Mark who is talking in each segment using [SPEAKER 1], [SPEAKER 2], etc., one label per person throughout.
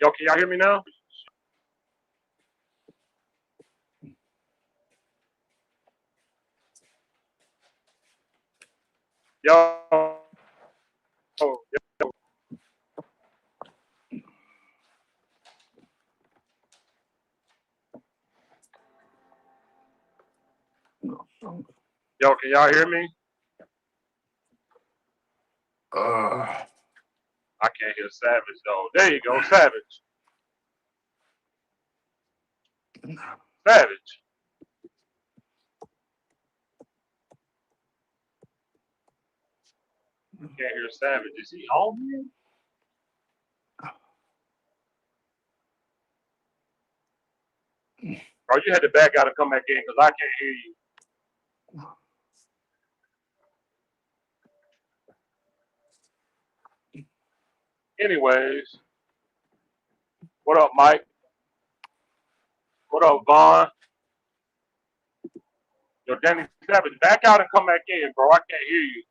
[SPEAKER 1] Yo, can y'all hear me now? Yo, yo. Yo, can y'all hear me? I can't hear Savage though. There you go, Savage. Savage. Can't hear Savage. Is he on here? Or you had to back out and come back in because I can't hear you. Anyways, what up, Mike? What up, Vaughn? Yo, Danny Savage, back out and come back in, bro. I can't hear you.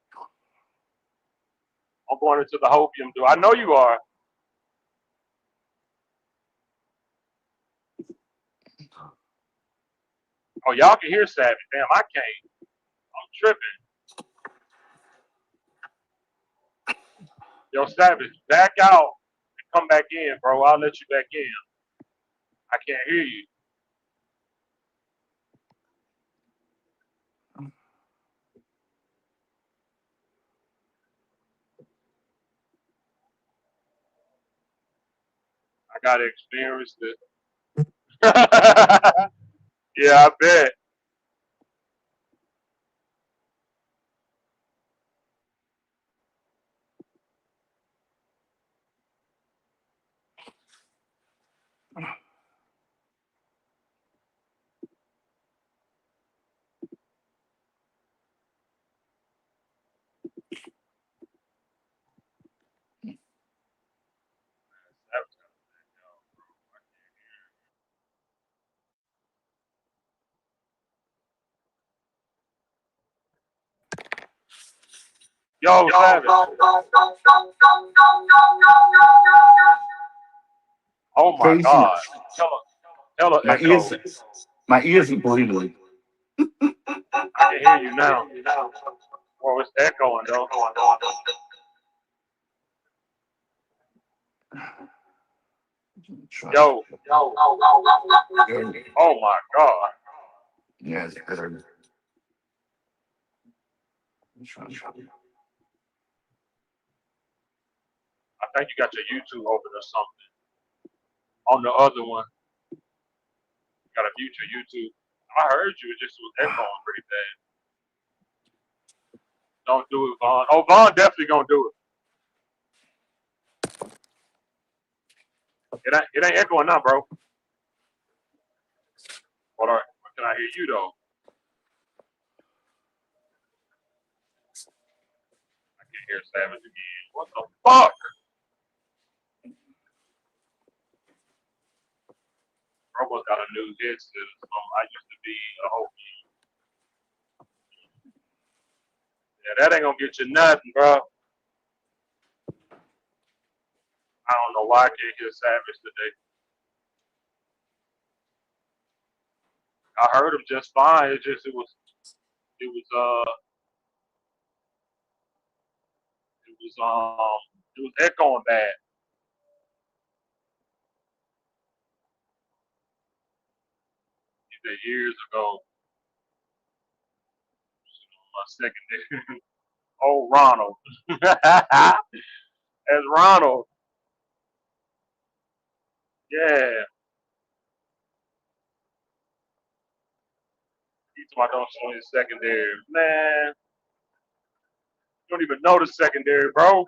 [SPEAKER 1] I'm going into the hopium, dude. I know you are. Oh, y'all can hear Savage. Damn, I can't. I'm tripping. Yo, Savage, back out and come back in, bro. I'll let you back in. I can't hear you. I gotta experience this. Yeah, I bet. Yo, Savage. Oh my
[SPEAKER 2] Crazy.
[SPEAKER 1] God. Tell her
[SPEAKER 2] My
[SPEAKER 1] echo.
[SPEAKER 2] ears, my ears are bleeding.
[SPEAKER 1] I can hear you now. Well, it's echoing though.
[SPEAKER 2] Try.
[SPEAKER 1] Yo. Oh my God.
[SPEAKER 2] Yeah, it's better. Try.
[SPEAKER 1] I think you got your YouTube open or something. On the other one, you gotta mute your YouTube. I heard you. It just was echoing pretty bad. Don't do it, Vaughn. Oh, Vaughn definitely gonna do it. It ain't echoing now, bro. Hold on. Can I hear you though? I can't hear Savage again. What the fuck? Bro got a new headset or something. I used to be a whole. Yeah, that ain't gonna get you nothing, bro. I don't know why I can't hear Savage today. I heard him just fine. It was echoing bad. He said years ago, my secondary. Oh, Ronald. As Ronald. Yeah. He's my don't show his secondary. Man, you don't even know the secondary, bro.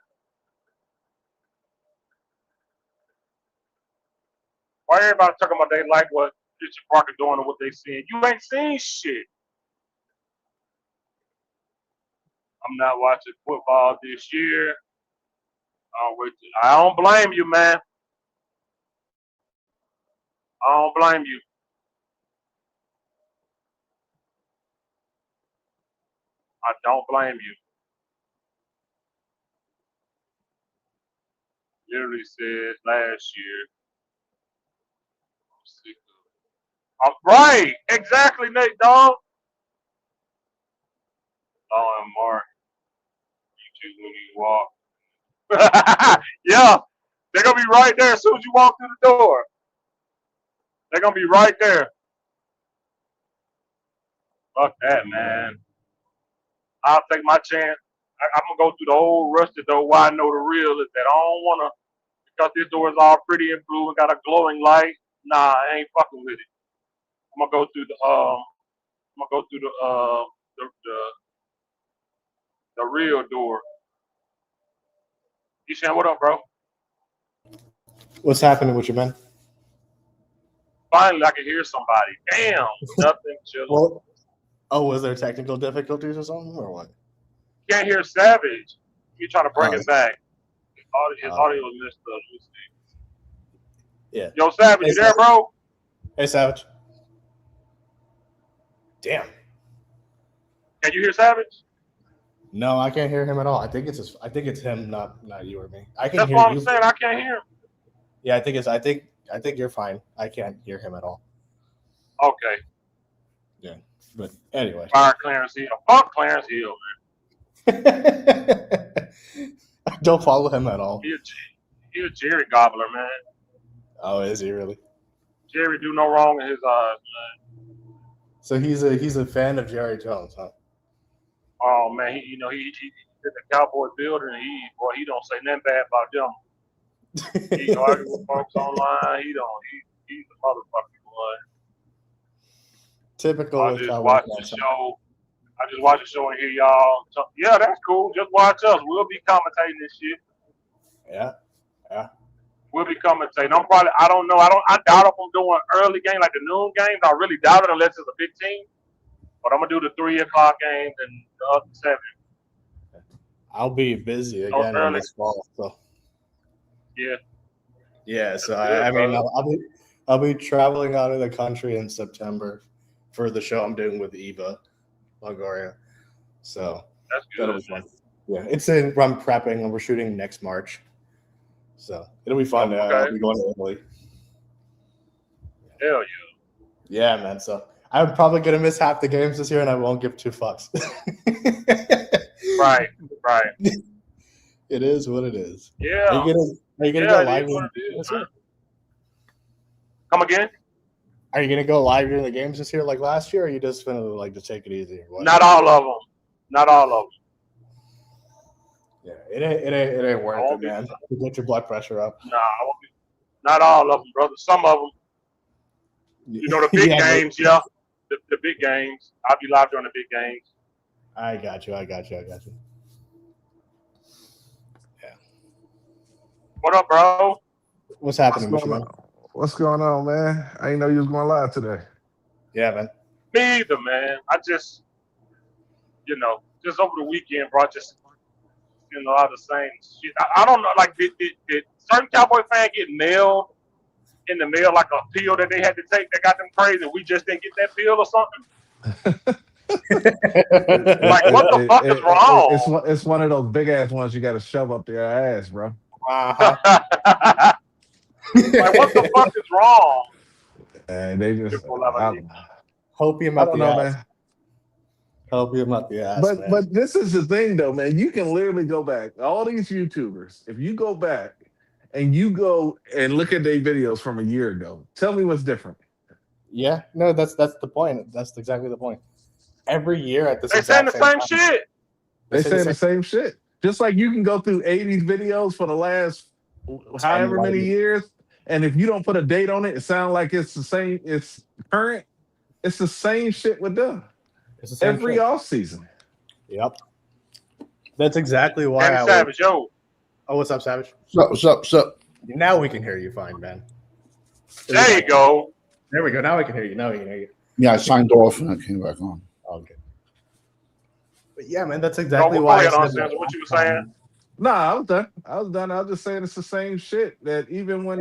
[SPEAKER 1] Why everybody talking about they like what Richard Parker doing and what they seeing? You ain't seen shit. I'm not watching football this year. I don't blame you, man. I don't blame you. I don't blame you. Literally said last year. I'm sick of it. Right. Exactly, Nate, dog. Oh, and Mark, you choose when you walk. Yeah. They're going to be right there as soon as you walk through the door. They're going to be right there. Fuck that, man. I'll take my chance. I'm going to go through the whole rusted door why I know the real is that I don't want to, because this door is all pretty and blue and got a glowing light. Nah, I ain't fucking with it. I'm going to go through the real door. You saying what up, bro?
[SPEAKER 3] What's happening with you, man?
[SPEAKER 1] Finally, I can hear somebody. Damn, nothing, chilling.
[SPEAKER 3] Well, was there technical difficulties or something, or what?
[SPEAKER 1] Can't hear Savage. You trying to bring
[SPEAKER 3] Oh,
[SPEAKER 1] it back. His audio is messed up. Let me see.
[SPEAKER 3] yeah.
[SPEAKER 1] Yo, Savage,
[SPEAKER 3] Hey,
[SPEAKER 1] you there,
[SPEAKER 3] Savage.
[SPEAKER 1] bro?
[SPEAKER 3] Hey, Savage. Damn.
[SPEAKER 1] Can you hear Savage?
[SPEAKER 3] No, I can't hear him at all. I think it's him, not you or me. I can
[SPEAKER 1] That's
[SPEAKER 3] hear
[SPEAKER 1] what I'm
[SPEAKER 3] you.
[SPEAKER 1] saying. I can't hear him.
[SPEAKER 3] Yeah, I think you're fine. I can't hear him at all.
[SPEAKER 1] Okay.
[SPEAKER 3] Yeah, but anyway.
[SPEAKER 1] Fire Clarence Hill. Fuck Clarence Hill,
[SPEAKER 3] I don't follow him at all.
[SPEAKER 1] man. He a Jerry Gobbler, man.
[SPEAKER 3] Oh, is he really?
[SPEAKER 1] Jerry do no wrong in his eyes, man.
[SPEAKER 3] So he's a fan of Jerry Jones, huh?
[SPEAKER 1] Oh man, he did the Cowboy building. And he don't say nothing bad about them. He argue with folks online. He's a motherfucking boy.
[SPEAKER 3] Typical
[SPEAKER 1] I
[SPEAKER 3] with
[SPEAKER 1] just
[SPEAKER 3] Cowboy
[SPEAKER 1] watch the
[SPEAKER 3] fans.
[SPEAKER 1] show. I just watch the show and hear y'all. Yeah, that's cool. Just watch us. We'll be commentating this shit.
[SPEAKER 3] Yeah.
[SPEAKER 1] We'll be commentating. I don't know. I doubt if I'm doing early game like the noon games. I really doubt it unless it's a big team. But I'm gonna do the 3 o'clock games and the other 7.
[SPEAKER 3] I'll be busy
[SPEAKER 1] Oh,
[SPEAKER 3] again in
[SPEAKER 1] early.
[SPEAKER 3] this fall. So
[SPEAKER 1] Yeah.
[SPEAKER 3] yeah, so
[SPEAKER 1] That's good,
[SPEAKER 3] I mean,
[SPEAKER 1] brother.
[SPEAKER 3] I'll be traveling out of the country in September for the show I'm doing with Eva Longoria. So
[SPEAKER 1] That's
[SPEAKER 3] that'll
[SPEAKER 1] good,
[SPEAKER 3] be fun.
[SPEAKER 1] man.
[SPEAKER 3] Yeah, I'm prepping and we're shooting next March. So it'll be fun. I'll
[SPEAKER 1] Okay.
[SPEAKER 3] be going to Italy.
[SPEAKER 1] Hell
[SPEAKER 3] Yeah, man. So I'm probably gonna miss half the games this year, and I won't give two fucks.
[SPEAKER 1] yeah. Right. Right.
[SPEAKER 3] It is what it is.
[SPEAKER 1] Yeah.
[SPEAKER 3] Are you gonna go
[SPEAKER 1] Yeah, it
[SPEAKER 3] live
[SPEAKER 1] is what it is,
[SPEAKER 3] this
[SPEAKER 1] man.
[SPEAKER 3] year?
[SPEAKER 1] Come again?
[SPEAKER 3] Are you gonna go live during the games this year like last year, or are you just gonna like just take it easy? Or what?
[SPEAKER 1] Not all of them. Not all of them.
[SPEAKER 3] Yeah, it ain't
[SPEAKER 1] I
[SPEAKER 3] worth
[SPEAKER 1] won't
[SPEAKER 3] it,
[SPEAKER 1] be.
[SPEAKER 3] man. To get your blood pressure up.
[SPEAKER 1] Nah, I won't be. Not all of them, brother. Some of them. You know, the big
[SPEAKER 3] Yeah,
[SPEAKER 1] games, yeah. The big games. I'll be live during the big games.
[SPEAKER 3] I got you. Yeah.
[SPEAKER 1] What up, bro?
[SPEAKER 3] What's happening,
[SPEAKER 4] What's
[SPEAKER 3] Mr.
[SPEAKER 4] going
[SPEAKER 3] Man?
[SPEAKER 4] on? What's going on, man? I didn't know you was going live today.
[SPEAKER 3] Yeah, man.
[SPEAKER 1] Me either, man. I just, just over the weekend, bro, just, a lot of the same shit. I don't know, like, did certain Cowboy fan get mailed in the mail, like a pill that they had to take that got them crazy? We just didn't get that pill or something? Like, what the fuck is wrong?
[SPEAKER 4] It's one of those big ass ones you got to shove up their ass, bro.
[SPEAKER 3] Uh-huh.
[SPEAKER 1] Like, what the fuck is wrong?
[SPEAKER 4] And they just,
[SPEAKER 3] Hopium
[SPEAKER 4] I
[SPEAKER 3] up
[SPEAKER 4] don't
[SPEAKER 3] the
[SPEAKER 4] know,
[SPEAKER 3] ass.
[SPEAKER 4] man.
[SPEAKER 3] Hopium up the ass, man.
[SPEAKER 4] But this is the thing, though, man. You can literally go back. All these YouTubers, if you go back and you go and look at their videos from a year ago, tell me what's different.
[SPEAKER 3] Yeah, no, that's the point. That's exactly the point. Every year at this
[SPEAKER 1] They saying
[SPEAKER 3] exact
[SPEAKER 1] the same
[SPEAKER 3] time,
[SPEAKER 1] shit.
[SPEAKER 4] They saying the same shit. Just like you can go through 80s videos for the last however many years, and if you don't put a date on it, it sounds like it's the same, it's current. It's the same shit with them.
[SPEAKER 3] It's the same
[SPEAKER 4] every
[SPEAKER 3] shit.
[SPEAKER 4] off season.
[SPEAKER 3] Yep. That's exactly why
[SPEAKER 1] Danny Savage, yo.
[SPEAKER 3] Oh, what's up, Savage?
[SPEAKER 2] What's up?
[SPEAKER 3] Now we can hear you fine, man.
[SPEAKER 1] There you go.
[SPEAKER 3] There we go. Now we can hear you.
[SPEAKER 2] Yeah, I signed off and I came back on.
[SPEAKER 3] Okay. But yeah, man, that's exactly
[SPEAKER 1] Go
[SPEAKER 3] why.
[SPEAKER 1] ahead, Austin. What you were saying?
[SPEAKER 4] Nah, I was done. I was just saying it's the same shit that even when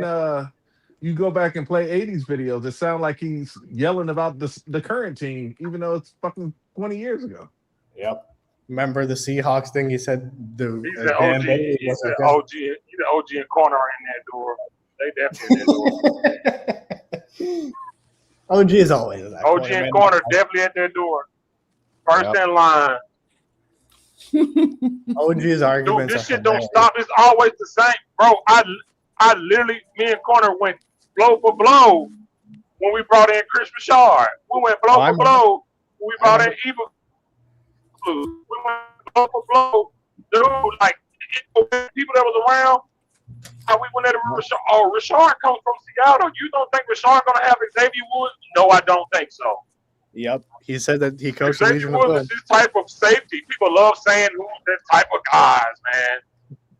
[SPEAKER 4] you go back and play 80s videos, it sounds like he's yelling about the current team, even though it's fucking 20 years ago.
[SPEAKER 3] Yep. Remember the Seahawks thing? He said
[SPEAKER 1] He's the OG. He's the OG and corner in that door. They definitely in that door.
[SPEAKER 3] OG is always in that
[SPEAKER 1] OG and corner definitely at their door. First in line.
[SPEAKER 3] OG's arguments.
[SPEAKER 1] Dude, this shit don't stop. It's always the same, bro. I literally, me and Corner went blow for blow when we brought in Chris Richard. We went blow for blow when we brought in Eva. We went blow for blow. Dude, like people that was around. How we went at Richard. Oh, Richard comes from Seattle. You don't think Richard gonna have Xavier Woods? No, I don't think so.
[SPEAKER 3] Yep. He said that he coached
[SPEAKER 1] Xavier Woods is this type of safety. People love saying who's that type of guys, man.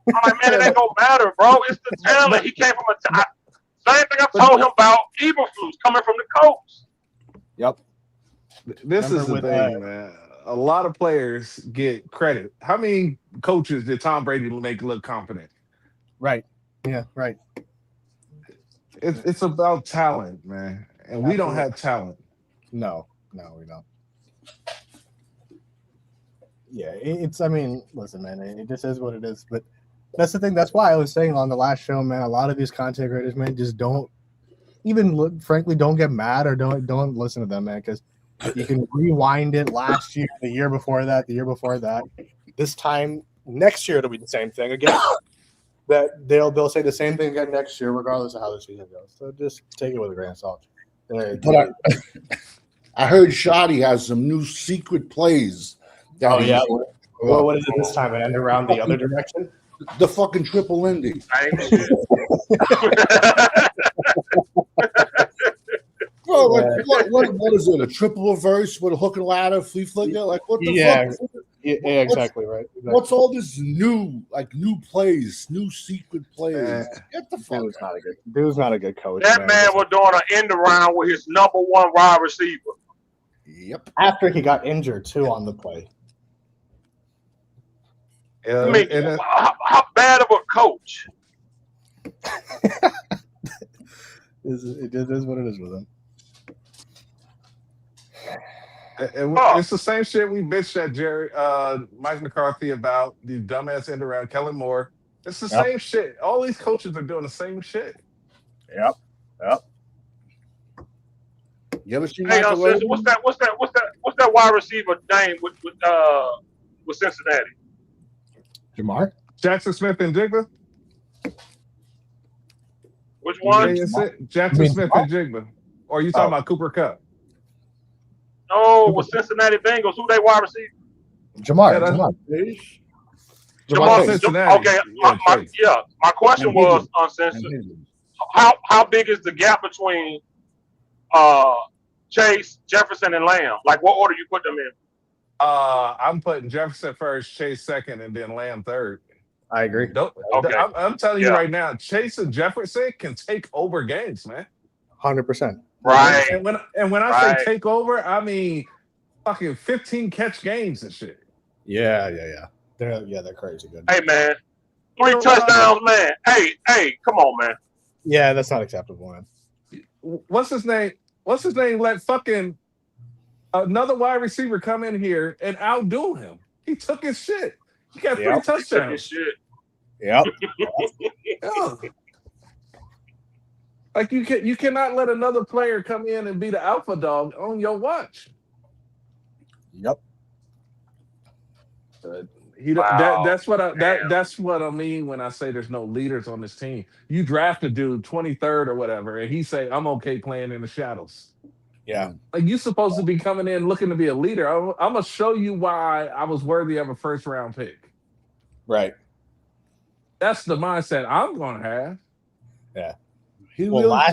[SPEAKER 1] I'm like, man, it ain't gonna matter, bro. It's the talent. He came from same thing I told him about Eberflus coming from the coast.
[SPEAKER 3] Yep.
[SPEAKER 4] This is the thing, man. A lot of players get credit. How many coaches did Tom Brady make look confident?
[SPEAKER 3] Right. Yeah, right.
[SPEAKER 4] It's about talent, man. And we don't have talent.
[SPEAKER 3] No, we don't. Yeah, I mean, listen, man, it just is what it is. But that's the thing. That's why I was saying on the last show, man, a lot of these content creators, man, just don't even frankly, don't get mad or don't listen to them, man, because you can rewind it last year, the year before that, the year before that. This time, next year, it'll be the same thing again. That they'll say the same thing again next year, regardless of how the season goes. So just take it with a grain of salt.
[SPEAKER 2] But I heard Shoddy has some new secret plays.
[SPEAKER 3] Oh yeah. Well, what is it this time? It end around the other direction?
[SPEAKER 2] The fucking triple Indy. Bro, like, what is it? A triple reverse with a hook and ladder, flea flicker? Like, what the fuck?
[SPEAKER 3] Yeah, exactly right. Exactly.
[SPEAKER 2] What's all this new plays, new secret plays? Get the fuck out.
[SPEAKER 3] Dude's not a good coach.
[SPEAKER 1] That man was doing an end around with his number one wide receiver.
[SPEAKER 2] Yep.
[SPEAKER 3] After he got injured too on the play.
[SPEAKER 1] I mean, how bad of a coach?
[SPEAKER 3] It is what it is with him.
[SPEAKER 4] It's the same shit we bitched at Mike McCarthy about, the dumbass end around Kellen Moore. It's the same shit. All these coaches are doing the same shit.
[SPEAKER 2] Yep. You ever seen
[SPEAKER 1] Hey,
[SPEAKER 2] Michael
[SPEAKER 1] what's that wide receiver name with Cincinnati?
[SPEAKER 3] Jamar?
[SPEAKER 4] Jackson Smith and Jigba?
[SPEAKER 1] Which one?
[SPEAKER 4] Jackson Smith and Jigba. Or are you talking about Cooper Kupp?
[SPEAKER 1] No, with Cincinnati Bengals. Who they wide receiver?
[SPEAKER 3] Jamar.
[SPEAKER 1] Jamar.
[SPEAKER 4] Cincinnati.
[SPEAKER 1] Okay. My question was on Cincinnati. How big is the gap between Chase, Jefferson, and Lamb? Like, what order you put them in?
[SPEAKER 4] I'm putting Jefferson first, Chase second, and then Lamb third.
[SPEAKER 3] I agree.
[SPEAKER 1] Okay.
[SPEAKER 4] I'm telling you right now, Chase and Jefferson can take over games, man.
[SPEAKER 3] 100%.
[SPEAKER 1] Right.
[SPEAKER 4] And when I say take over, I mean fucking 15 catch games and shit.
[SPEAKER 3] Yeah. They're crazy good.
[SPEAKER 1] Hey, man. 3 touchdowns, man. Hey, come on, man.
[SPEAKER 3] Yeah, that's not acceptable, man.
[SPEAKER 4] What's his name? Let fucking another wide receiver come in here and outdo him. He took his shit. He got 3 touchdowns.
[SPEAKER 1] He took his shit.
[SPEAKER 3] Yep.
[SPEAKER 4] Yeah. Like you cannot let another player come in and be the alpha dog on your watch.
[SPEAKER 3] Yep.
[SPEAKER 4] That's what I mean when I say there's no leaders on this team. You draft a dude 23rd or whatever, and he say, I'm okay playing in the shadows.
[SPEAKER 3] Yeah.
[SPEAKER 4] Like, you supposed to be coming in looking to be a leader. I'm gonna show you why I was worthy of a first round pick.
[SPEAKER 3] Right.
[SPEAKER 4] That's the mindset I'm gonna have.
[SPEAKER 3] Yeah. What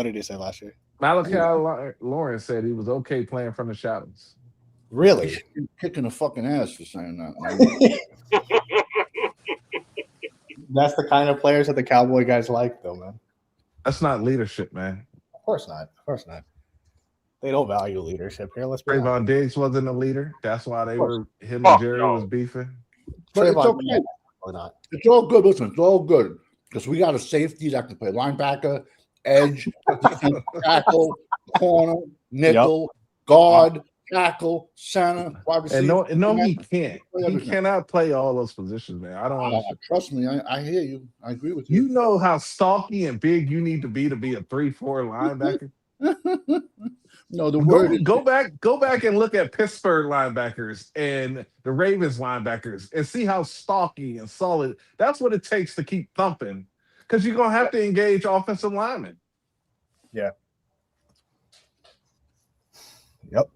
[SPEAKER 3] did he say last year?
[SPEAKER 4] Malachi Lawrence said he was okay playing from the shadows.
[SPEAKER 3] Really?
[SPEAKER 2] He's kicking a fucking ass for saying that.
[SPEAKER 3] That's the kind of players that the Cowboy guys like, though, man.
[SPEAKER 4] That's not leadership, man.
[SPEAKER 3] Of course not. They don't value leadership here. Let's be honest.
[SPEAKER 4] Trayvon Diggs wasn't a leader. That's why him and Jerry was beefing.
[SPEAKER 2] But it's okay.
[SPEAKER 3] Not.
[SPEAKER 2] It's all good. Listen, it's all good because we got a safety that can play linebacker, edge, defensive tackle, corner, nickel, guard, tackle, center, wide receiver.
[SPEAKER 4] And no, he can't. He cannot play all those positions, man. I don't
[SPEAKER 2] trust me. I hear you. I agree with you.
[SPEAKER 4] You know how stalky and big you need to be a 3-4 linebacker.
[SPEAKER 2] No, the word is
[SPEAKER 4] go back and look at Pittsburgh linebackers and the Ravens linebackers and see how stalky and solid. That's what it takes to keep thumping, because you're gonna have to engage offensive linemen.
[SPEAKER 3] Yeah. Yep.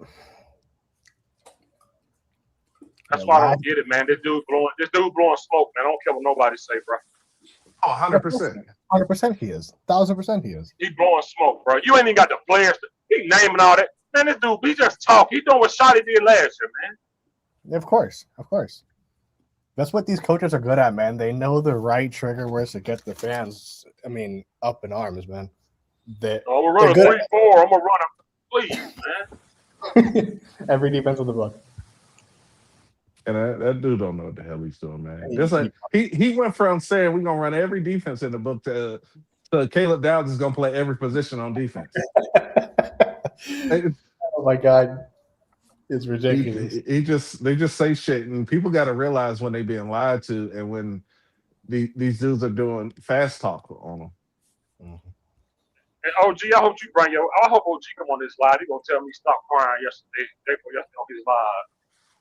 [SPEAKER 1] That's why I don't get it, man. This dude blowing smoke, man. I don't care what nobody say, bro.
[SPEAKER 4] Oh, 100%.
[SPEAKER 3] 100% he is. 1,000% he is.
[SPEAKER 1] He blowing smoke, bro. You ain't even got the players. He naming all that. Man, this dude, he just talk. He doing what Shotty did last year, man.
[SPEAKER 3] Of course. That's what these coaches are good at, man. They know the right trigger words to get the fans, up in arms, man.
[SPEAKER 1] I'm going to run a 3-4. I'm going to run a, please, man.
[SPEAKER 3] Every defense in the book.
[SPEAKER 4] And that dude don't know what the hell he's doing, man. Just like he went from saying we're gonna run every defense in the book to Caleb Downs is gonna play every position on defense.
[SPEAKER 3] Oh my God, it's ridiculous.
[SPEAKER 4] They just say shit, and people got to realize when they being lied to, and when these dudes are doing fast talk on them.
[SPEAKER 1] Mm-hmm. And OG, I hope OG come on this live. He gonna tell me stop crying yesterday on his live.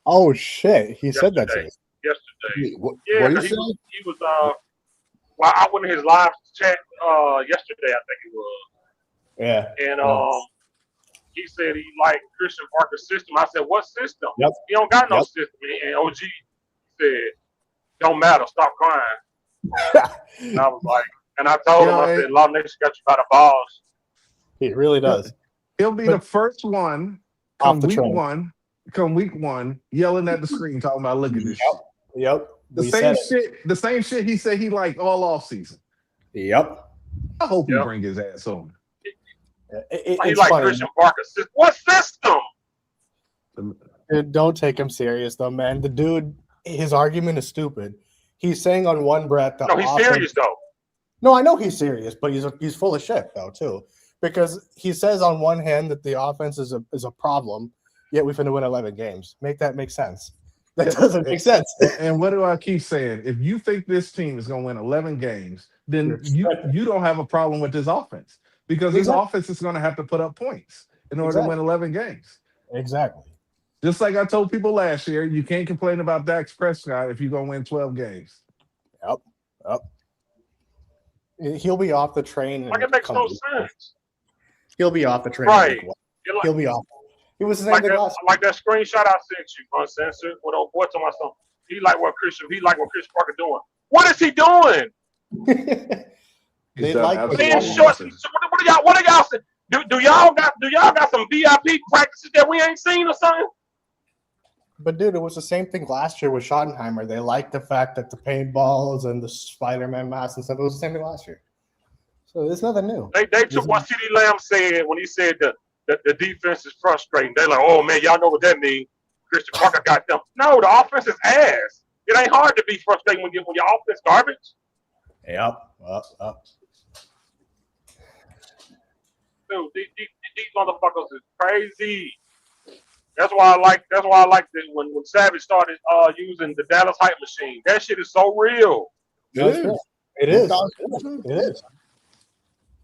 [SPEAKER 3] Oh shit! He said that to us
[SPEAKER 1] yesterday.
[SPEAKER 2] What
[SPEAKER 1] he was. Well, I went in his live chat yesterday. I think it was.
[SPEAKER 3] Yeah.
[SPEAKER 1] And he said he liked Christian Parker's system. I said, "What system?
[SPEAKER 3] Yep.
[SPEAKER 1] He don't got no system." And OG said, "Don't matter. Stop crying." And I was like, and I told him, I said, "Law Nation got you by the balls."
[SPEAKER 3] He really does.
[SPEAKER 4] He'll be the first one come week one, yelling at the screen, talking about look at this shit.
[SPEAKER 3] Yep.
[SPEAKER 4] The same shit he said he liked all off season.
[SPEAKER 3] Yep.
[SPEAKER 4] I hope he bring his ass on.
[SPEAKER 1] He like Christian Parker. What system?
[SPEAKER 3] Dude, don't take him serious though, man. The dude, his argument is stupid. He's saying on one breath
[SPEAKER 1] No, he's serious though.
[SPEAKER 3] No, I know he's serious, but he's full of shit though too, because he says on one hand that the offense is a problem, yet we finna win 11 games. Make that make sense. That doesn't make sense.
[SPEAKER 4] And what do I keep saying? If you think this team is going to win 11 games, then you don't have a problem with this offense, because this offense is going to have to put up points in order to win 11 games.
[SPEAKER 3] Exactly.
[SPEAKER 4] Just like I told people last year, you can't complain about Dak Prescott if you're going to win 12 games.
[SPEAKER 3] Yep. He'll be off the train.
[SPEAKER 1] Like it makes no sense.
[SPEAKER 3] He'll be off the train.
[SPEAKER 1] Right.
[SPEAKER 3] He'll be off. He was the same
[SPEAKER 1] like
[SPEAKER 3] thing
[SPEAKER 1] that,
[SPEAKER 3] last
[SPEAKER 1] like that screenshot I sent you, uncensored, with old boy talking about something. He like what Chris Parker doing. What is he doing?
[SPEAKER 3] They like
[SPEAKER 1] playing shorts. What do y'all say? Do y'all got some VIP practices that we ain't seen or something?
[SPEAKER 3] But dude, it was the same thing last year with Schottenheimer. They liked the fact that the paintballs and the Spider-Man masks and stuff. It was the same thing last year. So there's nothing new.
[SPEAKER 1] They took what CeeDee Lamb said when he said the defense is frustrating. They're like, oh man, y'all know what that means. Christian Parker got them. No, the offense is ass. It ain't hard to be frustrated when your offense garbage.
[SPEAKER 3] Yep.
[SPEAKER 1] Dude, these motherfuckers is crazy. That's why I like it when Savage started using the Dallas hype machine. That shit is so real.
[SPEAKER 3] It is.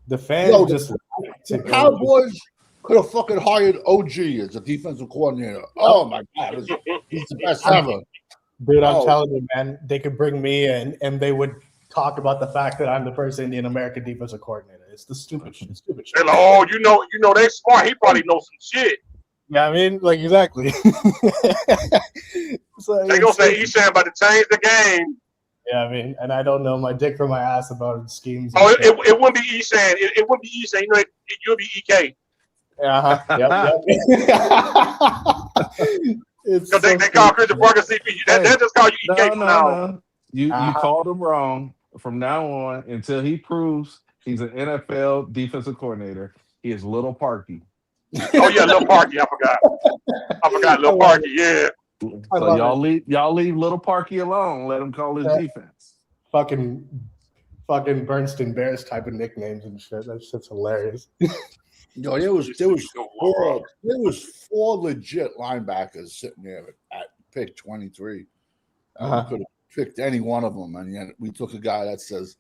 [SPEAKER 3] The fans
[SPEAKER 2] the Cowboys could have fucking hired OG as a defensive coordinator. Oh my god, he's the best ever.
[SPEAKER 3] Dude, I'm telling you, man, they could bring me in and they would talk about the fact that I'm the first Indian American defensive coordinator. It's the stupid shit.
[SPEAKER 1] They're like, oh, you know, they smart. He probably knows some shit.
[SPEAKER 3] Yeah, I mean, like exactly. So
[SPEAKER 1] they gonna say Eshan about to change the game.
[SPEAKER 3] Yeah, I mean, and I don't know my dick from my ass about schemes.
[SPEAKER 1] Oh, it wouldn't be Eshan. It wouldn't be Eshan. You know, you'll be EK.
[SPEAKER 3] Yep.
[SPEAKER 1] Because they call Christian Parker CP. They just call you EK now.
[SPEAKER 4] No. You called him wrong. From now on, until he proves he's an NFL defensive coordinator, he is Little Parky.
[SPEAKER 1] Oh yeah, Little Parky. I forgot Little Parky. Yeah.
[SPEAKER 4] So y'all leave Little Parky alone. Let him call his defense.
[SPEAKER 3] Fucking Bernstein Bears type of nicknames and shit. That shit's hilarious.
[SPEAKER 2] Yo, there was four legit linebackers sitting there at pick 23. We could have picked any one of them, and yet we took a guy that says,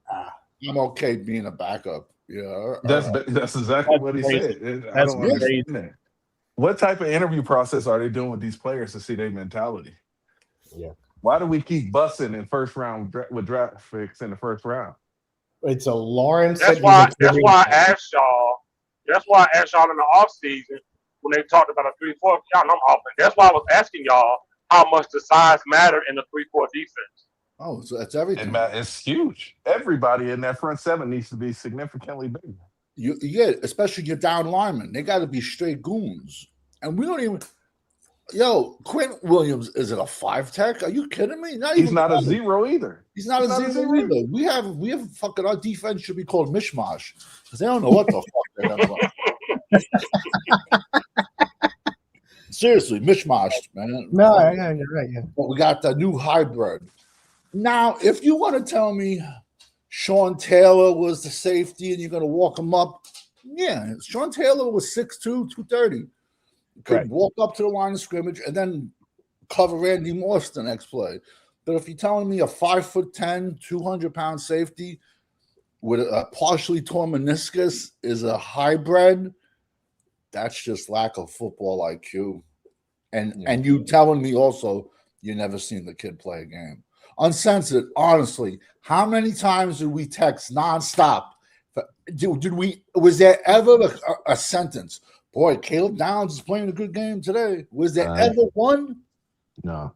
[SPEAKER 2] "I'm okay being a backup." Yeah,
[SPEAKER 4] that's exactly what he said. I don't understand that. What type of interview process are they doing with these players to see their mentality?
[SPEAKER 3] Yeah.
[SPEAKER 4] Why do we keep busting in first round with draft picks in the first round?
[SPEAKER 3] It's a Lawrence.
[SPEAKER 1] That's why I asked y'all. That's why I asked y'all in the offseason when they talked about a 3-4. Y'all know I'm offense. That's why I was asking y'all how much the size matter in the 3-4 defense.
[SPEAKER 2] Oh, so that's everything.
[SPEAKER 4] It's huge. Everybody in that front seven needs to be significantly bigger.
[SPEAKER 2] Yeah, especially your down linemen. They got to be straight goons. And we don't even. Yo, Quint Williams is it a 5 tech? Are you kidding me?
[SPEAKER 4] He's not a 0 either.
[SPEAKER 2] He's not a zero either. We have fucking our defense should be called mishmash because they don't know what the fuck they're about. Seriously, mishmash, man.
[SPEAKER 3] No, yeah, you're right. Yeah.
[SPEAKER 2] But we got the new hybrid. Now, if you want to tell me Sean Taylor was the safety and you're going to walk him up, yeah, Sean Taylor was 6'2", 230. Could walk up to the line of scrimmage and then cover Randy Moss the next play. But if you're telling me a 5'10", 200-pound safety with a partially torn meniscus is a hybrid, that's just lack of football IQ. And you telling me also you never seen the kid play a game. Uncensored, honestly, how many times did we text nonstop? Was there ever a sentence? Boy, Caleb Downs is playing a good game today. Was there ever one?
[SPEAKER 4] No.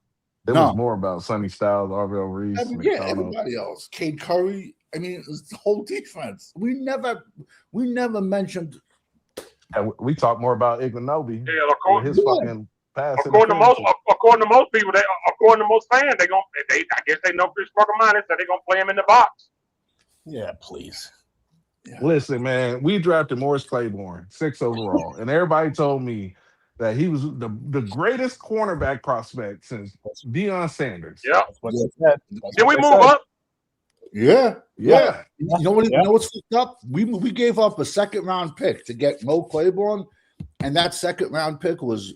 [SPEAKER 4] It was more about Sonny Styles, Arvell Reese.
[SPEAKER 2] Everybody else. Cade Curry. I mean, it's the whole defense. We never mentioned.
[SPEAKER 4] And we talk more about Ignobi.
[SPEAKER 1] Yeah,
[SPEAKER 4] his fucking pass.
[SPEAKER 1] According to most people, according to most fans, I guess they know Chris Parker minded, so they're gonna play him in the box.
[SPEAKER 3] Yeah, please.
[SPEAKER 4] Yeah. Listen, man, we drafted Morris Claiborne, 6 overall, and everybody told me that he was the greatest cornerback prospect since Deion Sanders.
[SPEAKER 1] Yep.
[SPEAKER 3] That's what they said. That's
[SPEAKER 1] Did
[SPEAKER 3] what
[SPEAKER 1] we
[SPEAKER 3] they
[SPEAKER 1] move
[SPEAKER 3] said.
[SPEAKER 1] up?
[SPEAKER 2] Yeah.
[SPEAKER 4] Yeah.
[SPEAKER 2] You know what? You know what's fucked up? We gave up a second round pick to get Mo Claiborne, and that second round pick was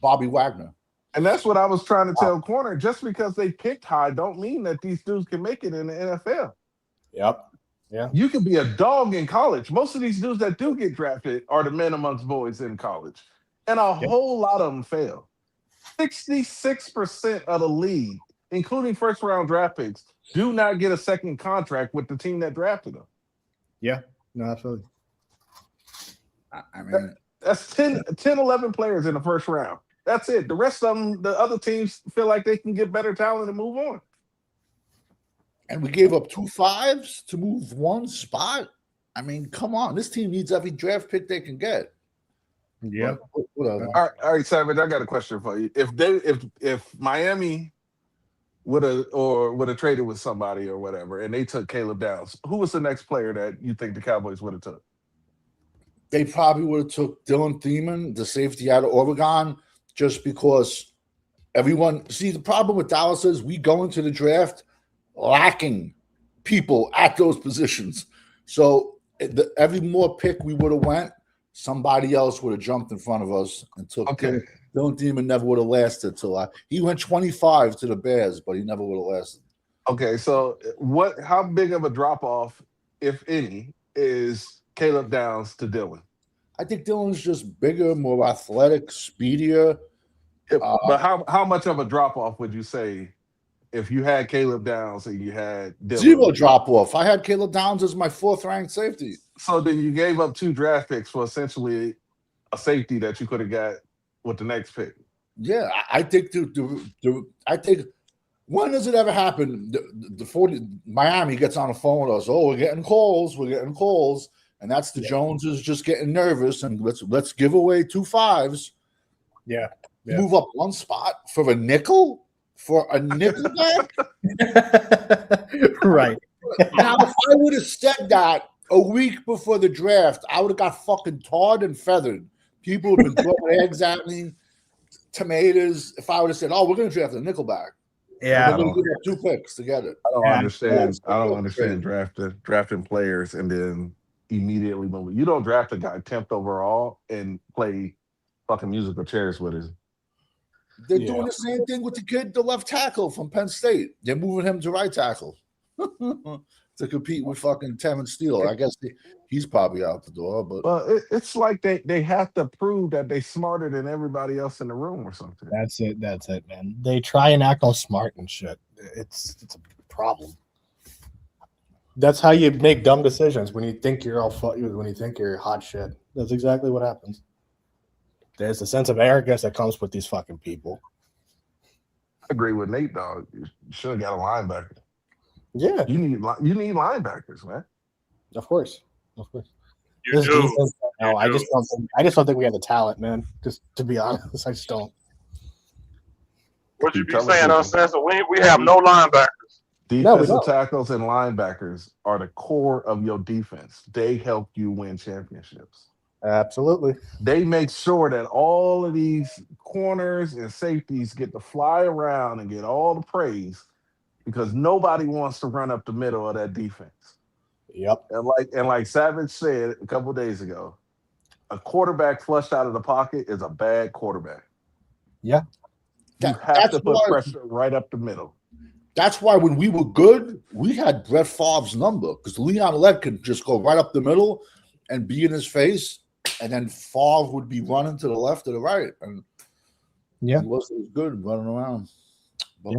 [SPEAKER 2] Bobby Wagner.
[SPEAKER 4] And that's what I was trying to tell Corner. Just because they picked high don't mean that these dudes can make it in the NFL.
[SPEAKER 3] Yep. Yeah.
[SPEAKER 4] You can be a dog in college. Most of these dudes that do get drafted are the men amongst boys in college. And a whole lot of them fail. 66% of the league, including first round draft picks, do not get a second contract with the team that drafted them.
[SPEAKER 3] Yeah. No, absolutely.
[SPEAKER 2] I mean,
[SPEAKER 4] That's 10, 11 players in the first round. That's it. The rest of them, the other teams feel like they can get better talent and move on.
[SPEAKER 2] and we gave up 2 5s to move one spot. I mean, come on. This team needs every draft pick they can get.
[SPEAKER 3] Yeah.
[SPEAKER 2] But whatever.
[SPEAKER 4] All right, Savage, I got a question for you. If Miami would have traded with somebody or whatever, and they took Caleb Downs, who was the next player that you think the Cowboys would have took?
[SPEAKER 2] They probably would have took Dylan Thiemann, the safety out of Oregon, just because everyone see the problem with Dallas is we go into the draft lacking people at those positions. So every more pick we would have went, somebody else would have jumped in front of us and took.
[SPEAKER 4] Okay.
[SPEAKER 2] Dylan Thiemann never would have lasted till he went 25 to the Bears, but he never would have lasted.
[SPEAKER 4] Okay, so how big of a drop off, if any, is Caleb Downs to Dylan?
[SPEAKER 2] I think Dylan's just bigger, more athletic, speedier.
[SPEAKER 4] But how much of a drop off would you say if you had Caleb Downs and you had Dylan?
[SPEAKER 2] Zero drop off. I had Caleb Downs as my 4th ranked safety.
[SPEAKER 4] So then you gave up 2 draft picks for essentially a safety that you could have got with the next pick.
[SPEAKER 2] Yeah, I think I think when does it ever happen? Miami gets on the phone with us. Oh, we're getting calls, and that's the Joneses just getting nervous, and let's give away 2 5s.
[SPEAKER 3] Yeah.
[SPEAKER 2] Move up one spot for a nickel back.
[SPEAKER 3] Right.
[SPEAKER 2] Now, if I would have said that a week before the draft, I would have got fucking tarred and feathered. People have been throwing eggs at me, tomatoes. If I would have said, "Oh, we're going to draft a nickelback,"
[SPEAKER 3] Yeah.
[SPEAKER 2] we're going to give up 2 picks to get it.
[SPEAKER 4] I don't understand drafting players and then immediately move. You don't draft a guy 10th overall and play fucking musical chairs with him.
[SPEAKER 2] They're doing the same thing with the kid, the left tackle from Penn State. They're moving him to right tackle to compete with fucking Terrence Steele. I guess he's probably out the door. But
[SPEAKER 4] it's like they have to prove that they're smarter than everybody else in the room or something.
[SPEAKER 3] That's it, man. They try and act all smart and shit. It's a problem. That's how you make dumb decisions when you think you're when you think you're hot shit. That's exactly what happens. There's a sense of arrogance that comes with these fucking people.
[SPEAKER 4] I agree with Nate, dog. You should have got a linebacker.
[SPEAKER 3] Yeah,
[SPEAKER 4] you need linebackers, man.
[SPEAKER 3] Of course.
[SPEAKER 1] You do.
[SPEAKER 3] Defense, no, I just don't think we have the talent, man. Just to be honest, I just don't.
[SPEAKER 1] What you be saying, Uncensored? We have no linebackers.
[SPEAKER 4] Defensive tackles and linebackers are the core of your defense. They help you win championships.
[SPEAKER 3] Absolutely.
[SPEAKER 4] They make sure that all of these corners and safeties get to fly around and get all the praise because nobody wants to run up the middle of that defense.
[SPEAKER 3] Yep.
[SPEAKER 4] And like Savage said a couple of days ago, a quarterback flushed out of the pocket is a bad quarterback.
[SPEAKER 3] Yeah.
[SPEAKER 4] You have to put pressure right up the middle.
[SPEAKER 2] That's why when we were good, we had Brett Favre's number because Leon Lett could just go right up the middle and be in his face. And then Favre would be running to the left or the right. And he was good running around. But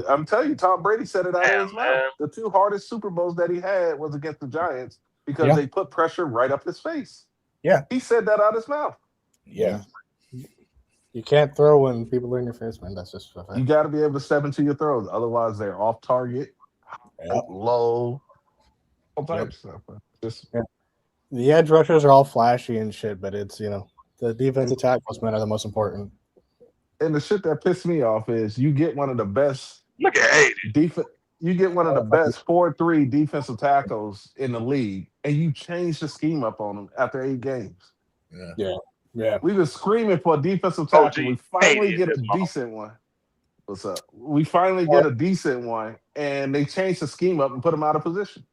[SPEAKER 4] I'm telling you, Tom Brady said it out of his mouth. The 2 hardest Super Bowls that he had was against the Giants because they put pressure right up his face.
[SPEAKER 3] Yeah.
[SPEAKER 4] He said that out of his mouth.
[SPEAKER 3] Yeah. You can't throw when people are in your face, man. That's just
[SPEAKER 4] you got to be able to step into your throws. Otherwise, they're off target, low, all types of stuff.
[SPEAKER 3] The edge rushers are all flashy and shit, but it's, the defensive tackles, man, are the most important.
[SPEAKER 4] And the shit that pissed me off is you get one of the best.
[SPEAKER 1] Look at 80.
[SPEAKER 4] You get one of the best 4-3 defensive tackles in the league, and you change the scheme up on them after 8 games.
[SPEAKER 3] Yeah.
[SPEAKER 4] We've been screaming for a defensive
[SPEAKER 1] OG
[SPEAKER 4] tackle. We finally
[SPEAKER 1] hated
[SPEAKER 4] get a
[SPEAKER 1] this motherfucker.
[SPEAKER 4] decent one. What's up? We finally get a decent one, and they change the scheme up and put them out of position.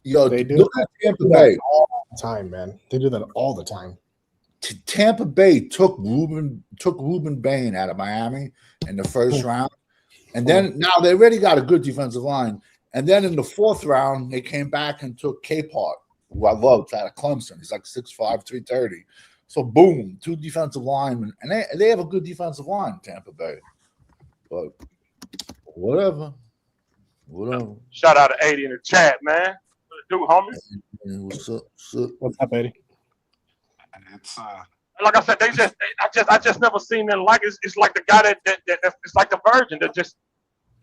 [SPEAKER 2] Yo,
[SPEAKER 3] They do
[SPEAKER 2] look
[SPEAKER 3] that.
[SPEAKER 2] at Tampa
[SPEAKER 3] They do that
[SPEAKER 2] Bay.
[SPEAKER 3] all the time, man. They do that all the time.
[SPEAKER 2] Tampa Bay took Ruben Bain out of Miami in the first round, and then now they already got a good defensive line. And then in the 4th round, they came back and took Capehart, who I loved, out of Clemson. He's like 6'5", 330. So boom, 2 defensive linemen, and they have a good defensive line, Tampa Bay. But whatever.
[SPEAKER 1] Shout out to 80 in the chat, man. Dude, homie.
[SPEAKER 2] What's up?
[SPEAKER 3] What's up, Eddie?
[SPEAKER 4] It's
[SPEAKER 1] Like I said, I just never seen them like it's like the guy that it's like the virgin that just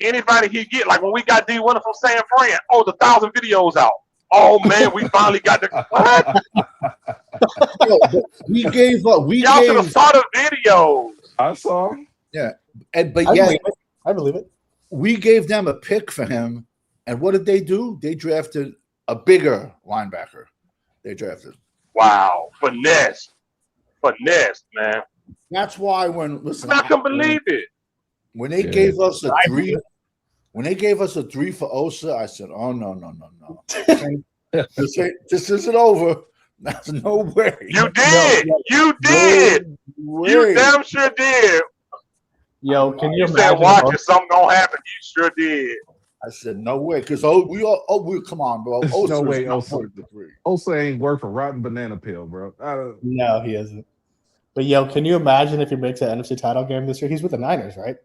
[SPEAKER 1] anybody he get, like when we got D Winner from San Fran, the 1,000 videos out. Oh man, we finally got the what?
[SPEAKER 2] Yo, we gave up.
[SPEAKER 1] Y'all should have saw the videos.
[SPEAKER 4] I saw.
[SPEAKER 2] But
[SPEAKER 3] I believe it.
[SPEAKER 2] we gave them a pick for him, and what did they do? They drafted a bigger linebacker. They drafted.
[SPEAKER 1] Wow, finesse, man.
[SPEAKER 2] That's why
[SPEAKER 1] I couldn't believe it.
[SPEAKER 2] when they gave us a 3, when they gave us a 3 for Osa, I said, "Oh no. This isn't over. There's no way."
[SPEAKER 1] You did. You did. You damn sure did.
[SPEAKER 3] Yo, can you
[SPEAKER 1] You said,
[SPEAKER 3] imagine?
[SPEAKER 1] "Watch it, something gonna happen." You sure did.
[SPEAKER 2] I said, "No way," because we come on, bro.
[SPEAKER 4] There's
[SPEAKER 2] Osa
[SPEAKER 4] no way
[SPEAKER 2] is not
[SPEAKER 4] Osa-
[SPEAKER 2] worth the 3.
[SPEAKER 4] Osa ain't worth a rotten banana peel, bro.
[SPEAKER 3] No, he isn't. But yo, can you imagine if he makes the NFC title game this year? He's with the Niners, right?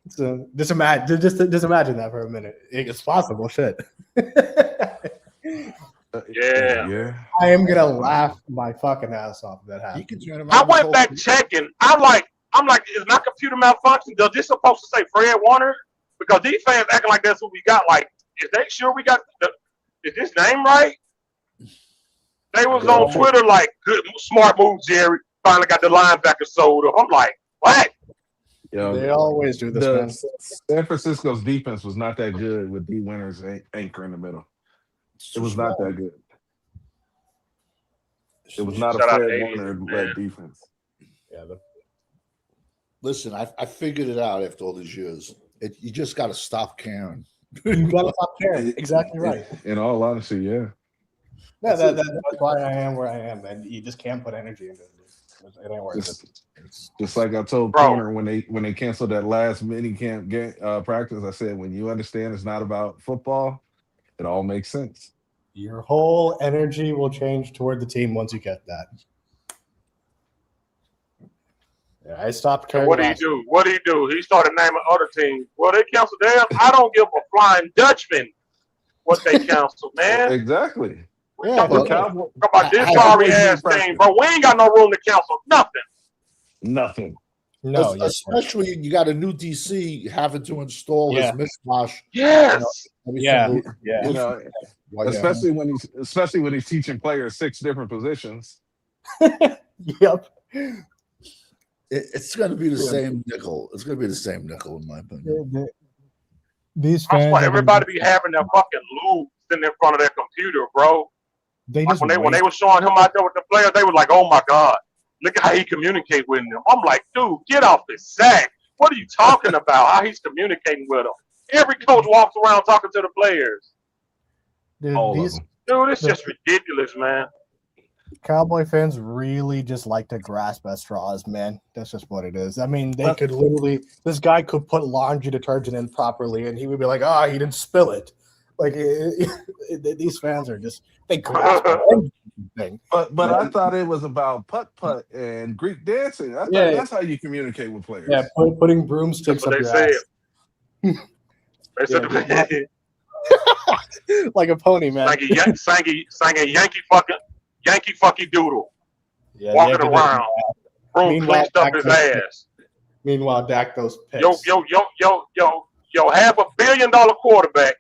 [SPEAKER 3] So just imagine that for a minute. It's possible, shit.
[SPEAKER 1] Yeah.
[SPEAKER 3] I am gonna laugh my fucking ass off if that
[SPEAKER 2] He
[SPEAKER 3] happens.
[SPEAKER 2] can turn around
[SPEAKER 1] I
[SPEAKER 2] this
[SPEAKER 1] went
[SPEAKER 2] whole
[SPEAKER 1] back
[SPEAKER 2] thing.
[SPEAKER 1] checking. I'm like, is my computer malfunction? Does this supposed to say Fred Warner? Because these fans acting like that's what we got. Like, is they sure we got is this name right? They was on Twitter like, good, smart move, Jerry. Finally got the linebacker sold up. I'm like, what?
[SPEAKER 3] They always do this, man.
[SPEAKER 4] San Francisco's defense was not that good with D Winters anchor in the middle. It was not that good. It was not
[SPEAKER 1] Shout
[SPEAKER 4] a
[SPEAKER 1] out
[SPEAKER 4] Fred
[SPEAKER 1] to
[SPEAKER 4] Warner-led defense.
[SPEAKER 3] Yeah,
[SPEAKER 2] Listen, I figured it out after all these years. You just got to stop caring.
[SPEAKER 3] you gotta stop caring. Exactly right.
[SPEAKER 4] In all honesty, yeah.
[SPEAKER 3] Yeah, that's why I am where I am, man. You just can't put energy into it. It ain't worth it.
[SPEAKER 4] Just like I told Corner when they canceled that last mini camp practice, I said, when you understand it's not about football, it all makes sense.
[SPEAKER 3] Your whole energy will change toward the team once you get that. Yeah, I stopped caring.
[SPEAKER 1] What do he do? He started naming other teams. Well, they canceled them. I don't give a flying Dutchman what they canceled, man.
[SPEAKER 4] Exactly.
[SPEAKER 3] Yeah,
[SPEAKER 4] The Cowboys,
[SPEAKER 1] Talk about this sorry ass team, bro. We ain't got no room to cancel nothing.
[SPEAKER 3] No,
[SPEAKER 2] Especially you got a new DC having to install his mishmash.
[SPEAKER 1] Yes.
[SPEAKER 3] Yeah.
[SPEAKER 4] you know, especially when he's teaching players 6 different positions.
[SPEAKER 3] Yep.
[SPEAKER 2] It's going to be the same nickel. It's going to be the same nickel, in my opinion.
[SPEAKER 3] These
[SPEAKER 1] I
[SPEAKER 3] fans,
[SPEAKER 1] swear, everybody be having their fucking lube sitting in front of their computer, bro.
[SPEAKER 3] they
[SPEAKER 1] Like
[SPEAKER 3] just
[SPEAKER 1] when they were showing him out there with the players, they were like, "Oh my god, look at how he communicate with them." I'm like, dude, get off the sack. What are you talking about? How he's communicating with them? Every coach walks around talking to the players.
[SPEAKER 3] these
[SPEAKER 1] Dude, it's just ridiculous, man.
[SPEAKER 3] Cowboy fans really just like to grasp at straws, man. That's just what it is. I mean, they could literally, this guy could put laundry detergent in properly, and he would be like, "Ah, he didn't spill it." Like these fans are just they grasp at everything.
[SPEAKER 4] But I thought it was about putt and Greek dancing. I thought that's how you communicate with players.
[SPEAKER 3] Yeah, putting broomsticks up your ass.
[SPEAKER 1] They said
[SPEAKER 3] like a pony, man.
[SPEAKER 1] sang a Yankee fucking doodle.
[SPEAKER 3] Yeah,
[SPEAKER 1] walking around. Broom clenched up his ass.
[SPEAKER 3] Meanwhile, Dak those picks.
[SPEAKER 1] Yo, $500 million quarterback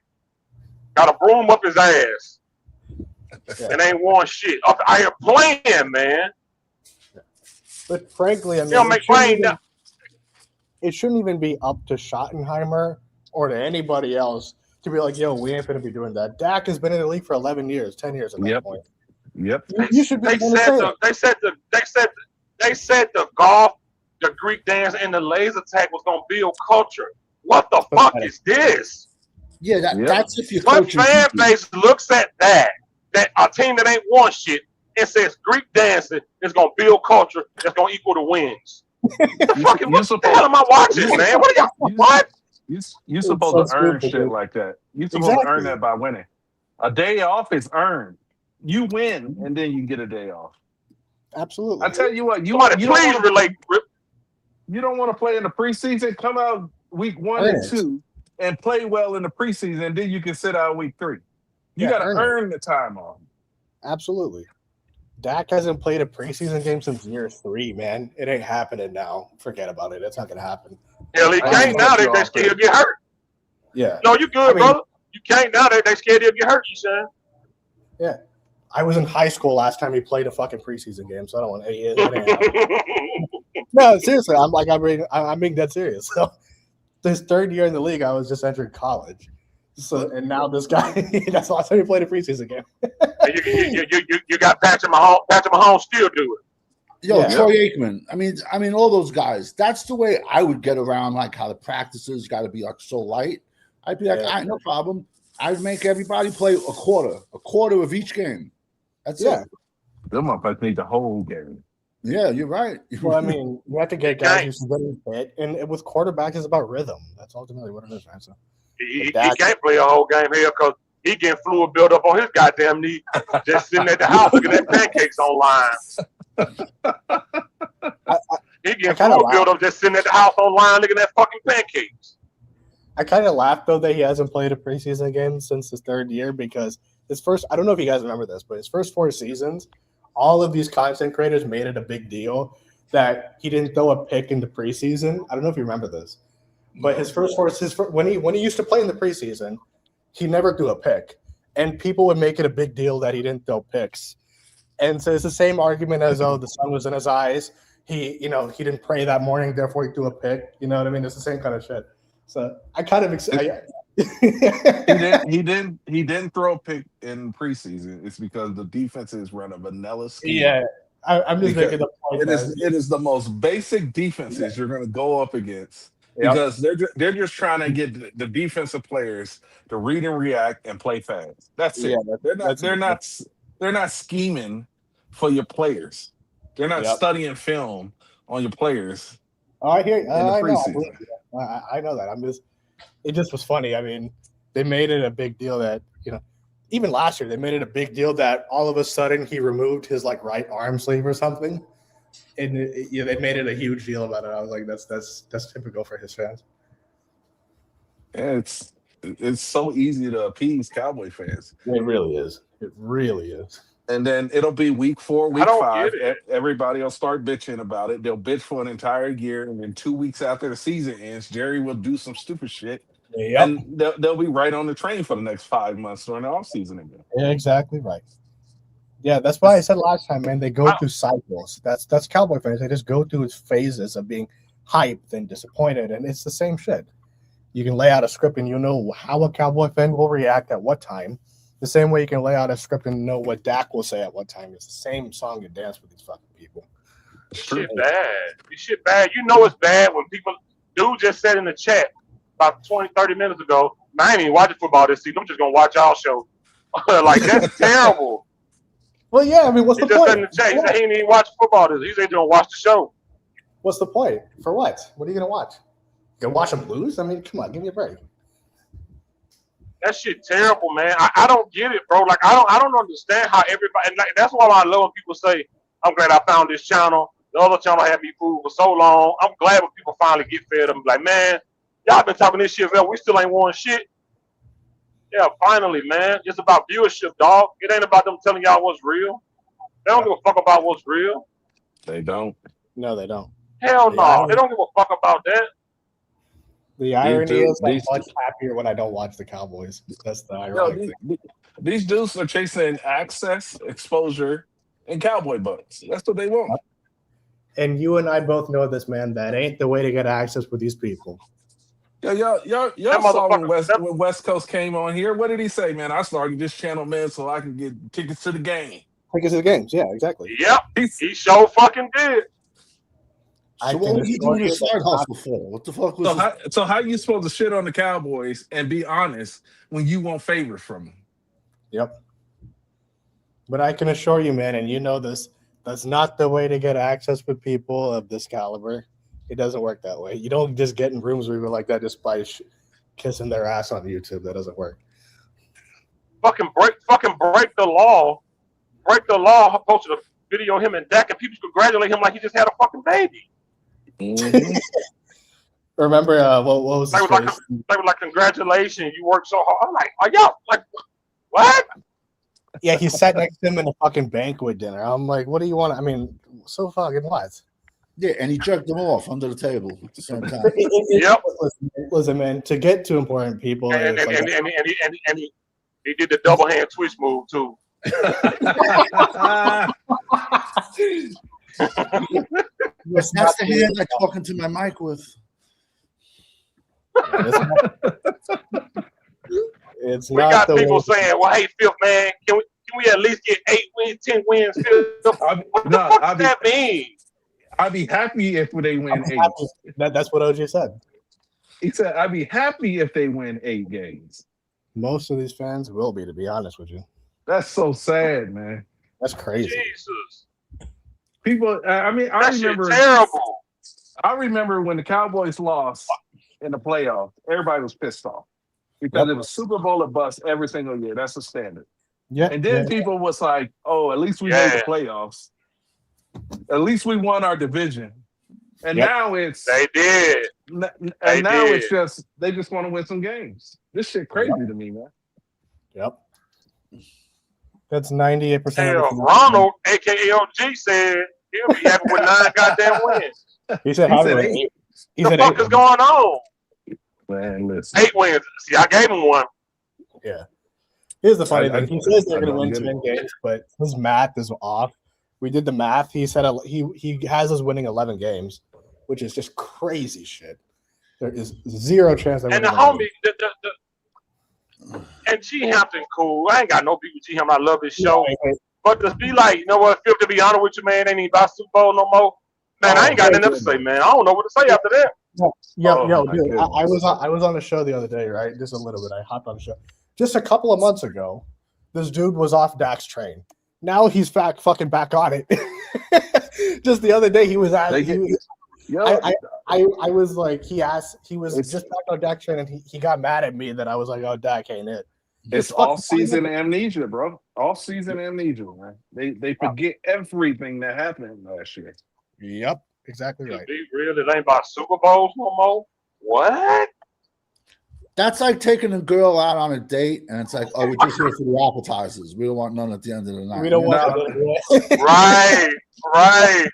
[SPEAKER 1] got a broom up his ass and ain't won shit. I am playing, man.
[SPEAKER 3] But frankly, I mean, it shouldn't even be up to Schottenheimer or to anybody else to be like, yo, we ain't gonna be doing that. Dak has been in the league for 11 years, 10 years at that
[SPEAKER 4] Yep.
[SPEAKER 3] point.
[SPEAKER 4] Yep.
[SPEAKER 3] You should be
[SPEAKER 1] They
[SPEAKER 3] able to
[SPEAKER 1] said
[SPEAKER 3] say it.
[SPEAKER 1] they said the golf, the Greek dance, and the laser tag was gonna build culture. What the fuck is this?
[SPEAKER 2] Yeah,
[SPEAKER 4] Yep.
[SPEAKER 2] that's if you're
[SPEAKER 1] What
[SPEAKER 2] coaching.
[SPEAKER 1] fan
[SPEAKER 2] people.
[SPEAKER 1] base looks at that a team that ain't won shit and says Greek dancing is gonna build culture that's gonna equal the wins? What the hell am I watching, man? What are y'all? What?
[SPEAKER 4] You supposed
[SPEAKER 3] so
[SPEAKER 4] to earn
[SPEAKER 3] stupid,
[SPEAKER 4] shit
[SPEAKER 3] dude.
[SPEAKER 4] like that. You supposed to
[SPEAKER 3] Exactly.
[SPEAKER 4] earn that by winning. A day off is earned. You win, and then you get a day off.
[SPEAKER 3] Absolutely.
[SPEAKER 4] I tell you what,
[SPEAKER 1] Somebody please relate.
[SPEAKER 4] you don't want to play in the preseason. Come out week 1
[SPEAKER 3] Earn
[SPEAKER 4] and
[SPEAKER 3] it.
[SPEAKER 4] 2 and play well in the preseason, and then you can sit out week 3. You
[SPEAKER 3] Yeah,
[SPEAKER 4] got to
[SPEAKER 3] earn it.
[SPEAKER 4] earn the time off.
[SPEAKER 3] Absolutely. Dak hasn't played a preseason game since year 3, man. It ain't happening now. Forget about it. It's not gonna happen.
[SPEAKER 1] Hell, he can't now. They scared to get hurt.
[SPEAKER 3] Yeah.
[SPEAKER 1] No, you good, brother. You can't now. They scared to get hurt. You saying?
[SPEAKER 3] Yeah. I was in high school last time he played a fucking preseason game, so I don't want to. No, seriously, I'm being dead serious. So, this third year in the league, I was just entering college. So, and now this guy, that's the last time he played a preseason game.
[SPEAKER 1] you got Patrick Mahomes. Patrick Mahomes still do it.
[SPEAKER 2] Yo,
[SPEAKER 3] Yeah.
[SPEAKER 2] Troy Aikman. I mean, all those guys. That's the way I would get around, like how the practices got to be like so light. I'd be like, all right, no problem. I'd make everybody play a quarter of each game. That's it.
[SPEAKER 4] Them motherfuckers need the whole game.
[SPEAKER 2] Yeah, you're right.
[SPEAKER 3] Well, I mean, you have to get guys who's getting fit, and with quarterbacks, it's about rhythm. That's ultimately what it is, right? So,
[SPEAKER 1] He can't play a whole game here because he getting fluid build up on his goddamn knee, just sitting at the house looking at pancakes online. He getting fluid build up just sitting at the house online looking at fucking pancakes.
[SPEAKER 3] I kind of laughed though that he hasn't played a preseason game since his third year because his first, I don't know if you guys remember this, but his first 4 seasons, all of these content creators made it a big deal that he didn't throw a pick in the preseason. I don't know if you remember this, but his first 4 when he used to play in the preseason, he never threw a pick, and people would make it a big deal that he didn't throw picks. And so it's the same argument as the sun was in his eyes. He didn't pray that morning, therefore he threw a pick. You know what I mean? It's the same kind of shit. So I kind of
[SPEAKER 4] he didn't throw a pick in preseason. It's because the defenses run a vanilla scheme.
[SPEAKER 3] Yeah, I'm just making the point.
[SPEAKER 4] It is the most basic defenses you're going to go up against because they're just trying to get the defensive players to read and react and play fast. That's it. They're not scheming for your players. They're not studying film on your players.
[SPEAKER 3] I hear. I know that. It just was funny. I mean, they made it a big deal that even last year they made it a big deal that all of a sudden he removed his right arm sleeve or something, and they made it a huge deal about it. I was like, that's typical for his fans.
[SPEAKER 4] Yeah, it's so easy to appease Cowboy fans.
[SPEAKER 3] It really is. It really is.
[SPEAKER 4] And then it'll be week 4, week 5. Everybody will start bitching about it. They'll bitch for an entire year, and then 2 weeks after the season ends, Jerry will do some stupid shit. Yep. And they'll be right on the train for the next 5 months during the offseason again.
[SPEAKER 3] Yeah, exactly right. Yeah, that's why I said last time, man. They go through cycles. That's Cowboy fans. They just go through phases of being hyped and disappointed, and it's the same shit. You can lay out a script, and you know how a Cowboy fan will react at what time. The same way you can lay out a script and know what Dak will say at what time. It's the same song and dance with these fucking people.
[SPEAKER 1] Shit bad. This shit bad. You know it's bad when people dude just said in the chat about 20, 30 minutes ago, I ain't even watching football this season. I'm just gonna watch y'all show. Like that's terrible.
[SPEAKER 3] Well, yeah, I mean, what's the point?
[SPEAKER 1] He just said in the chat, he said he ain't even watch football this. He said gonna watch the show.
[SPEAKER 3] What's the point? For what? What are you gonna watch? You gonna watch them lose? I mean, come on, give me a break.
[SPEAKER 1] That shit terrible, man. I don't get it, bro. Like I don't understand how everybody. And that's why I love when people say, "I'm glad I found this channel." The other channel had me fooled for so long. I'm glad when people finally get fed. I'm like, man, y'all been talking this shit, man. We still ain't won shit. Yeah, finally, man. It's about viewership, dog. It ain't about them telling y'all what's real. They don't give a fuck about what's real.
[SPEAKER 4] They don't.
[SPEAKER 3] No, they don't.
[SPEAKER 1] Hell no. They don't give a fuck about that.
[SPEAKER 3] The irony is I'm much happier when I don't watch the Cowboys. That's the ironic thing.
[SPEAKER 4] These dudes are chasing access, exposure, and Cowboy bucks. That's what they want.
[SPEAKER 3] And you and I both know this, man. That ain't the way to get access with these people.
[SPEAKER 4] Yeah, y'all
[SPEAKER 1] That
[SPEAKER 4] saw when
[SPEAKER 1] motherfucker.
[SPEAKER 4] West Coast came on here. What did he say, man? I started this channel, man, so I can get tickets to the game.
[SPEAKER 3] Tickets to the games. Yeah, exactly.
[SPEAKER 1] Yep,
[SPEAKER 4] He's
[SPEAKER 1] he sure fucking did.
[SPEAKER 2] So what was he doing his side hustle for? What the fuck was
[SPEAKER 4] so how you supposed to shit on the Cowboys and be honest when you want favors from them?
[SPEAKER 3] Yep. But I can assure you, man, and you know this, that's not the way to get access with people of this caliber. It doesn't work that way. You don't just get in rooms with people like that just by kissing their ass on YouTube. That doesn't work.
[SPEAKER 1] Fucking break the law. Break the law. Posted a video of him and Dak, and people congratulate him like he just had a fucking baby.
[SPEAKER 4] Mm-hmm.
[SPEAKER 3] Remember what was
[SPEAKER 1] They
[SPEAKER 3] his
[SPEAKER 1] were
[SPEAKER 3] face?
[SPEAKER 1] like, congratulations, you worked so hard. I'm like, are y'all like what?
[SPEAKER 3] Yeah, he sat next to him in a fucking banquet dinner. I'm like, what do you want? I mean, so fucking what?
[SPEAKER 2] Yeah, and he jerked them off under the table at the same time.
[SPEAKER 1] Yep.
[SPEAKER 3] Listen, man, to get to important people,
[SPEAKER 1] And
[SPEAKER 3] it's like,
[SPEAKER 1] he did the double hand twist move too.
[SPEAKER 2] Yes, that's the hand I'm talking to my mic with.
[SPEAKER 3] it's
[SPEAKER 1] We
[SPEAKER 3] not
[SPEAKER 1] got
[SPEAKER 3] the
[SPEAKER 1] people
[SPEAKER 3] way.
[SPEAKER 1] saying, well, hey, Fifth man, can we at least get 8 wins, 10 wins, Fifth? What the fuck does that mean?
[SPEAKER 4] I'd be happy if they win 8.
[SPEAKER 3] That's what OG said.
[SPEAKER 4] He said, I'd be happy if they win 8 games.
[SPEAKER 3] Most of these fans will be, to be honest with you.
[SPEAKER 4] That's so sad, man.
[SPEAKER 3] That's crazy.
[SPEAKER 1] Jesus.
[SPEAKER 4] People, I mean, I
[SPEAKER 1] That shit
[SPEAKER 4] remember
[SPEAKER 1] terrible.
[SPEAKER 4] I remember when the Cowboys lost in the playoffs, everybody was pissed off because it was Super Bowl or bust every single year. That's the standard.
[SPEAKER 3] Yeah.
[SPEAKER 4] And then people was like, oh, at least we made the playoffs. At least we won our division. And now it's
[SPEAKER 1] they did.
[SPEAKER 4] And now it's just they just want to win some games. This shit crazy to me, man.
[SPEAKER 3] Yep. That's 98%.
[SPEAKER 1] Hell, Ronald, aka OG, said he'll be happy with 9 goddamn wins.
[SPEAKER 3] He said 8.
[SPEAKER 1] What the fuck is going on?
[SPEAKER 4] Man, listen.
[SPEAKER 1] 8 wins. See, I gave him 1.
[SPEAKER 3] Yeah. Here's the funny thing. He says they're going to win 10 games, but his math is off. We did the math. He said he has us winning 11 games, which is just crazy shit. There is zero chance that.
[SPEAKER 1] And the homie, and G Hampton, cool. I ain't got no beef with G Hampton. I love his show. Yeah, but to be like, you know what, Phil, to be honest with you, man, ain't even about Super Bowl no more. Man, I ain't got nothing to say, man. I don't know what to say after that.
[SPEAKER 3] Dude, I was on the show the other day, right? Just a little bit. I hopped on the show. Just a couple of months ago, this dude was off Dak's train. Now he's fucking back on it. Just the other day, he was at. I was like, he was just back on Dak train, and he got mad at me that I was like, oh, Dak ain't it.
[SPEAKER 4] It's off-season amnesia, bro. Off-season amnesia, man. They forget everything that happened last year.
[SPEAKER 3] Yep, exactly right.
[SPEAKER 1] Be real, it ain't about Super Bowls no more. What?
[SPEAKER 2] That's like taking a girl out on a date, and it's like, oh, we're just here for the appetizers. We don't want none at the end of the night.
[SPEAKER 3] We don't want
[SPEAKER 1] right.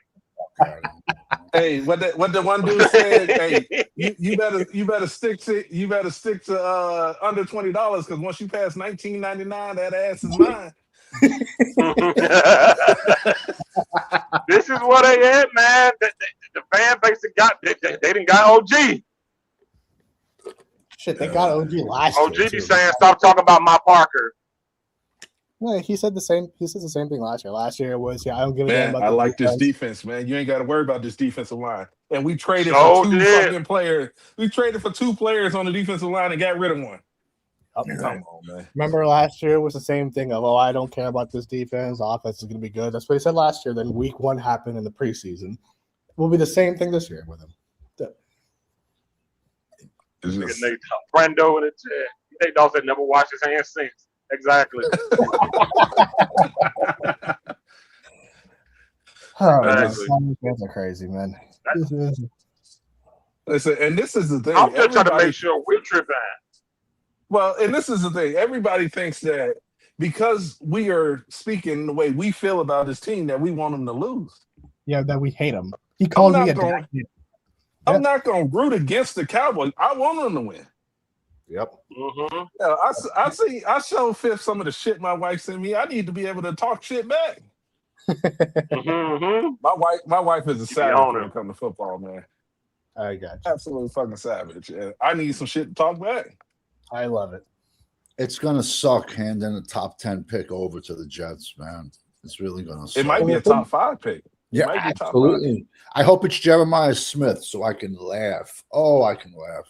[SPEAKER 4] Hey, what the one dude said? Hey, you better stick to under $20 because once you pass $19.99, that ass is mine.
[SPEAKER 1] This is what they at, man. The fan base they didn't got OG.
[SPEAKER 3] Shit, they got OG last year.
[SPEAKER 1] OG be saying, stop talking about my Parker.
[SPEAKER 3] Yeah, he said the same. He said the same thing last year. Last year it was, I don't give a damn about.
[SPEAKER 4] I like this defense, man. You ain't got to worry about this defensive line. And we traded for 2 fucking players. We traded for 2 players on the defensive line and got rid of 1.
[SPEAKER 3] Oh, come on, man. Remember last year was the same thing of, I don't care about this defense. The offense is going to be good. That's what he said last year. Then week 1 happened in the preseason. Will be the same thing this year with him.
[SPEAKER 1] Brando in the chat. Nate Dawg said never washed his hands since. Exactly.
[SPEAKER 3] Fans are crazy, man.
[SPEAKER 4] Listen, and this is the thing.
[SPEAKER 1] I'm just trying to make sure we're tripping.
[SPEAKER 4] Well, and this is the thing. Everybody thinks that because we are speaking the way we feel about this team that we want them to lose.
[SPEAKER 3] Yeah, that we hate them. He called me
[SPEAKER 4] I'm not going to root against the Cowboys. I want them to win.
[SPEAKER 3] Yep.
[SPEAKER 1] Mm-hmm.
[SPEAKER 4] Yeah, I show Fifth some of the shit my wife sent me. I need to be able to talk shit back.
[SPEAKER 1] Mm-hmm.
[SPEAKER 4] My wife is a savage when it comes to football, man.
[SPEAKER 3] I got you.
[SPEAKER 4] Absolutely fucking savage. And I need some shit to talk back.
[SPEAKER 3] I love it.
[SPEAKER 2] It's gonna suck handing a top 10 pick over to the Jets, man. It's really gonna suck.
[SPEAKER 4] It might be a top 5 pick.
[SPEAKER 2] Yeah,
[SPEAKER 4] might be top
[SPEAKER 2] absolutely. I hope it's Jeremiah Smith so I can laugh. Oh, I can laugh.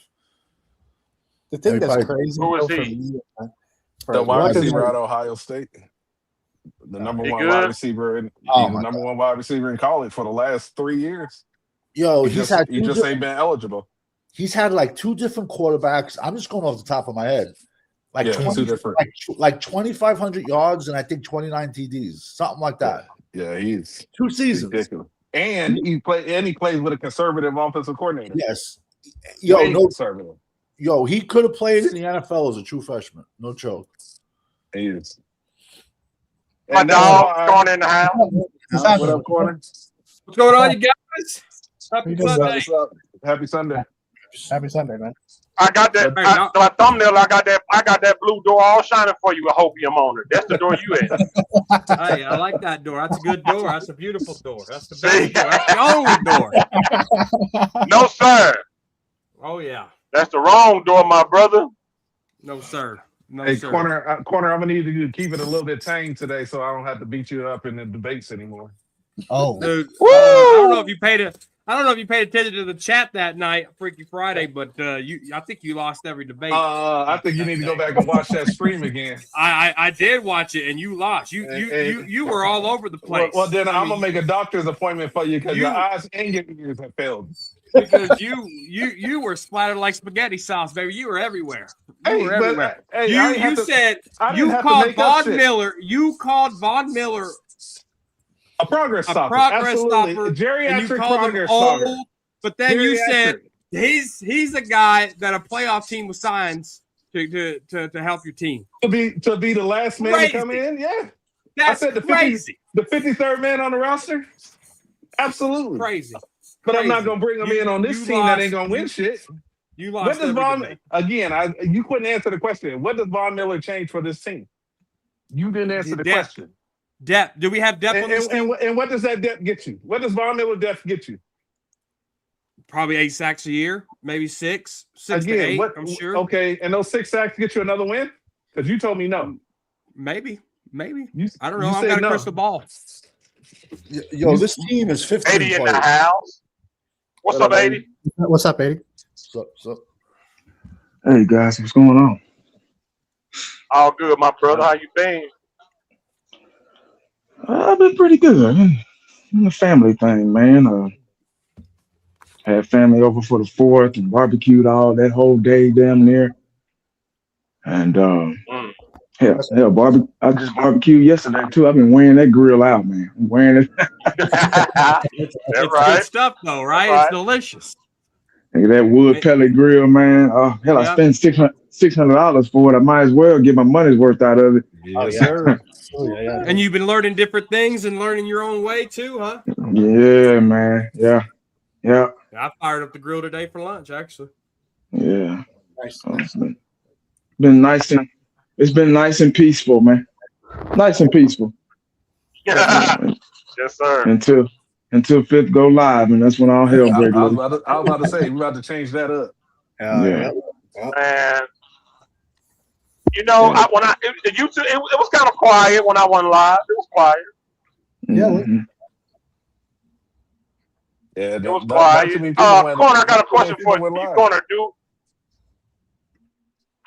[SPEAKER 3] The thing that's
[SPEAKER 2] Everybody-
[SPEAKER 3] crazy
[SPEAKER 1] Who is
[SPEAKER 3] though, for
[SPEAKER 1] he?
[SPEAKER 3] me,
[SPEAKER 4] The wide
[SPEAKER 2] What?
[SPEAKER 4] receiver out of Ohio State. The number
[SPEAKER 1] He
[SPEAKER 4] one
[SPEAKER 1] good?
[SPEAKER 4] wide receiver. He's
[SPEAKER 2] Oh,
[SPEAKER 4] the
[SPEAKER 2] my
[SPEAKER 4] number
[SPEAKER 2] God.
[SPEAKER 4] one wide receiver in college for the last 3 years.
[SPEAKER 2] Yo,
[SPEAKER 4] He just ain't been eligible.
[SPEAKER 2] he's had like 2 different quarterbacks. I'm just going off the top of my head. Like
[SPEAKER 4] Yeah,
[SPEAKER 2] 20,
[SPEAKER 4] 2 different.
[SPEAKER 2] like 2,500 yards and I think 29 TDs, something like that.
[SPEAKER 4] Yeah, he's
[SPEAKER 2] 2 seasons.
[SPEAKER 4] ridiculous. And he plays with a conservative offensive coordinator.
[SPEAKER 2] Yes.
[SPEAKER 4] Way
[SPEAKER 2] Yo,
[SPEAKER 4] conservative.
[SPEAKER 2] he could have played in the NFL as a true freshman. No joke.
[SPEAKER 4] He is.
[SPEAKER 1] My
[SPEAKER 4] And that's
[SPEAKER 1] dog
[SPEAKER 4] why-
[SPEAKER 1] going in the house.
[SPEAKER 4] What up, corner?
[SPEAKER 5] What's going on, you guys? Happy
[SPEAKER 3] What's up?
[SPEAKER 5] Sunday.
[SPEAKER 4] What's up? Happy Sunday.
[SPEAKER 3] Happy Sunday, man.
[SPEAKER 1] I got that.
[SPEAKER 5] Hey, now-
[SPEAKER 1] My thumbnail. I got that blue door all shining for you with hopium on it. That's the door you in.
[SPEAKER 5] Hey, I like that door. That's a good door. That's a beautiful door. That's the
[SPEAKER 1] See?
[SPEAKER 5] best door. That's the only door.
[SPEAKER 1] No, sir.
[SPEAKER 5] Oh yeah.
[SPEAKER 1] That's the wrong door, my brother.
[SPEAKER 5] No sir. No
[SPEAKER 4] Hey,
[SPEAKER 5] sir.
[SPEAKER 4] corner, I'm gonna need you to keep it a little bit tame today, so I don't have to beat you up in the debates anymore.
[SPEAKER 3] Oh,
[SPEAKER 5] Dude, I don't know if you paid attention to the chat that night, Freaky Friday, but I think you lost every debate.
[SPEAKER 4] I think you need to go back and watch that stream again.
[SPEAKER 5] I did watch it and you lost. You were all over the place.
[SPEAKER 4] Well, then
[SPEAKER 5] I
[SPEAKER 4] I'm
[SPEAKER 5] mean,
[SPEAKER 4] gonna make a doctor's appointment for you because
[SPEAKER 5] You-
[SPEAKER 4] your eyes and your ears have failed.
[SPEAKER 5] because you were splattered like spaghetti sauce, baby. You were everywhere. You were everywhere.
[SPEAKER 4] I
[SPEAKER 5] You
[SPEAKER 4] didn't have to-
[SPEAKER 5] said
[SPEAKER 4] I didn't
[SPEAKER 5] you
[SPEAKER 4] have to
[SPEAKER 5] called
[SPEAKER 4] make up
[SPEAKER 5] Von
[SPEAKER 4] shit.
[SPEAKER 5] Miller. You called Von Miller
[SPEAKER 4] a progress stopper.
[SPEAKER 5] progress
[SPEAKER 4] Absolutely.
[SPEAKER 5] stopper, and you
[SPEAKER 4] Geriatric
[SPEAKER 5] called him
[SPEAKER 4] progress stopper.
[SPEAKER 5] old. But then you said he's a guy that a playoff team was signed to help your team.
[SPEAKER 4] to be the last man to come
[SPEAKER 5] Crazy.
[SPEAKER 4] in. Yeah,
[SPEAKER 5] That's
[SPEAKER 4] said the 50
[SPEAKER 5] crazy.
[SPEAKER 4] the 53rd man on the roster. Absolutely.
[SPEAKER 5] Crazy.
[SPEAKER 4] But I'm not
[SPEAKER 5] Crazy.
[SPEAKER 4] gonna bring him
[SPEAKER 5] You-
[SPEAKER 4] in on this
[SPEAKER 5] you
[SPEAKER 4] team that ain't
[SPEAKER 5] lost-
[SPEAKER 4] gonna win shit.
[SPEAKER 5] You
[SPEAKER 4] What
[SPEAKER 5] lost
[SPEAKER 4] does
[SPEAKER 5] every
[SPEAKER 4] Von
[SPEAKER 5] debate.
[SPEAKER 4] again? You couldn't answer the question. What does Von Miller change for this team? You didn't answer the
[SPEAKER 5] Depth.
[SPEAKER 4] question.
[SPEAKER 5] Depth. Do we have depth on this team?
[SPEAKER 4] And what does that depth get you? What does Von Miller depth get you?
[SPEAKER 5] Probably 8 sacks a year, maybe six to eight. I'm sure.
[SPEAKER 4] Okay, and those 6 sacks get you another win? Because you told me no.
[SPEAKER 5] Maybe.
[SPEAKER 4] You,
[SPEAKER 5] I don't
[SPEAKER 4] you
[SPEAKER 5] know. I've
[SPEAKER 4] said
[SPEAKER 5] got a
[SPEAKER 4] no.
[SPEAKER 5] crystal ball.
[SPEAKER 2] Yo, this team is 15
[SPEAKER 1] 80 in the
[SPEAKER 2] players.
[SPEAKER 1] house. What's up, 80?
[SPEAKER 3] what's up, 80?
[SPEAKER 2] So,
[SPEAKER 6] Hey guys, what's going on?
[SPEAKER 1] All good, my brother. How you been?
[SPEAKER 6] I've been pretty good. In the family thing, man. Had family over for the 4th and barbecued all that whole day damn near. And hell, I just barbecued yesterday too. I've been wearing that grill out, man. I'm wearing it.
[SPEAKER 1] That's
[SPEAKER 5] It's
[SPEAKER 1] right.
[SPEAKER 5] good stuff, though, right?
[SPEAKER 1] Right.
[SPEAKER 5] It's delicious.
[SPEAKER 6] Nigga, that wood pellet grill, man. Hell, I
[SPEAKER 5] Yeah.
[SPEAKER 6] spent $600 for it. I might as well get my money's worth out of it.
[SPEAKER 4] Yes,
[SPEAKER 3] yeah.
[SPEAKER 4] sir.
[SPEAKER 3] Oh, yeah.
[SPEAKER 5] And you've been learning different things and learning your own way, too, huh?
[SPEAKER 6] Yeah, man. Yeah.
[SPEAKER 5] I fired up the grill today for lunch, actually.
[SPEAKER 6] Yeah.
[SPEAKER 3] Nice.
[SPEAKER 6] So it's been nice and peaceful, man. Nice and peaceful.
[SPEAKER 1] Yes, sir.
[SPEAKER 6] Until 5th go live, and that's when all hell
[SPEAKER 4] I
[SPEAKER 6] breaks
[SPEAKER 4] was
[SPEAKER 6] loose.
[SPEAKER 4] about to say we're about to change that up.
[SPEAKER 6] Yeah.
[SPEAKER 1] Man. You know, it was kind of quiet when I went live. It was quiet.
[SPEAKER 3] Yeah,
[SPEAKER 6] Mhm.
[SPEAKER 4] Yeah,
[SPEAKER 1] It was quiet. Corner, I got a question for you. Corner,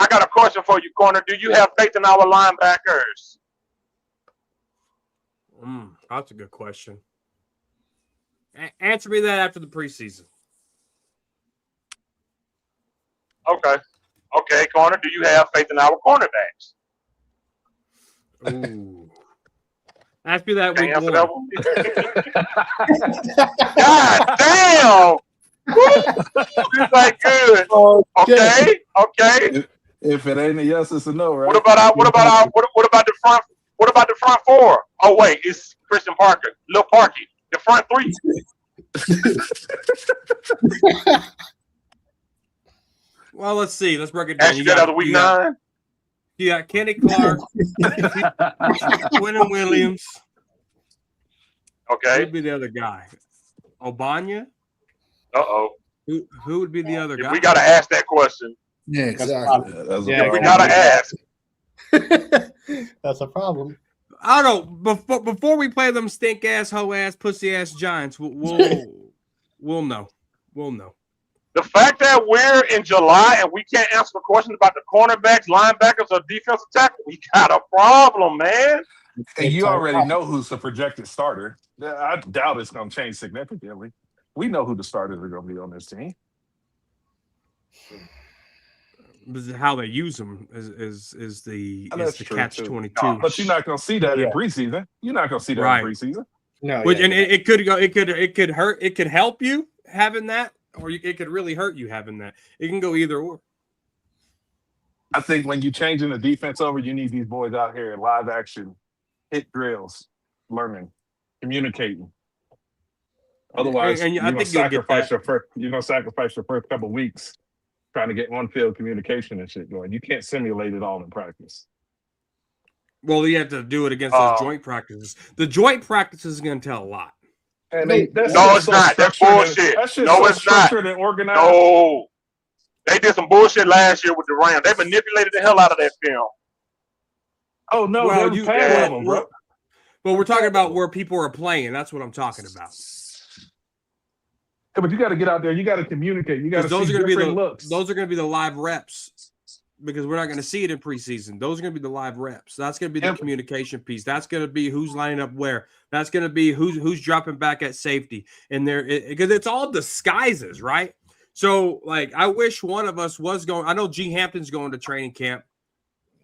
[SPEAKER 1] I got a question for you, Corner. Do you have faith in our linebackers?
[SPEAKER 5] That's a good question. Answer me that after the preseason.
[SPEAKER 1] Okay. Okay, Corner, do you have faith in our cornerbacks?
[SPEAKER 5] Ooh. Ask me that
[SPEAKER 1] Can't
[SPEAKER 5] week
[SPEAKER 1] answer
[SPEAKER 5] one.
[SPEAKER 1] that one. God damn. This ain't good. Okay. Okay.
[SPEAKER 4] If it ain't a yes, it's a no, right?
[SPEAKER 1] What about the front? What about the front 4? Oh wait, it's Christian Parker, Lil Parky. The front 3.
[SPEAKER 5] Well, let's see. Let's break it down.
[SPEAKER 1] Ask you that other week 9.
[SPEAKER 5] You got Kenny Clark, Quentin Williams.
[SPEAKER 1] Okay.
[SPEAKER 5] Who'd be the other guy? Obanya?
[SPEAKER 1] Uh-oh.
[SPEAKER 5] Who would be the other guy?
[SPEAKER 1] We got to ask that question.
[SPEAKER 2] Yeah, exactly.
[SPEAKER 1] We got to ask.
[SPEAKER 3] That's a problem.
[SPEAKER 5] I don't know. Before we play them stink ass, hoe ass, pussy ass Giants, we'll know. We'll know.
[SPEAKER 1] The fact that we're in July and we can't answer questions about the cornerbacks, linebackers, or defensive tackle, we got a problem, man.
[SPEAKER 4] And you already know who's the projected starter. I doubt it's going to change significantly. We know who the starters are going to be on this team.
[SPEAKER 5] How they use them is the catch-22.
[SPEAKER 4] No, but you're not going to see that in preseason. You're not going to see that in preseason.
[SPEAKER 3] No,
[SPEAKER 5] and it could go. It could hurt. It could help you having that, or it could really hurt you having that. It can go either or.
[SPEAKER 4] I think when you're changing the defense over, you need these boys out here in live action, hit drills, learning, communicating. Otherwise, you're going to sacrifice your first couple of weeks trying to get on-field communication and shit going. You can't simulate it all in practice.
[SPEAKER 5] Well, you have to do it against those joint practices. The joint practices is going to tell a lot.
[SPEAKER 4] And
[SPEAKER 1] no, it's not. That's bullshit. No, it's not.
[SPEAKER 4] And organized.
[SPEAKER 1] No. They did some bullshit last year with the Rams. They manipulated the hell out of that film.
[SPEAKER 4] Oh, no. Well, you had them, bro.
[SPEAKER 5] But we're talking about where people are playing. That's what I'm talking about.
[SPEAKER 4] Yeah, but you got to get out there. You got to communicate. You got to see different looks.
[SPEAKER 5] Those are going to be the live reps because we're not going to see it in preseason. Those are going to be the live reps. That's going to be the communication piece. That's going to be who's lining up where. That's going to be who's dropping back at safety. And because it's all disguises, right? So, like, I wish one of us was going. I know G. Hampton's going to training camp,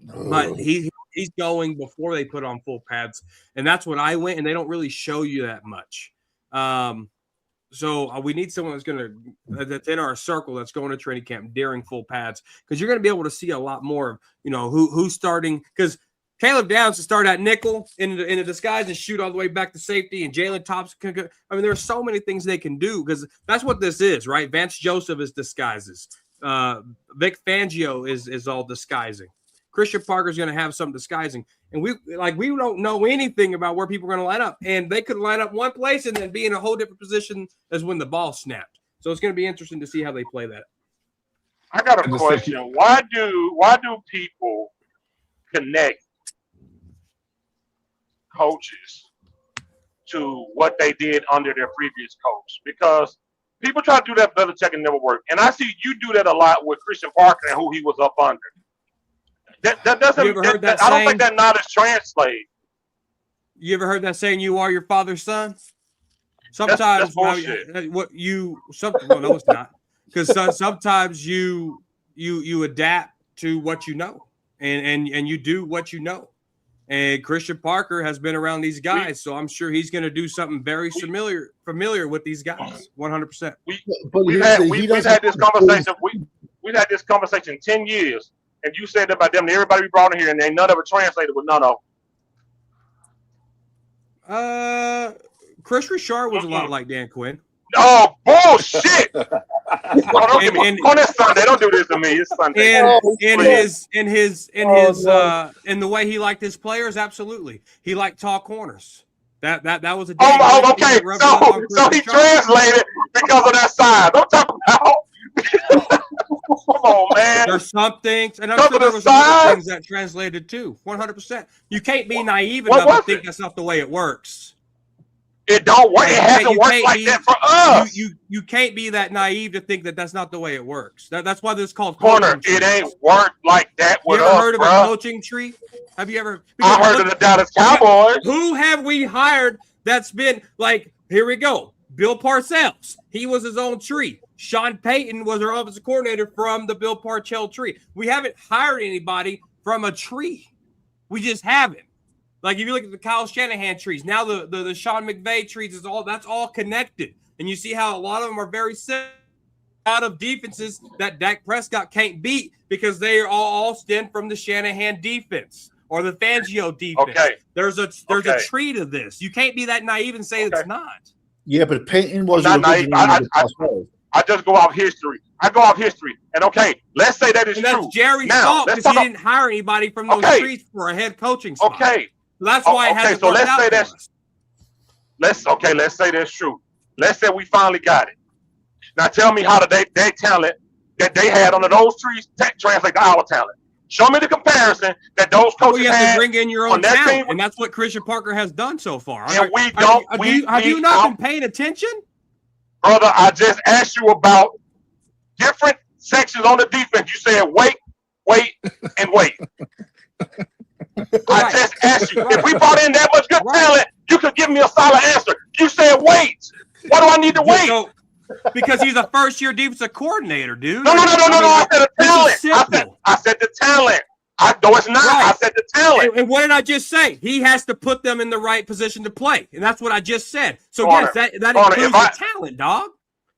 [SPEAKER 5] but he's going before they put on full pads. And that's when I went, and they don't really show you that much. So we need someone that's in our circle that's going to training camp during full pads because you're going to be able to see a lot more, who's starting. Because Caleb Downs to start at nickel in the disguise and shoot all the way back to safety, and Jalen Thompson. There are so many things they can do because that's what this is, right? Vance Joseph is disguises. Vic Fangio is all disguising. Christian Parker's going to have some disguising. And we don't know anything about where people are going to line up. And they could line up one place and then be in a whole different position as when the ball snapped. So it's going to be interesting to see how they play that.
[SPEAKER 1] I got a question. Why do people connect coaches to what they did under their previous coach? Because people try to do that Belichick and never work. And I see you do that a lot with Christian Parker and who he was up under. That doesn't. I don't think that knowledge translates.
[SPEAKER 5] You ever heard that saying? You are your father's son. Sometimes
[SPEAKER 1] that's bullshit.
[SPEAKER 5] Well, no, it's not. Because sometimes you adapt to what you know, and you do what you know. And Christian Parker has been around these guys, so I'm sure he's going to do something very familiar with these guys. 100%.
[SPEAKER 1] We've had this conversation. We've had this conversation 10 years. And you said about them, everybody we brought in here, and they none of it translated with none of
[SPEAKER 5] them. Chris Richard was a lot like Dan Quinn.
[SPEAKER 1] Oh, bullshit! Don't give me on this Sunday. Don't do this to me. It's Sunday. In the way he liked his players, absolutely. He liked tall corners. That was a. Okay. So he translated because of that size. Don't talk about. Come on, man.
[SPEAKER 5] There's some things, and I'm sure there was other things that translated too. 100%. You can't be naive enough to think that's not the way it works.
[SPEAKER 1] It don't work. It hasn't worked like that for us.
[SPEAKER 5] You can't be that naive to think that that's not the way it works. That's why this is called
[SPEAKER 1] corner. It ain't worked like that with us.
[SPEAKER 5] You ever heard of a coaching tree? Have you ever?
[SPEAKER 1] I heard of the Dallas Cowboys.
[SPEAKER 5] Who have we hired that's been like? Here we go. Bill Parcells. He was his own tree. Sean Payton was our offensive coordinator from the Bill Parcells tree. We haven't hired anybody from a tree. We just haven't. Like if you look at the Kyle Shanahan trees, now the Sean McVay trees that's all connected. And you see how a lot of them are very similar. Out of defenses that Dak Prescott can't beat because they are all stem from the Shanahan defense or the Fangio defense.
[SPEAKER 1] Okay.
[SPEAKER 5] There's a tree to this. You can't be that naive and say it's not.
[SPEAKER 2] Yeah, but Peyton was
[SPEAKER 1] not naive. I just go off history. And let's say that is true.
[SPEAKER 5] That's Jerry's fault because he didn't hire anybody from those streets for a head coaching spot.
[SPEAKER 1] Okay.
[SPEAKER 5] So that's why it hasn't worked out for us.
[SPEAKER 1] Let's say that's true. Let's say we finally got it. Now tell me how their talent that they had under those trees translate to our talent. Show me the comparison that those coaches
[SPEAKER 5] you have
[SPEAKER 1] had
[SPEAKER 5] to bring in your own
[SPEAKER 1] on that
[SPEAKER 5] talent,
[SPEAKER 1] team.
[SPEAKER 5] and that's what Christian Parker has done so far.
[SPEAKER 1] And we don't.
[SPEAKER 5] Have you not been paying attention?
[SPEAKER 1] Brother, I just asked you about different sections on the defense. You said wait, and wait. I just asked you. If we brought in that much good talent, you could give me a solid answer. You said wait. Why do I need to wait?
[SPEAKER 5] So, because he's a first-year defensive coordinator, dude.
[SPEAKER 1] No. I said the talent. I said the talent. No, it's not. Right. I said the talent.
[SPEAKER 5] And what did I just say? He has to put them in the right position to play, and that's what I just said. So yes, that includes the talent, dog.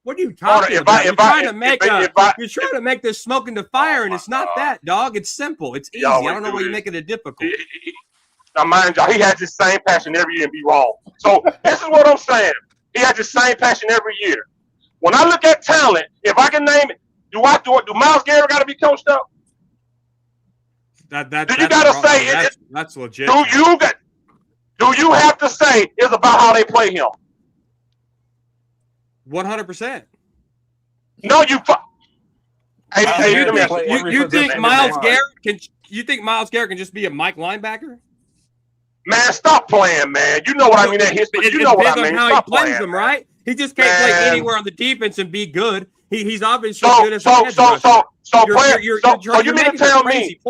[SPEAKER 5] What are you talking about? You're trying to make this smoke in the fire, and it's not that, dog. It's simple. It's easy. I don't know why you're making it difficult.
[SPEAKER 1] Now, mind y'all, he has the same passion every year and be wrong. So this is what I'm saying. He has the same passion every year. When I look at talent, if I can name it, do Myles Garrett got to be coached up?
[SPEAKER 5] You gotta say that's legit.
[SPEAKER 1] Do you have to say it's about how they play him?
[SPEAKER 5] 100%.
[SPEAKER 1] No, you
[SPEAKER 5] think Myles Garrett can? You think Myles Garrett can just be a Mike linebacker?
[SPEAKER 1] Man, stop playing, man. You know what I mean. That history. You know what I mean.
[SPEAKER 5] How
[SPEAKER 1] stop
[SPEAKER 5] he plays
[SPEAKER 1] playing,
[SPEAKER 5] them,
[SPEAKER 1] man.
[SPEAKER 5] right? He just can't play anywhere on the defense and be good. He's obviously good as a edge
[SPEAKER 1] rusher. You mean to tell me?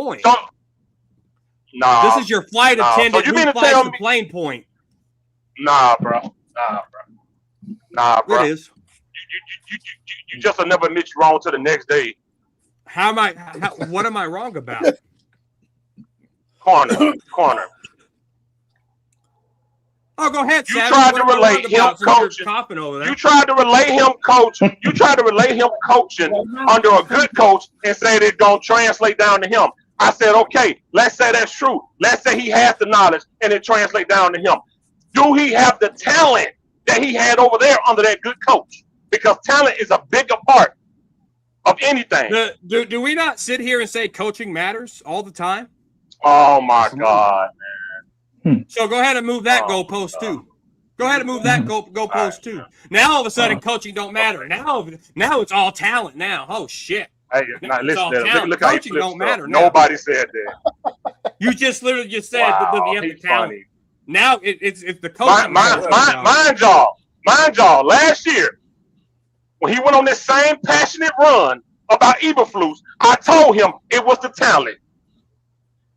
[SPEAKER 1] Nah.
[SPEAKER 5] This is your flight attendant.
[SPEAKER 1] So you mean to tell me?
[SPEAKER 5] Plane point.
[SPEAKER 1] Nah, bro.
[SPEAKER 5] It is.
[SPEAKER 1] You just will never admit you wrong till the next day.
[SPEAKER 5] What am I wrong about?
[SPEAKER 1] Corner.
[SPEAKER 5] Oh, go ahead,
[SPEAKER 1] You tried to relate him coaching. You tried to relate him coaching. You tried to relate him coaching under a good coach and say it's gonna translate down to him. I said, okay, let's say that's true. Let's say he has the knowledge and it translates down to him. Do he have the talent that he had over there under that good coach? Because talent is a bigger part of anything.
[SPEAKER 5] Do we not sit here and say coaching matters all the time?
[SPEAKER 1] Oh my God, man.
[SPEAKER 5] So go ahead and move that goalpost too. Go ahead and move that goalpost too. Now all of a sudden coaching don't matter. Now it's all talent now. Oh shit.
[SPEAKER 1] Hey, now listen, look how
[SPEAKER 5] coaching don't matter now.
[SPEAKER 1] Nobody said that.
[SPEAKER 5] You just literally just said that you have the talent.
[SPEAKER 1] Funny.
[SPEAKER 5] Now it's the coaching.
[SPEAKER 1] Mind y'all, last year, when he went on this same passionate run about Eberflus, I told him it was the talent.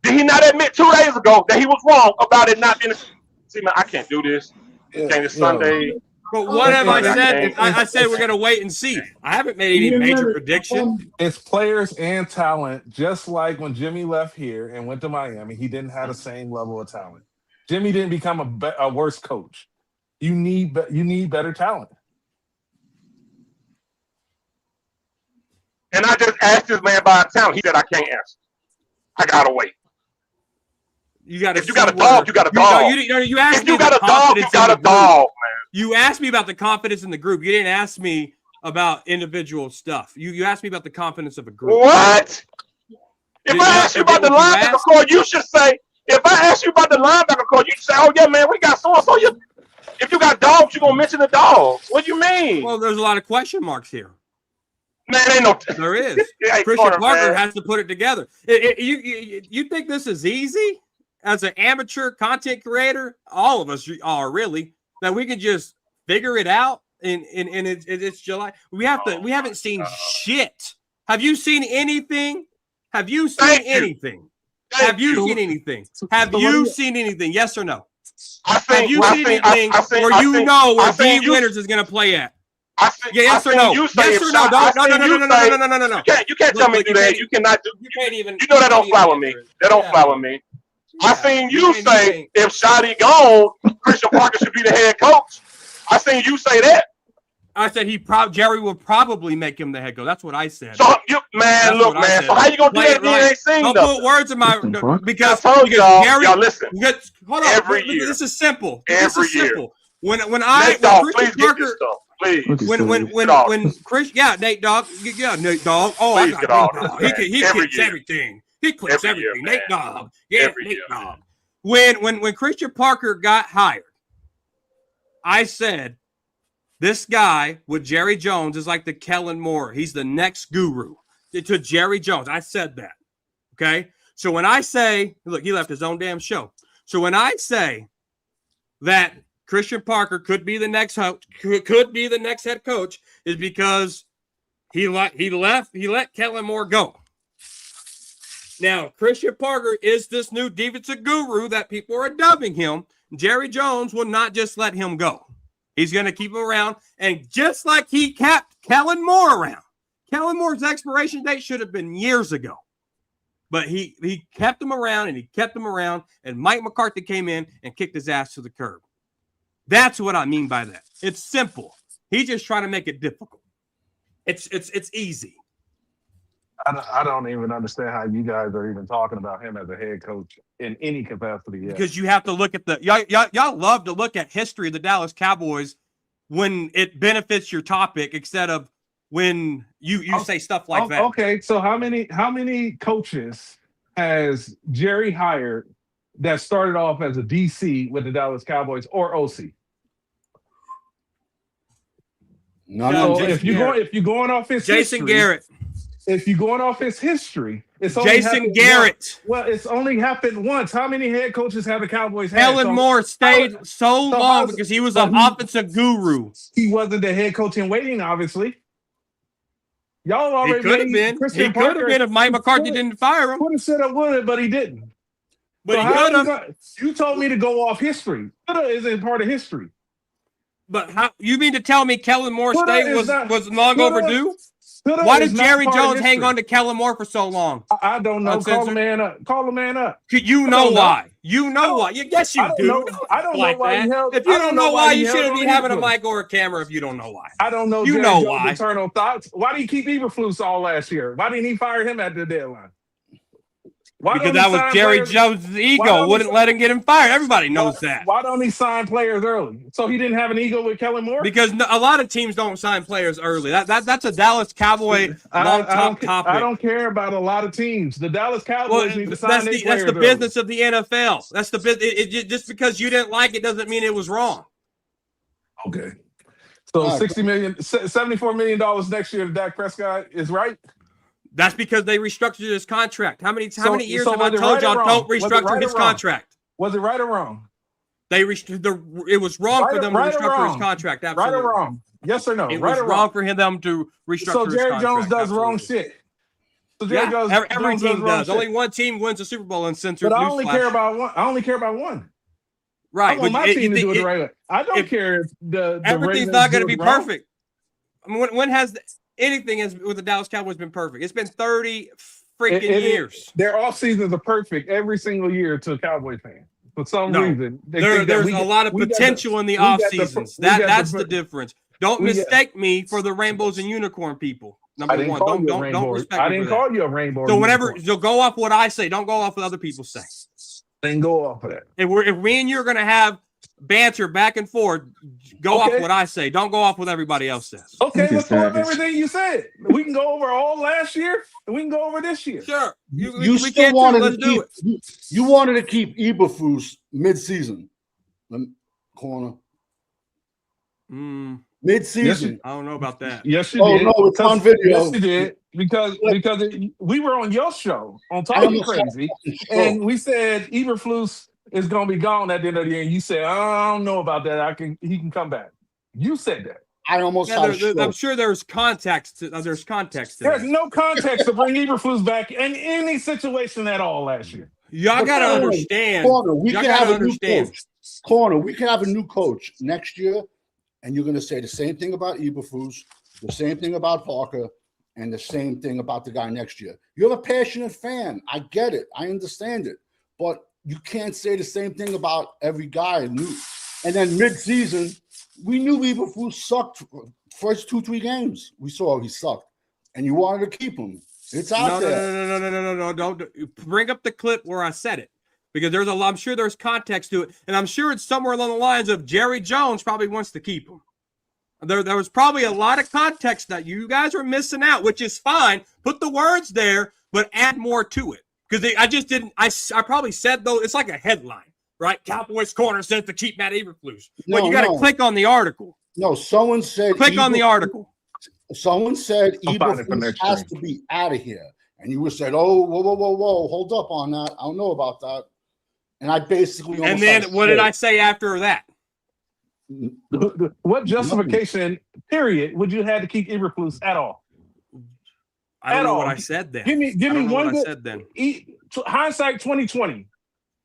[SPEAKER 1] Did he not admit 2 days ago that he was wrong about it not being? See, man, I can't do this. It's Sunday.
[SPEAKER 5] But what have I said? I said we're going to wait and see. I haven't made any major prediction.
[SPEAKER 4] It's players and talent, just like when Jimmy left here and went to Miami, he didn't have the same level of talent. Jimmy didn't become a worse coach. You need better talent.
[SPEAKER 1] And I just asked this man about talent. He said, I can't answer. I got to wait.
[SPEAKER 5] You got to.
[SPEAKER 1] If you got a dog, you got a dog.
[SPEAKER 5] You asked me
[SPEAKER 1] you got a dog, you got a dog, man.
[SPEAKER 5] You asked me about the confidence in the group. You didn't ask me about individual stuff. You asked me about the confidence of a group.
[SPEAKER 1] What? If I ask you about the linebacker core, you should say. If I ask you about the linebacker core, you should say, "Oh yeah, man, we got so and so." If you got dogs, you gonna mention the dogs. What do you mean?
[SPEAKER 5] Well, there's a lot of question marks here.
[SPEAKER 1] Man, ain't no.
[SPEAKER 5] There is. Christian Parker has to put it together. You think this is easy? As an amateur content creator, all of us are really that we can just figure it out. And it's July. We haven't seen shit. Have you seen anything? Have you seen anything? Have you seen anything? Have you seen anything? Yes or no? Have you seen anything where you know where Dean Winters is going to play at? Yes or no? Yes or no? No.
[SPEAKER 1] You can't tell me to do that. You cannot do.
[SPEAKER 5] You can't even.
[SPEAKER 1] You know that don't fly with me. That don't fly with me. I seen you say if Shotty gone, Christian Parker should be the head coach. I seen you say that.
[SPEAKER 5] I said Jerry will probably make him the head coach. That's what I said.
[SPEAKER 1] So look, man. So how you gonna do that if you ain't seen nothing?
[SPEAKER 5] Don't put words in my because
[SPEAKER 1] I told
[SPEAKER 5] y'all.
[SPEAKER 1] Gary, y'all listen.
[SPEAKER 5] Hold on.
[SPEAKER 1] Every year.
[SPEAKER 5] This is simple.
[SPEAKER 1] Every year.
[SPEAKER 5] When
[SPEAKER 1] Nate Dogg, please get this stuff. Please.
[SPEAKER 5] When Chris, Nate Dogg. Nate Dogg. Oh,
[SPEAKER 1] please
[SPEAKER 5] I
[SPEAKER 1] get
[SPEAKER 5] got
[SPEAKER 1] all
[SPEAKER 5] Nate
[SPEAKER 1] this.
[SPEAKER 5] He clicks everything. He clicks
[SPEAKER 1] Every
[SPEAKER 5] everything.
[SPEAKER 1] year,
[SPEAKER 5] Nate Dogg. Yeah,
[SPEAKER 1] Every
[SPEAKER 5] Nate
[SPEAKER 1] year,
[SPEAKER 5] Dogg. When Christian Parker got hired, I said This guy with Jerry Jones is like the Kellen Moore. He's the next guru to Jerry Jones. I said that. Okay. So when I say, look, he left his own damn show. So when I say that Christian Parker could be the next head coach, is because he let Kellen Moore go. Now, Christian Parker is this new defensive guru that people are dubbing him. Jerry Jones will not just let him go. He's going to keep him around. And just like he kept Kellen Moore around, Kellen Moore's expiration date should have been years ago. But he kept him around, and he kept him around, and Mike McCarthy came in and kicked his ass to the curb. That's what I mean by that. It's simple. He's just trying to make it difficult. It's easy.
[SPEAKER 4] I don't even understand how you guys are even talking about him as a head coach in any capacity yet.
[SPEAKER 5] Because you have to look at y'all love to look at history of the Dallas Cowboys when it benefits your topic instead of when you say stuff like that.
[SPEAKER 4] Okay, so how many coaches has Jerry hired that started off as a DC with the Dallas Cowboys or OC?
[SPEAKER 5] No,
[SPEAKER 4] if you're going off his
[SPEAKER 5] Jason
[SPEAKER 4] history,
[SPEAKER 5] Garrett.
[SPEAKER 4] If you're going off his history, it's
[SPEAKER 5] only Jason Garrett.
[SPEAKER 4] Well, it's only happened once. How many head coaches have the Cowboys had?
[SPEAKER 5] Kellen Moore stayed so long because he was an offensive guru.
[SPEAKER 4] He wasn't the head coach in waiting, obviously. Y'all already
[SPEAKER 5] could have been. He could have been if Mike McCarthy didn't fire him.
[SPEAKER 4] Would have said I would, but he didn't.
[SPEAKER 5] But so he could have.
[SPEAKER 4] You told me to go off history. Coulda isn't part of history.
[SPEAKER 5] But how you mean to tell me Kellen Moore stay was long overdue? Why did Jerry Jones hang on to Kellen Moore for so long?
[SPEAKER 4] I don't know. Call the man up. Call the man up.
[SPEAKER 5] You know why. You know why. Yes, you do.
[SPEAKER 4] I don't know why he held.
[SPEAKER 5] If you don't know why, you shouldn't be having a mic or a camera if you don't know why.
[SPEAKER 4] I don't know.
[SPEAKER 5] You know why.
[SPEAKER 4] Internal thoughts. Why did he keep Eberflus all last year? Why didn't he fire him at the deadline?
[SPEAKER 5] Because that was Jerry Jones' ego. Wouldn't let him get him fired. Everybody knows that.
[SPEAKER 4] Why don't he sign players early? So he didn't have an ego with Kellen Moore?
[SPEAKER 5] Because a lot of teams don't sign players early. That's a Dallas Cowboy long-term topic.
[SPEAKER 4] I don't care about a lot of teams. The Dallas Cowboys need to sign their players
[SPEAKER 5] That's the
[SPEAKER 4] early.
[SPEAKER 5] business of the NFL. That's the business. Just because you didn't like it doesn't mean it was wrong.
[SPEAKER 4] Okay. So $74 million next year to Dak Prescott is right?
[SPEAKER 5] That's because they restructured his contract. How many years have I told y'all don't restructure his contract?
[SPEAKER 4] Was it right or wrong?
[SPEAKER 5] It was wrong for them to restructure his contract. Absolutely.
[SPEAKER 4] Right or wrong? Yes or no?
[SPEAKER 5] It was wrong for them to restructure his contract.
[SPEAKER 4] So Jerry Jones does wrong shit. So
[SPEAKER 5] every team does. Only one team wins a Super Bowl in Central.
[SPEAKER 4] But I only care about one.
[SPEAKER 5] Right.
[SPEAKER 4] I want my team to do it the right way. I don't care if the
[SPEAKER 5] everything's not going to be perfect. I mean, when has anything with the Dallas Cowboys been perfect? It's been 30 freaking years.
[SPEAKER 4] Their off seasons are perfect every single year to a Cowboys fan. For some reason,
[SPEAKER 5] there's a lot of potential in the off seasons. That's the difference. Don't mistake me for the rainbows and unicorn people. Number one, don't respect me.
[SPEAKER 4] I didn't call you a rainbow.
[SPEAKER 5] So go off what I say. Don't go off what other people say.
[SPEAKER 4] Then go off of that.
[SPEAKER 5] If me and you are going to have banter back and forth, go off what I say. Don't go off what everybody else says.
[SPEAKER 4] Okay, let's go over everything you said. We can go over all last year, and we can go over this year.
[SPEAKER 5] Sure.
[SPEAKER 2] You still wanted to keep. You wanted to keep Eberflus mid-season. Corner. Mid-season.
[SPEAKER 5] Yes, I don't know about that.
[SPEAKER 4] Yes, you did.
[SPEAKER 2] Oh no, it's on video.
[SPEAKER 4] Yes, you did. Because we were on your show on Talking Crazy, and we said Eberflus is going to be gone at the end of the year. And you said, I don't know about that. He can come back. You said that.
[SPEAKER 2] I almost.
[SPEAKER 5] I'm sure there's context. There's context.
[SPEAKER 4] There's no context to bring Eberflus back in any situation at all last year.
[SPEAKER 5] Y'all got to understand.
[SPEAKER 2] Corner, we can have a new coach. Corner, we can have a new coach next year, and you're going to say the same thing about Eberflus, the same thing about Parker, and the same thing about the guy next year. You're a passionate fan. I get it. I understand it. But you can't say the same thing about every guy new. And then mid-season, we knew Eberflus sucked first 2-3 games. We saw he sucked. And you wanted to keep him. It's out there.
[SPEAKER 5] No. Don't bring up the clip where I said it. Because I'm sure there's context to it. And I'm sure it's somewhere along the lines of Jerry Jones probably wants to keep him. There was probably a lot of context that you guys are missing out, which is fine. Put the words there, but add more to it. Because I just didn't. I probably said, though, it's like a headline, right? Cowboys corner says to keep Matt Eberflus. Well, you got to click on the article.
[SPEAKER 2] No, someone said.
[SPEAKER 5] Click on the article.
[SPEAKER 2] Someone said
[SPEAKER 4] I'm finding for
[SPEAKER 2] Eberflus
[SPEAKER 4] next
[SPEAKER 2] has
[SPEAKER 4] stream.
[SPEAKER 2] to be out of here, and you said, "Oh, whoa, hold up on that. I don't know about that." And I basically
[SPEAKER 5] And then what did I say after that?
[SPEAKER 4] What justification, period, would you have to keep Eberflus at all?
[SPEAKER 5] I don't
[SPEAKER 4] At
[SPEAKER 5] know
[SPEAKER 4] all.
[SPEAKER 5] what I said then.
[SPEAKER 4] Give me
[SPEAKER 5] I don't know
[SPEAKER 4] one
[SPEAKER 5] what I
[SPEAKER 4] good
[SPEAKER 5] said then.
[SPEAKER 4] hindsight 2020.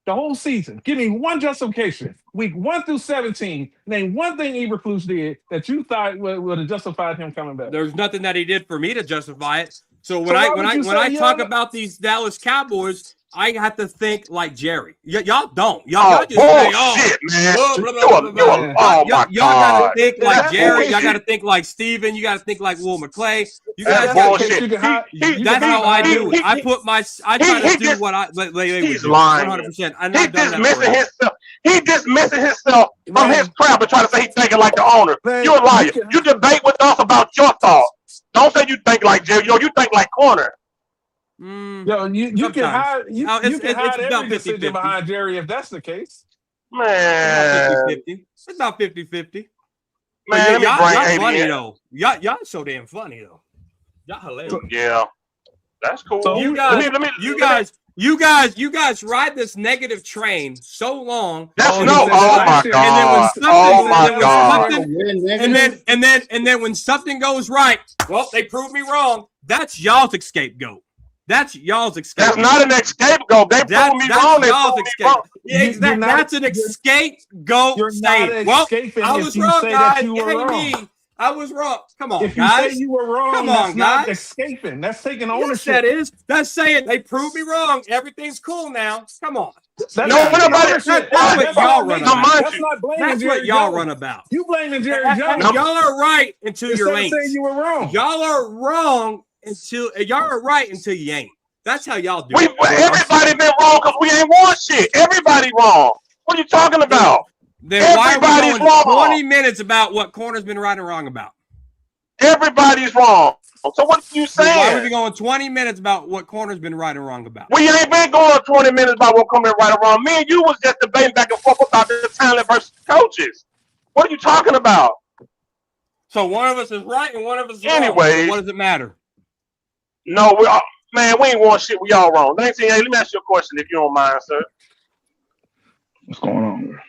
[SPEAKER 4] The whole season. Give me one justification. Week 1 through 17. Name one thing Eberflus did that you thought would have justified him coming back.
[SPEAKER 5] There's nothing that he did for me to justify it. So when
[SPEAKER 4] So
[SPEAKER 5] I
[SPEAKER 4] why
[SPEAKER 5] when
[SPEAKER 4] would
[SPEAKER 5] I
[SPEAKER 4] you
[SPEAKER 5] when
[SPEAKER 4] say
[SPEAKER 5] I
[SPEAKER 4] you
[SPEAKER 5] talk
[SPEAKER 4] don't-
[SPEAKER 5] about these Dallas Cowboys, I have to think like Jerry. Y'all don't. Y'all just say,
[SPEAKER 1] bullshit, man.
[SPEAKER 5] blah, blah, blah, blah, blah,
[SPEAKER 4] Man.
[SPEAKER 1] Oh my
[SPEAKER 5] y'all gotta
[SPEAKER 1] God.
[SPEAKER 5] think like
[SPEAKER 4] That's
[SPEAKER 5] Jerry. Y'all
[SPEAKER 4] bullshit.
[SPEAKER 5] gotta think like Steven. You gotta think like Will McClay. You
[SPEAKER 4] That's
[SPEAKER 5] guys
[SPEAKER 1] That's
[SPEAKER 5] gotta
[SPEAKER 1] bullshit.
[SPEAKER 4] You can hide- you
[SPEAKER 5] That's
[SPEAKER 4] can
[SPEAKER 5] how I
[SPEAKER 4] hide-
[SPEAKER 5] do it. I try to do
[SPEAKER 1] just-
[SPEAKER 5] what I would
[SPEAKER 1] he's
[SPEAKER 5] do.
[SPEAKER 1] lying.
[SPEAKER 5] 100%. I'm
[SPEAKER 1] He
[SPEAKER 5] not done that
[SPEAKER 1] dismissing
[SPEAKER 5] forever.
[SPEAKER 1] himself. He dismissing himself from
[SPEAKER 4] Man.
[SPEAKER 1] his crap and trying to say he's thinking like the owner.
[SPEAKER 4] Man,
[SPEAKER 1] You're a liar.
[SPEAKER 4] you can-
[SPEAKER 1] You debate with us about your thoughts. Don't say you think like Jerry. Yo, you think like corner.
[SPEAKER 4] Yo, you can
[SPEAKER 5] Sometimes.
[SPEAKER 4] hide
[SPEAKER 5] No,
[SPEAKER 4] you
[SPEAKER 5] it's
[SPEAKER 4] can hide
[SPEAKER 5] about
[SPEAKER 4] every decision
[SPEAKER 5] 50-50.
[SPEAKER 4] behind Jerry if that's the case.
[SPEAKER 1] Man,
[SPEAKER 5] 50-50. It's not 50-50.
[SPEAKER 1] man, let me
[SPEAKER 5] y'all
[SPEAKER 1] bring
[SPEAKER 5] funny
[SPEAKER 1] 80 in.
[SPEAKER 5] though. Y'all so damn funny though. Y'all hilarious.
[SPEAKER 1] Yeah, that's cool.
[SPEAKER 4] So
[SPEAKER 5] You guys ride this negative train so long.
[SPEAKER 1] That's
[SPEAKER 4] Oh,
[SPEAKER 1] no.
[SPEAKER 4] he said
[SPEAKER 1] Oh
[SPEAKER 4] that
[SPEAKER 1] my
[SPEAKER 4] last year.
[SPEAKER 5] And then when
[SPEAKER 1] God.
[SPEAKER 5] something-
[SPEAKER 1] Oh my
[SPEAKER 5] and then when
[SPEAKER 1] God.
[SPEAKER 5] something- and then when something goes right, well, they proved me wrong. That's y'all's scapegoat. That's y'all's
[SPEAKER 1] That's
[SPEAKER 5] scapegoat.
[SPEAKER 1] not an scapegoat. They proved me wrong. They
[SPEAKER 5] y'all's
[SPEAKER 1] proved me wrong.
[SPEAKER 5] scapegoat. That's an scapegoat.
[SPEAKER 4] You're
[SPEAKER 5] saying,
[SPEAKER 4] not
[SPEAKER 5] well,
[SPEAKER 4] escaping
[SPEAKER 5] I
[SPEAKER 4] if
[SPEAKER 5] was
[SPEAKER 4] you
[SPEAKER 5] wrong,
[SPEAKER 4] say
[SPEAKER 5] guys.
[SPEAKER 4] that you were
[SPEAKER 5] It
[SPEAKER 4] wrong.
[SPEAKER 5] ain't me. I was wrong. Come on,
[SPEAKER 4] If you
[SPEAKER 5] guys.
[SPEAKER 4] say you were wrong,
[SPEAKER 5] Come
[SPEAKER 4] that's
[SPEAKER 5] on,
[SPEAKER 4] not
[SPEAKER 5] guys.
[SPEAKER 4] escaping. That's taking
[SPEAKER 5] Yes,
[SPEAKER 4] ownership.
[SPEAKER 5] that is. That's saying they proved me wrong. Everything's cool now. Come on.
[SPEAKER 4] That's
[SPEAKER 1] No,
[SPEAKER 4] not taking
[SPEAKER 1] nobody-
[SPEAKER 4] ownership.
[SPEAKER 5] That's what y'all
[SPEAKER 4] not
[SPEAKER 5] run
[SPEAKER 4] me.
[SPEAKER 1] Now,
[SPEAKER 5] about.
[SPEAKER 1] mind
[SPEAKER 4] That's
[SPEAKER 1] you,
[SPEAKER 4] not blaming
[SPEAKER 5] That's
[SPEAKER 4] Jerry
[SPEAKER 5] what y'all
[SPEAKER 4] Jones.
[SPEAKER 5] run about.
[SPEAKER 4] You blaming Jerry
[SPEAKER 5] And
[SPEAKER 4] Jones.
[SPEAKER 5] y'all are right until you're
[SPEAKER 4] Instead of saying
[SPEAKER 5] ain't.
[SPEAKER 4] you were wrong.
[SPEAKER 5] Y'all are wrong until y'all are right until you ain't. That's how y'all do
[SPEAKER 1] We
[SPEAKER 5] it.
[SPEAKER 1] everybody been wrong because we ain't won shit. Everybody wrong. What are you talking about?
[SPEAKER 5] Then why are we
[SPEAKER 1] Everybody's
[SPEAKER 5] going
[SPEAKER 1] wrong.
[SPEAKER 5] 20 minutes about what corner's been right and wrong about?
[SPEAKER 1] Everybody's wrong. So what are you
[SPEAKER 5] Then why are we
[SPEAKER 1] saying?
[SPEAKER 5] going 20 minutes about what corner's been right and wrong about?
[SPEAKER 1] We ain't been going 20 minutes about what coming right or wrong. Me and you was just debating back and forth about the talent versus coaches. What are you talking about?
[SPEAKER 5] So one of us is right and one of us is wrong.
[SPEAKER 1] Anyways.
[SPEAKER 5] So what does it matter?
[SPEAKER 1] No, man, we ain't won shit. We all wrong. 19, hey, let me ask you a question if you don't mind, sir.
[SPEAKER 6] What's going on?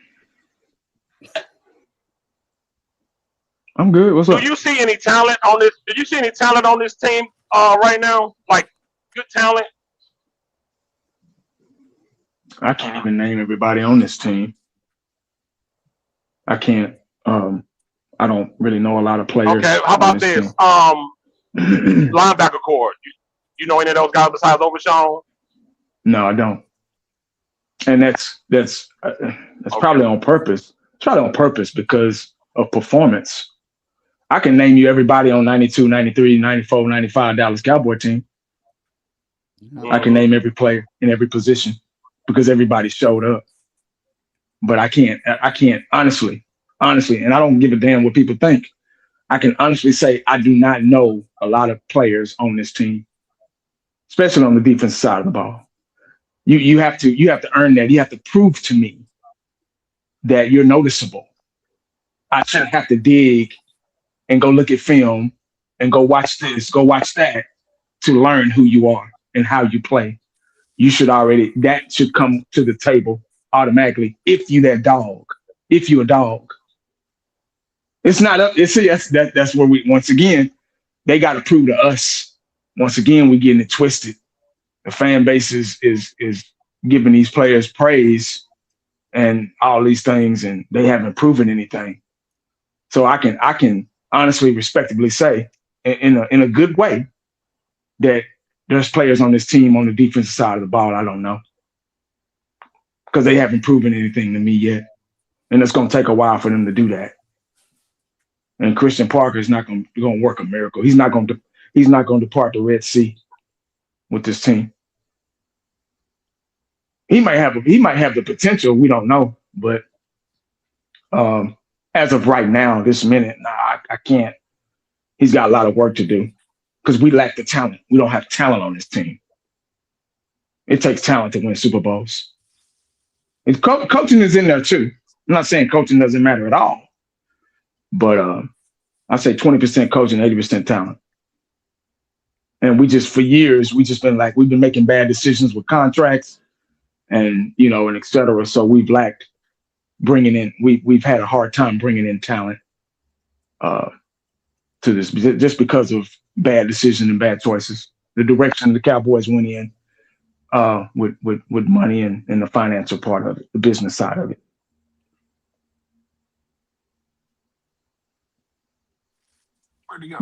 [SPEAKER 6] I'm good. What's
[SPEAKER 1] Do
[SPEAKER 6] up?
[SPEAKER 1] you see any talent on this? Do you see any talent on this team right now? Like good talent?
[SPEAKER 6] I can't even name everybody on this team. I can't. I don't really know a lot of players.
[SPEAKER 1] Okay, how
[SPEAKER 6] on
[SPEAKER 1] about this?
[SPEAKER 6] team.
[SPEAKER 1] Linebacker core. You know any of those guys besides Overshawn?
[SPEAKER 6] No, I don't. And that's probably on purpose. It's probably on purpose because of performance. I can name you everybody on 92, 93, 94, 95 Dallas Cowboy team. I can name every player in every position because everybody showed up. But I can't honestly, and I don't give a damn what people think. I can honestly say I do not know a lot of players on this team, especially on the defensive side of the ball. You have to earn that. You have to prove to me that you're noticeable. I shouldn't have to dig and go look at film and go watch this, go watch that to learn who you are and how you play. That should come to the table automatically if you a dog. It's not up. That's where we, once again, they got to prove to us. Once again, we're getting it twisted. The fan base is giving these players praise and all these things, and they haven't proven anything. So I can honestly, respectably say, in a good way, that there's players on this team on the defensive side of the ball I don't know because they haven't proven anything to me yet, and it's going to take a while for them to do that. And Christian Parker is not going to work a miracle. He's not going to depart the Red Sea with this team. He might have the potential. We don't know, but as of right now, this minute, I can't. He's got a lot of work to do because we lack the talent. We don't have talent on this team. It takes talent to win Super Bowls. And coaching is in there too. I'm not saying coaching doesn't matter at all, But I say 20% coaching, 80% talent. And we just, for years, we just been like, we've been making bad decisions with contracts and, and et cetera. So we've lacked bringing in, we've had a hard time bringing in talent to this just because of bad decisions and bad choices. The direction the Cowboys went in with money and the financial part of it, the business side of it.
[SPEAKER 4] Where'd he go?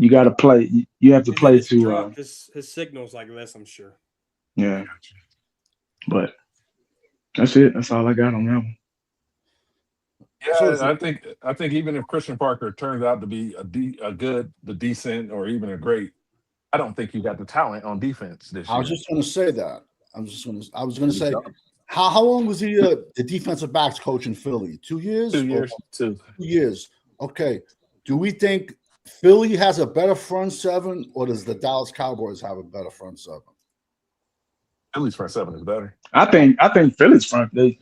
[SPEAKER 6] You got to play. You have to play to.
[SPEAKER 5] His signal's like this, I'm sure.
[SPEAKER 6] Yeah, but that's it. That's all I got on that one.
[SPEAKER 4] Yeah, I think even if Christian Parker turns out to be the decent, or even a great, I don't think you got the talent on defense this year.
[SPEAKER 2] I was just going to say that. I was going to say, how long was he the defensive backs coach in Philly? 2 years?
[SPEAKER 4] 2 years.
[SPEAKER 2] 2 years. Okay. Do we think Philly has a better front seven, or does the Dallas Cowboys have a better front seven?
[SPEAKER 4] Philly's front seven is better.
[SPEAKER 6] I think Philly's front. They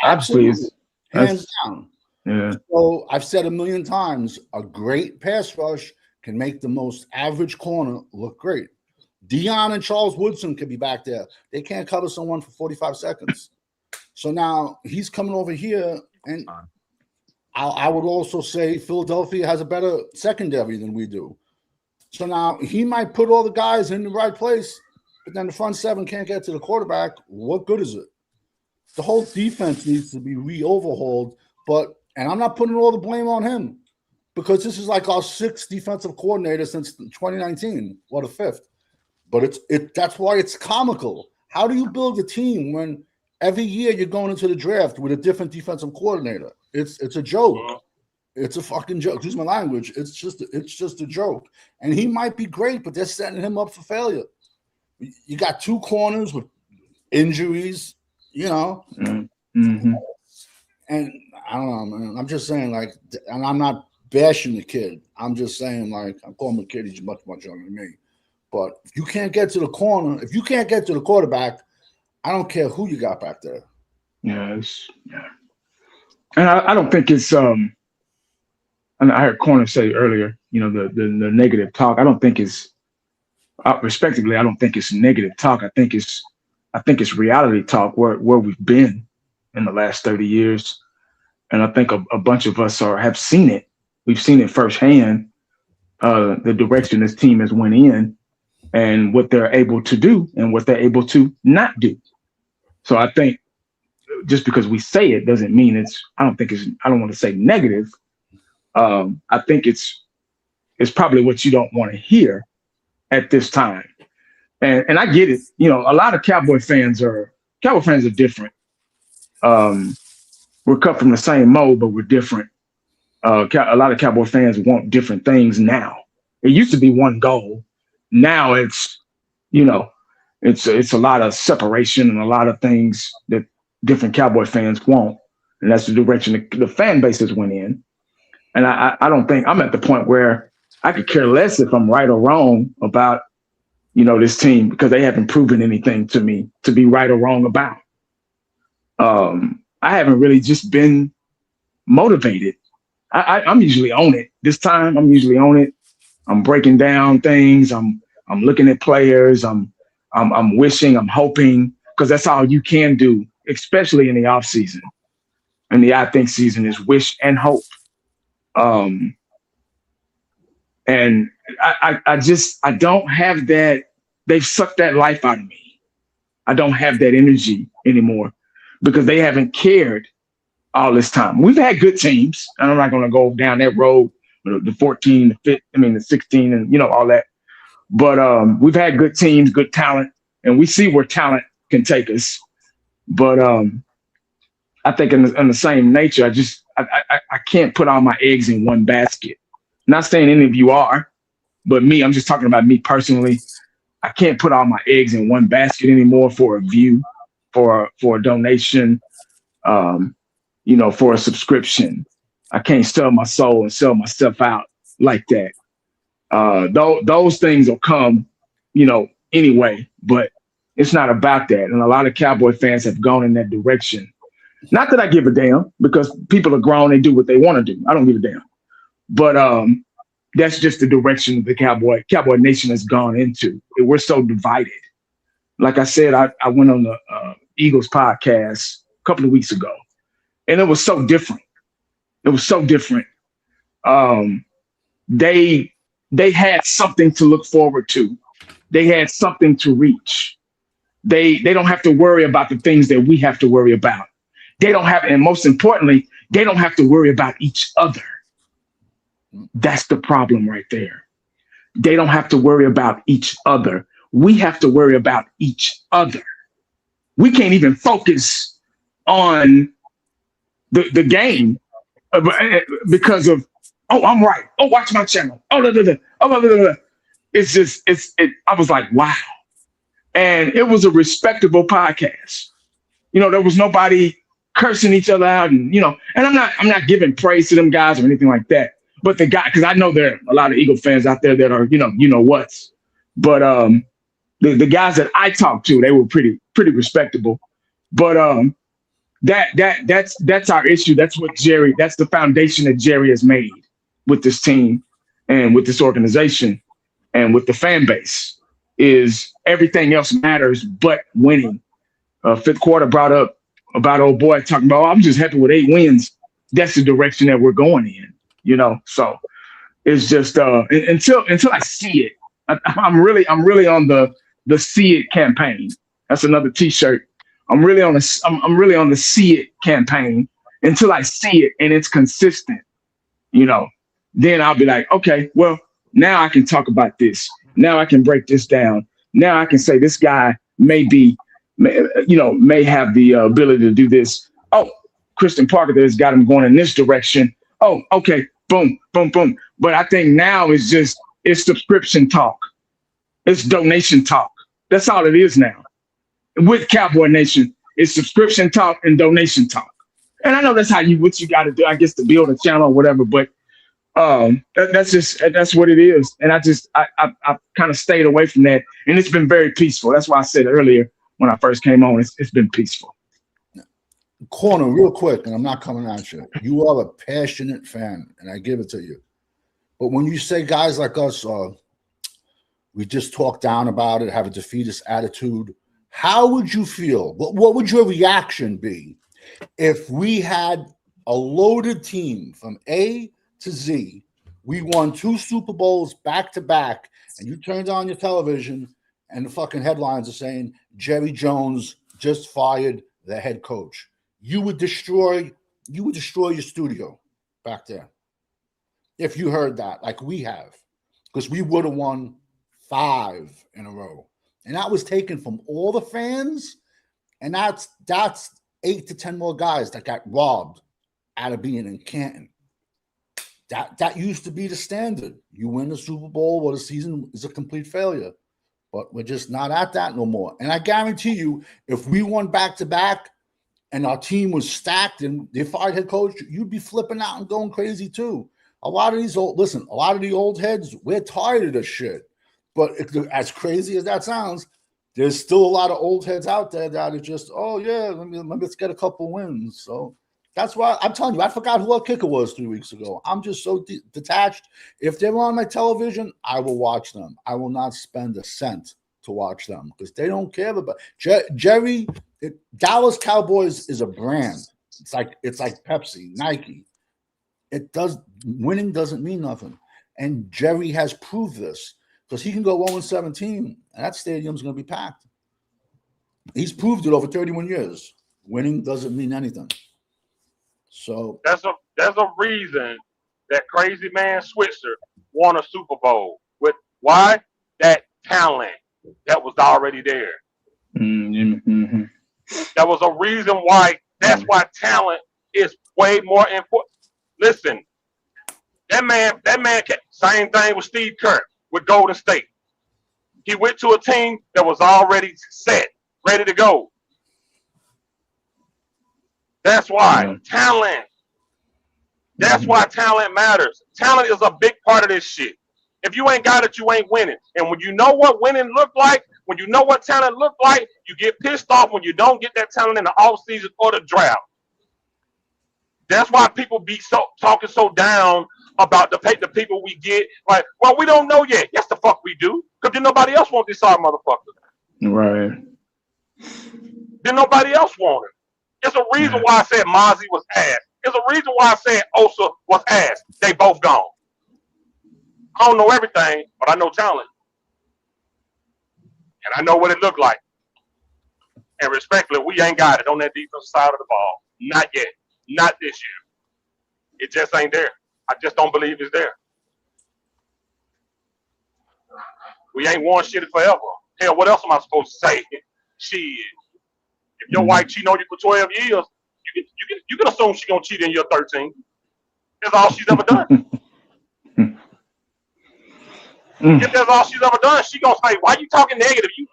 [SPEAKER 6] obviously is
[SPEAKER 2] hands down.
[SPEAKER 6] Yeah.
[SPEAKER 2] So I've said a million times, a great pass rush can make the most average corner look great. Dion and Charles Woodson could be back there. They can't cover someone for 45 seconds. So now he's coming over here, and I would also say Philadelphia has a better secondary than we do. So now he might put all the guys in the right place, but then the front seven can't get to the quarterback. What good is it? The whole defense needs to be re-overhauled, and I'm not putting all the blame on him, because this is like our sixth defensive coordinator since 2019, or the fifth. But that's why it's comical. How do you build a team when every year you're going into the draft with a different defensive coordinator? It's a joke. It's a fucking joke. Excuse my language. It's just a joke. And he might be great, but they're setting him up for failure. You got two corners with injuries,
[SPEAKER 6] Mm-hmm.
[SPEAKER 2] And I don't know, man. I'm just saying, like, and I'm not bashing the kid. I'm just saying, like, I'm calling him a kid. He's much, much younger than me. But if you can't get to the corner, if you can't get to the quarterback, I don't care who you got back there.
[SPEAKER 6] Yeah. And I don't think it's and I heard Corner say earlier, the negative talk. I don't think it's respectively. I don't think it's negative talk. I think it's reality talk where we've been in the last 30 years, and I think a bunch of us have seen it. We've seen it firsthand. The direction this team has went in, and what they're able to do, and what they're able to not do. So I think just because we say it doesn't mean I don't want to say negative. I think it's probably what you don't want to hear at this time. And I get it. A lot of Cowboy fans are different. We're cut from the same mold, but we're different. A lot of Cowboy fans want different things now. It used to be one goal. Now it's a lot of separation and a lot of things that different Cowboy fans want. And that's the direction the fan bases went in. And I don't think I'm at the point where I could care less if I'm right or wrong about, this team, because they haven't proven anything to me to be right or wrong about. I haven't really just been motivated. I'm usually on it. This time I'm usually on it. I'm breaking down things. I'm looking at players. I'm wishing, I'm hoping, because that's all you can do, especially in the off season. And the I think season is wish and hope. And I don't have that. They've sucked that life out of me. I don't have that energy anymore because they haven't cared all this time. We've had good teams, and I'm not going to go down that road, the 14, the 16, and all that. But we've had good teams, good talent, and we see where talent can take us. But I think in the same nature, I can't put all my eggs in one basket. Not saying any of you are, but me, I'm just talking about me personally. I can't put all my eggs in one basket anymore for a view, for a donation, for a subscription. I can't sell my soul and sell myself out like that. Those things will come, anyway, but it's not about that. And a lot of Cowboy fans have gone in that direction. Not that I give a damn, because people are grown, they do what they want to do. I don't give a damn. But that's just the direction the Cowboy Nation has gone into. We're so divided. Like I said, I went on the Eagles podcast a couple of weeks ago, and it was so different. It was so different. They had something to look forward to. They had something to reach. They don't have to worry about the things that we have to worry about. They don't have, and most importantly, they don't have to worry about each other. That's the problem right there. They don't have to worry about each other. We have to worry about each other. We can't even focus on the game because of, oh, I'm right. Oh, watch my channel. Oh, blah, blah, blah. Oh, blah, blah, blah. It's just, I was like, wow. And it was a respectable podcast. There was nobody cursing each other out, and I'm not giving praise to them guys or anything like that. But the guy, because I know there are a lot of Eagle fans out there that are, what's. But the guys that I talked to, they were pretty respectable. But that's our issue. That's the foundation that Jerry has made with this team and with this organization and with the fan base, is everything else matters but winning. Fifth quarter brought up about old boy talking about, I'm just happy with 8 wins. That's the direction that we're going in, So it's just until I see it. I'm really on the see it campaign. That's another T-shirt. I'm really on the see it campaign until I see it and it's consistent. Then I'll be like, okay, well, now I can talk about this. Now I can break this down. Now I can say this guy may have the ability to do this. Oh, Christian Parker has got him going in this direction. Oh, okay, boom, boom, boom. But I think now it's subscription talk. It's donation talk. That's all it is now. With Cowboy Nation, it's subscription talk and donation talk. And I know that's what you got to do, I guess, to build a channel or whatever. But that's what it is. And I kind of stayed away from that. And it's been very peaceful. That's why I said earlier when I first came on, it's been peaceful.
[SPEAKER 2] Corner, real quick, and I'm not coming at you. You are a passionate fan, and I give it to you. But when you say guys like us, we just talk down about it, have a defeatist attitude, how would you feel? What would your reaction be if we had a loaded team from A to Z? We won 2 Super Bowls back to back, and you turned on your television and the fucking headlines are saying Jerry Jones just fired the head coach. You would destroy your studio back there if you heard that, like we have, because we would have won 5 in a row, and that was taken from all the fans, and that's 8 to 10 more guys that got robbed out of being in Canton. That used to be the standard. You win the Super Bowl, well, the season is a complete failure. But we're just not at that no more. And I guarantee you, if we won back-to-back and our team was stacked and they fired head coach, you'd be flipping out and going crazy too. A lot of the old heads, we're tired of this shit. But as crazy as that sounds, there's still a lot of old heads out there that are just, oh, yeah, let's get a couple wins. So that's why I'm telling you, I forgot who our kicker was 3 weeks ago. I'm just so detached. If they're on my television, I will watch them. I will not spend a cent to watch them because they don't care about Jerry. Dallas Cowboys is a brand. It's like Pepsi, Nike. Winning doesn't mean nothing. And Jerry has proved this because he can go 0-17 and that stadium's going to be packed. He's proved it over 31 years. Winning doesn't mean anything. So
[SPEAKER 1] there's a reason that crazy man Switzer won a Super Bowl. With why? That talent that was already there.
[SPEAKER 6] Mm-hmm.
[SPEAKER 1] There was a reason why. That's why talent is way more important. Listen, that man, same thing with Steve Kerr with Golden State. He went to a team that was already set, ready to go. That's why talent. That's why talent matters. Talent is a big part of this shit. If you ain't got it, you ain't winning. And when you know what winning look like, when you know what talent look like, you get pissed off when you don't get that talent in the offseason or the draft. That's why people be talking so down about the people we get. Like, well, we don't know yet. Yes, the fuck we do. Because then nobody else wants this sorry motherfucker.
[SPEAKER 6] Right.
[SPEAKER 1] Then nobody else want it. There's a reason why I said Mozzie was ass. There's a reason why I said Osa was ass. They both gone. I don't know everything, but I know talent. And I know what it looked like. And respectfully, we ain't got it on that defensive side of the ball. Not yet. Not this year. It just ain't there. I just don't believe it's there. We ain't won shit forever. Hell, what else am I supposed to say? Shit. If your wife cheating on you for 12 years, you can assume she's gonna cheat in your 13. That's all she's ever done. If that's all she's ever done, she gonna say, "Why you talking negative? You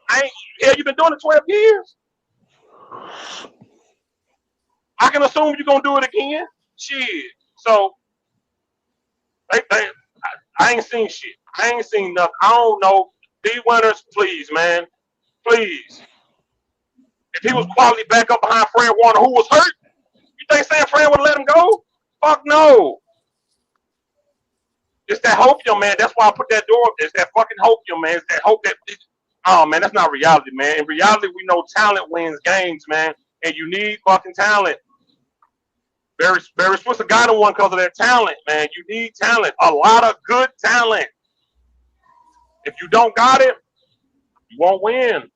[SPEAKER 1] been doing it 12 years." I can assume you're gonna do it again. Shit. So I ain't seen shit. I ain't seen nothing. I don't know. D Winters, please, man. Please. If he was quality back up behind Fred Warner, who was hurt, you think San Fran would let him go? Fuck no. It's that hopium, man. That's why I put that door up. It's that fucking hopium, man. It's that hope that. Oh, man, that's not reality, man. In reality, we know talent wins games, man. And you need fucking talent. Barry Switzer got him one because of their talent, man. You need talent. A lot of good talent. If you don't got it, you won't win.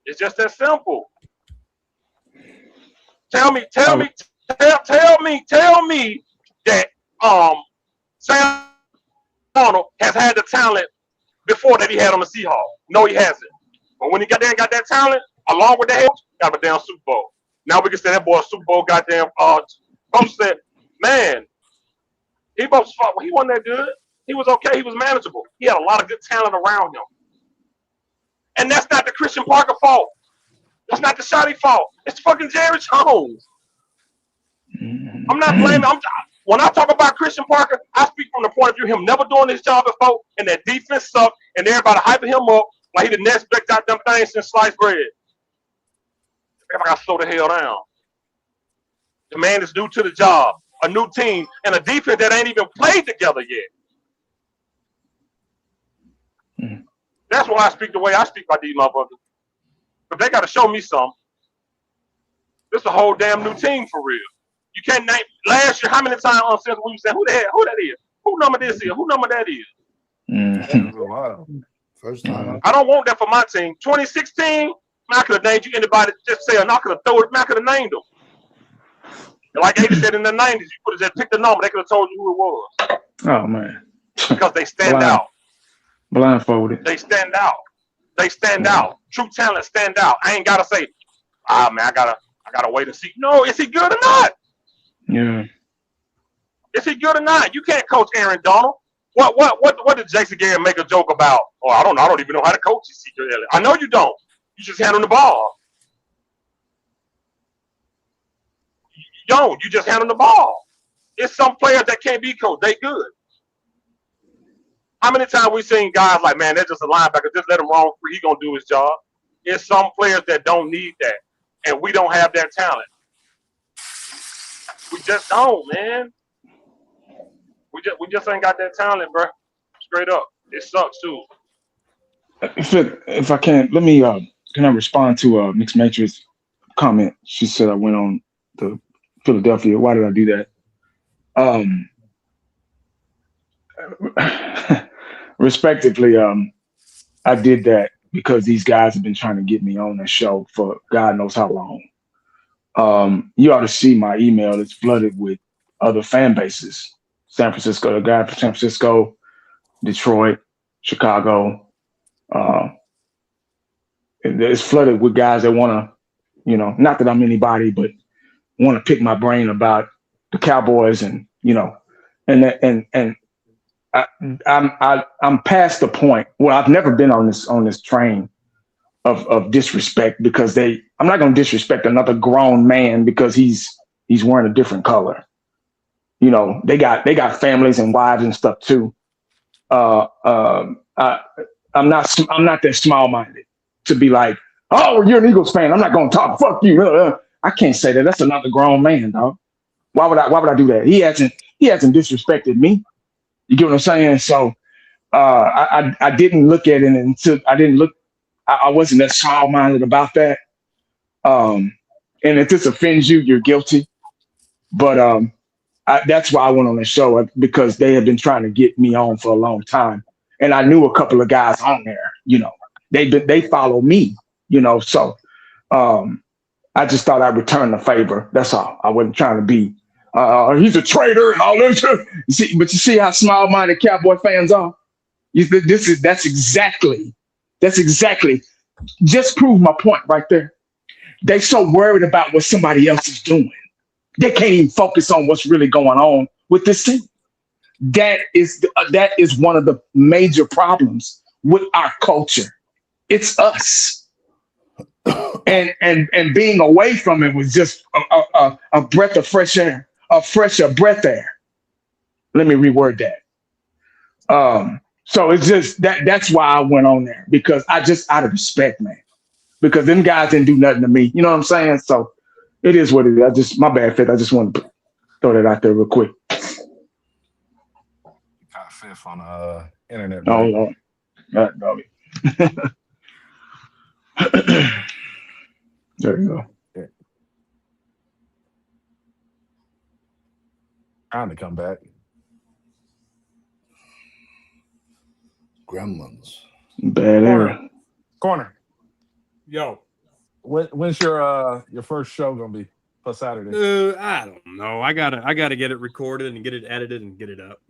[SPEAKER 1] It's just that simple. Tell me that Sam Darnold has had the talent before that he had on the Seahawks. No, he hasn't. But when he got there and got that talent, along with that, got a damn Super Bowl. Now we can say that boy Super Bowl goddamn coach said, man, he wasn't that good. He was okay. He was manageable. He had a lot of good talent around him. And that's not the Christian Parker fault. That's not the Shotty fault. It's fucking Jerry Jones. I'm not blaming. When I talk about Christian Parker, I speak from the point of view of him never doing his job before, and that defense sucked, and everybody hyping him up like he the next best out them things since sliced bread. Everybody got to slow the hell down. The man is new to the job, a new team, and a defense that ain't even played together yet. That's why I speak the way I speak about these motherfuckers. But they got to show me something. This is a whole damn new team for real. You can't name last year how many times on since we said who that is, who number this is, who number that is.
[SPEAKER 2] First time.
[SPEAKER 1] I don't want that for my team. 2016, I could have named you anybody. Just say, and I could have thrown it. I could have named them. And like Aiden said in the 90s, you could have just picked a number. They could have told you who it was.
[SPEAKER 6] Oh man.
[SPEAKER 1] Because they stand out.
[SPEAKER 6] Blindfolded.
[SPEAKER 1] They stand out. They stand out. True talent stand out. I ain't gotta say, man, I gotta wait and see. No, is he good or not?
[SPEAKER 6] Yeah.
[SPEAKER 1] Is he good or not? You can't coach Aaron Donald. What did Jason Garrett make a joke about? Oh, I don't know. I don't even know how to coach Ezekiel Elliott. I know you don't. You just hand him the ball. You don't. You just hand him the ball. It's some players that can't be coached. They good. How many times we seen guys like, man, that's just a linebacker. Just let him roam free. He gonna do his job. It's some players that don't need that, and we don't have that talent. We just don't, man. We just ain't got that talent, bro. Straight up, it sucks too.
[SPEAKER 6] If I can, let me can I respond to Mixed Matrix comment? She said I went on to Philadelphia. Why did I do that? Respectively, I did that because these guys have been trying to get me on the show for God knows how long. You ought to see my email. It's flooded with other fan bases. San Francisco, the guy from San Francisco, Detroit, Chicago. It's flooded with guys that want to, not that I'm anybody, but want to pick my brain about the Cowboys and, and I'm past the point. Well, I've never been on this train of disrespect because I'm not going to disrespect another grown man because he's wearing a different color. They got families and wives and stuff too. I'm not that small-minded to be like, oh, you're an Eagles fan. I'm not going to talk. Fuck you. I can't say that. That's another grown man, dog. Why would I do that? He hasn't disrespected me. You get what I'm saying? So I didn't look at it until I didn't look. I wasn't that small minded about that. Um, and if this offends you, you're guilty. But that's why I went on the show because they had been trying to get me on for a long time, and I knew a couple of guys on there. They follow me. So um, I just thought I'd return the favor. That's all. I wasn't trying to be. He's a traitor and all this. But you see how small-minded Cowboy fans are. That's exactly. Just proved my point right there. They so worried about what somebody else is doing. They can't even focus on what's really going on with this team. That is one of the major problems with our culture. It's us, and being away from it was just a breath of fresh air, a fresher breath air. Let me reword that. So it's just that's why I went on there because I just out of respect, man. Because them guys didn't do nothing to me. You know what I'm saying? So it is what it is. My bad, Fit. I just wanted to throw that out there real quick.
[SPEAKER 4] Got fifth on internet.
[SPEAKER 6] Oh, Lord. God, doggy. There you go.
[SPEAKER 4] Yeah. Trying to come back.
[SPEAKER 2] Gremlins.
[SPEAKER 6] Bad era.
[SPEAKER 4] Corner.
[SPEAKER 5] Yo.
[SPEAKER 4] When's your first show gonna be for Saturday?
[SPEAKER 5] I don't know. I gotta get it recorded and get it edited and get it up.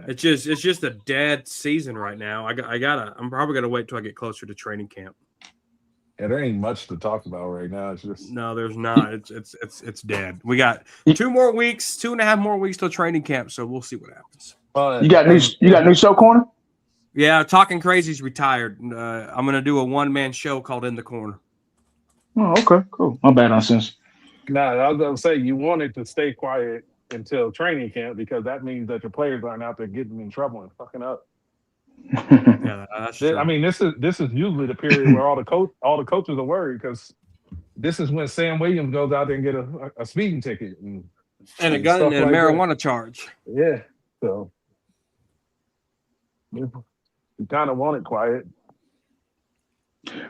[SPEAKER 5] It's just a dead season right now. I'm probably gonna wait till I get closer to training camp.
[SPEAKER 4] Yeah, there ain't much to talk about right now. It's just
[SPEAKER 5] No, there's not. It's dead. We got 2.5 more weeks till training camp, so we'll see what happens.
[SPEAKER 6] You got new show, Corner?
[SPEAKER 5] Yeah, Talking Crazy's retired. I'm gonna do a one-man show called In the Corner.
[SPEAKER 6] Oh, okay, cool. My bad on sense.
[SPEAKER 4] Nah, I was gonna say you wanted to stay quiet until training camp because that means that your players aren't out there getting in trouble and fucking up.
[SPEAKER 5] Yeah, that's true.
[SPEAKER 4] I mean, this is usually the period where all the coaches are worried because this is when Sam Williams goes out there and get a speeding ticket and
[SPEAKER 5] a gun and a marijuana charge.
[SPEAKER 4] Yeah, so you kind of want it quiet.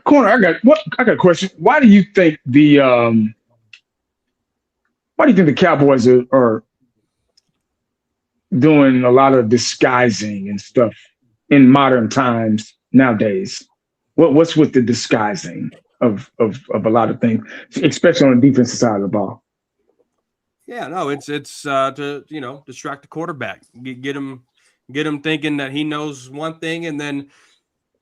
[SPEAKER 6] Corner, I got a question. Why do you think the Cowboys are doing a lot of disguising and stuff in modern times nowadays? What's with the disguising of a lot of things, especially on the defensive side of the ball?
[SPEAKER 5] Yeah, no, it's to distract the quarterback, get him thinking that he knows one thing, and then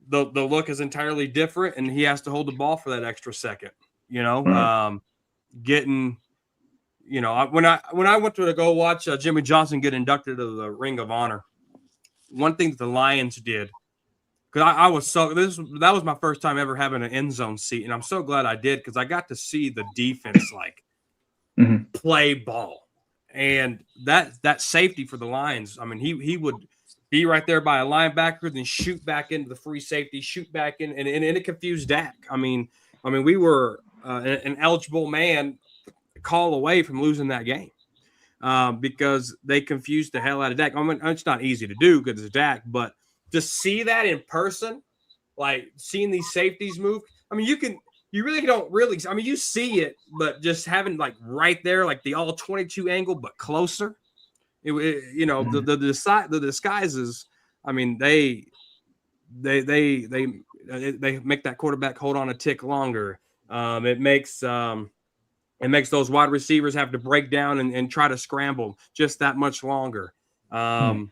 [SPEAKER 5] the look is entirely different, and he has to hold the ball for that extra second.
[SPEAKER 6] Right.
[SPEAKER 5] When I went to go watch Jimmy Johnson get inducted to the Ring of Honor, one thing that the Lions did, because that was my first time ever having an end zone seat, and I'm so glad I did because I got to see the defense play ball, and that safety for the Lions. I mean, he would be right there by a linebacker, then shoot back into the free safety, shoot back in, and it confused Dak. I mean, we were an eligible man call away from losing that game because they confused the hell out of Dak. I mean, it's not easy to do because it's Dak, but to see that in person, like seeing these safeties move, I mean, you really don't really. I mean, you see it, but just having like right there, like the all 22 angle, but closer. The disguises. I mean, they make that quarterback hold on a tick longer. It makes those wide receivers have to break down and try to scramble just that much longer. The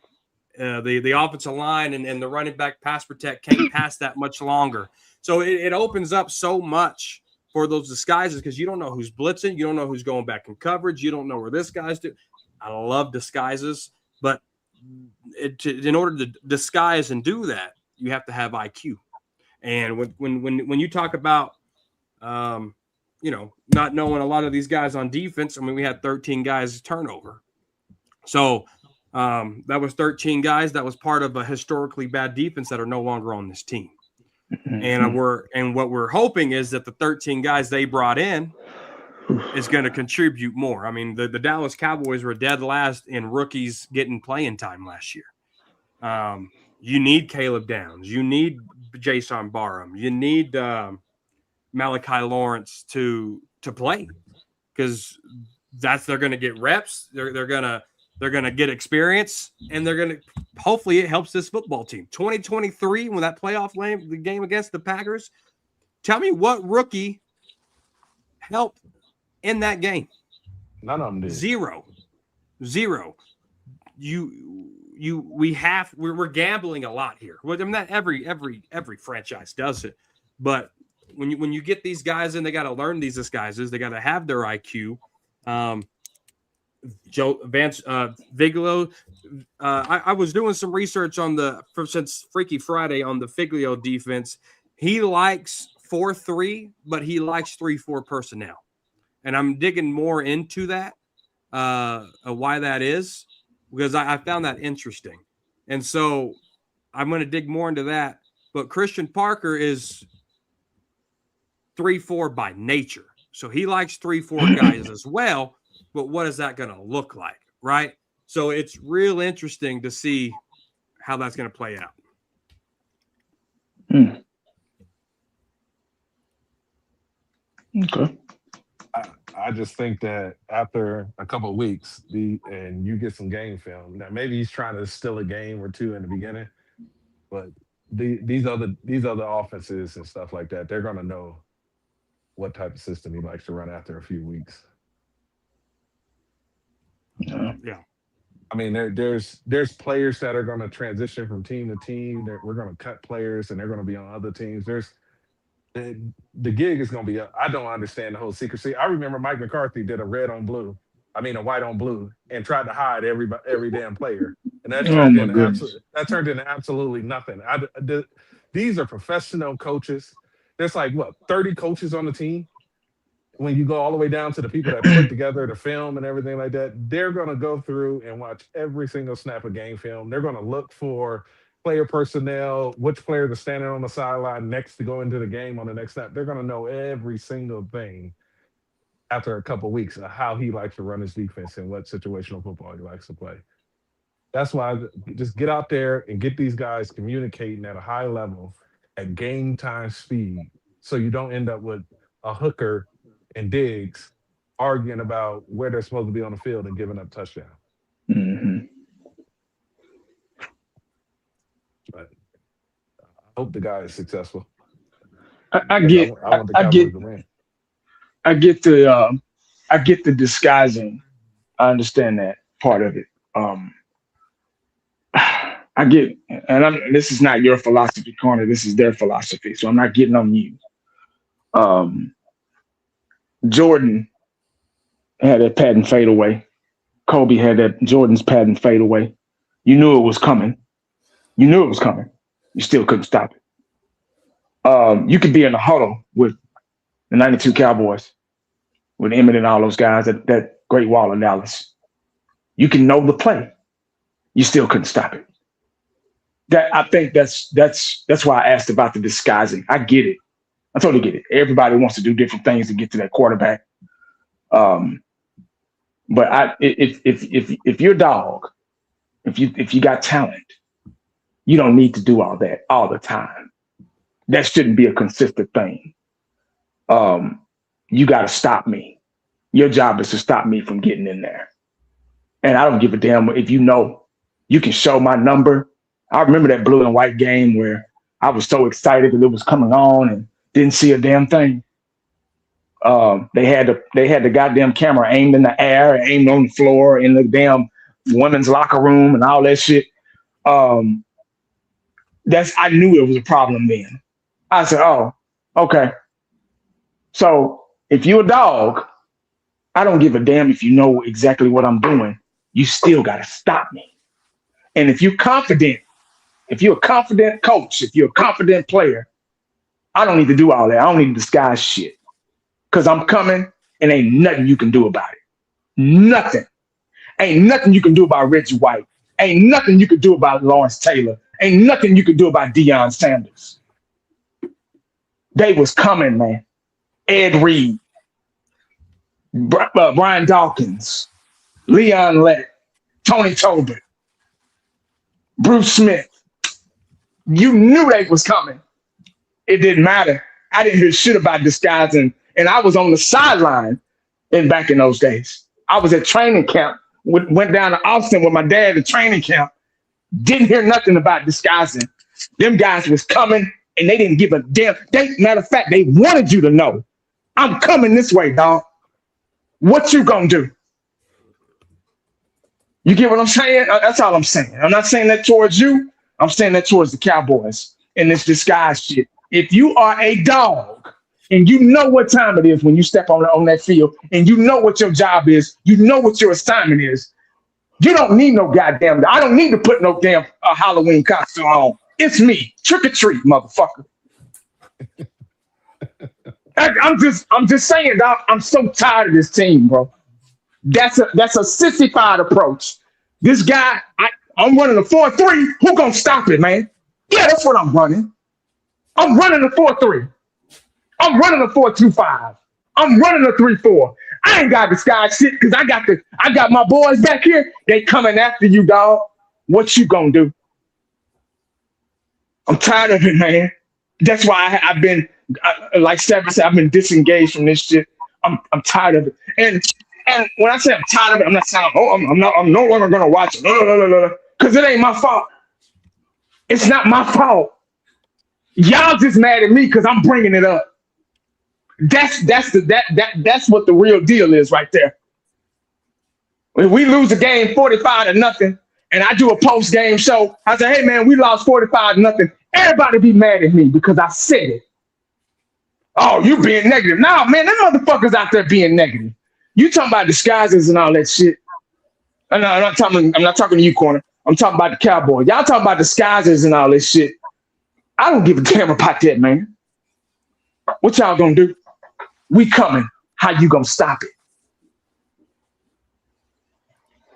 [SPEAKER 5] offensive line and the running back pass protect can't pass that much longer. So it opens up so much for those disguises because you don't know who's blitzing, you don't know who's going back in coverage, you don't know where this guy's doing. I love disguises, but in order to disguise and do that, you have to have IQ. And when you talk about, not knowing a lot of these guys on defense, I mean, we had 13 guys turnover. So that was 13 guys that was part of a historically bad defense that are no longer on this team. And what we're hoping is that the 13 guys they brought in is going to contribute more. I mean, the Dallas Cowboys were dead last in rookies getting playing time last year. You need Caleb Downs. You need Jason Barham. You need Malachi Lawrence to play, because they're going to get reps. They're going to get experience, and they're going to hopefully it helps this football team. 2023, when that playoff the game against the Packers, tell me what rookie helped in that game.
[SPEAKER 4] None of them did.
[SPEAKER 5] Zero. We're gambling a lot here. Well, I mean, not every franchise does it, but when you get these guys in, they got to learn these disguises. They got to have their IQ. Vance Figlio. I was doing some research since Freaky Friday on the Figlio defense. He likes 4-3, but he likes 3-4 personnel, and I'm digging more into that. Why that is, because I found that interesting, and so I'm going to dig more into that. But Christian Parker is 3-4 by nature, so he likes 3-4 guys as well. But what is that going to look like, right? So it's real interesting to see how that's going to play out.
[SPEAKER 6] Okay.
[SPEAKER 4] I just think that after a couple of weeks, and you get some game film. Now maybe he's trying to steal a game or two in the beginning, but these other offenses and stuff like that, they're going to know what type of system he likes to run after a few weeks.
[SPEAKER 5] Yeah.
[SPEAKER 4] I mean, there's players that are going to transition from team to team. We're going to cut players, and they're going to be on other teams. The gig is going to be up. I don't understand the whole secrecy. I remember Mike McCarthy did a white on blue, and tried to hide every damn player, and that turned into absolutely nothing. These are professional coaches. There's like 30 coaches on the team. When you go all the way down to the people that put together the film and everything like that, they're going to go through and watch every single snap of game film. They're going to look for player personnel, which players are standing on the sideline next to go into the game on the next snap. They're going to know every single thing after a couple of weeks of how he likes to run his defense and what situational football he likes to play. That's why just get out there and get these guys communicating at a high level at game time speed, so you don't end up with a hooker and Diggs arguing about where they're supposed to be on the field and giving up touchdown.
[SPEAKER 6] Mm-hmm.
[SPEAKER 4] But I hope the guy is successful.
[SPEAKER 6] I get the disguising. I understand that part of it. I get, and this is not your philosophy, Corner. This is their philosophy, so I'm not getting on you. Jordan had that patent fadeaway. Kobe had that Jordan's patent fadeaway. You knew it was coming. You still couldn't stop it. You could be in a huddle with the 92 Cowboys, with Emmett and all those guys, that Great Wall of Dallas. You can know the play. You still couldn't stop it. I think that's why I asked about the disguising. I get it. I totally get it. Everybody wants to do different things to get to that quarterback. But if you're a dog, if you got talent, you don't need to do all that all the time. That shouldn't be a consistent thing. You got to stop me. Your job is to stop me from getting in there. And I don't give a damn if you can show my number. I remember that blue and white game where I was so excited that it was coming on and didn't see a damn thing. They had the goddamn camera aimed in the air, aimed on the floor in the damn women's locker room and all that shit. I knew it was a problem then. I said, oh, okay. So if you're a dog, I don't give a damn if you know exactly what I'm doing. You still got to stop me. And if you're confident, if you're a confident coach, if you're a confident player, I don't need to do all that. I don't need to disguise shit. Because I'm coming and ain't nothing you can do about it. Nothing. Ain't nothing you can do about Reggie White. Ain't nothing you can do about Lawrence Taylor. Ain't nothing you can do about Deion Sanders. They was coming, man. Ed Reed. Brian Dawkins, Leon Lett, Tony Tolbert, Bruce Smith. You knew they was coming. It didn't matter. I didn't hear shit about disguising, and I was on the sideline back in those days. I was at training camp. Went down to Austin with my dad at training camp. Didn't hear nothing about disguising. Them guys was coming, and they didn't give a damn. Matter of fact, they wanted you to know, I'm coming this way, dog. What you gonna do? You get what I'm saying? That's all I'm saying. I'm not saying that towards you. I'm saying that towards the Cowboys and this disguise shit. If you are a dog and you know what time it is when you step on that field and you know what your job is, you know what your assignment is, you don't need no goddamn. I don't need to put no damn Halloween costume on. It's me. Trick or treat, motherfucker. I'm just saying, dog. I'm so tired of this team, bro. That's a sissified approach. This guy, I'm running a 4-3. Who gonna stop it, man? Yeah, that's what I'm running. I'm running a 4-3. I'm running a 4-2-5. I'm running a 3-4. I ain't got disguise shit because I got my boys back here. They coming after you, dog. What you gonna do? I'm tired of it, man. That's why I've been, like Seven said, I've been disengaged from this shit. I'm tired of it. And when I say I'm tired of it, I'm not saying, I'm no longer gonna watch it. No. Because it ain't my fault. It's not my fault. Y'all just mad at me because I'm bringing it up. That's what the real deal is right there. When we lose a game 45-0, and I do a post-game show, I say, hey man, we lost 45-0. Everybody be mad at me because I said it. Oh, you being negative. No, man, them motherfuckers out there being negative. You talking about disguises and all that shit. I'm not talking to you, Corner. I'm talking about the Cowboys. Y'all talking about disguises and all this shit. I don't give a damn about that, man. What y'all gonna do? We coming. How you gonna stop it?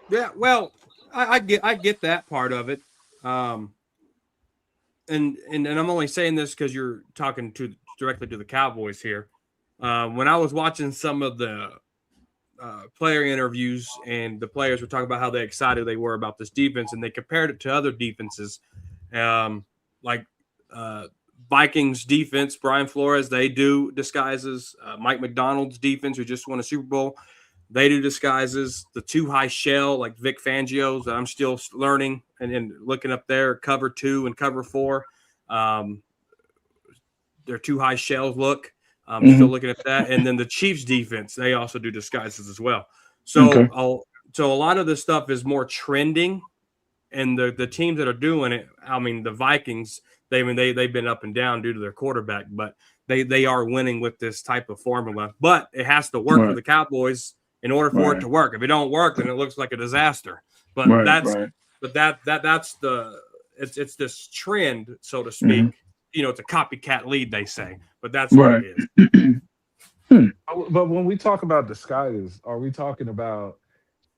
[SPEAKER 5] Yeah, well, I get that part of it. And I'm only saying this because you're talking directly to the Cowboys here. When I was watching some of the player interviews and the players were talking about how excited they were about this defense, and they compared it to other defenses, like Vikings defense, Brian Flores, they do disguises. Mike McDonald's defense, who just won a Super Bowl, they do disguises. The two high shell, like Vic Fangio's, that I'm still learning and looking up there, cover 2 and cover 4. Their two high shells look. I'm still looking at that. And then the Chiefs defense, they also do disguises as well. So, so a lot of this stuff is more trending, and the teams that are doing it, I mean, the Vikings, they've been up and down due to their quarterback, but they are winning with this type of formula. But it has to work for the Cowboys in order for it to work. If it don't work, then it looks like a disaster. But that's it's this trend, so to speak. You know, it's a copycat lead, they say, but that's what it is.
[SPEAKER 4] But when we talk about disguises, are we talking about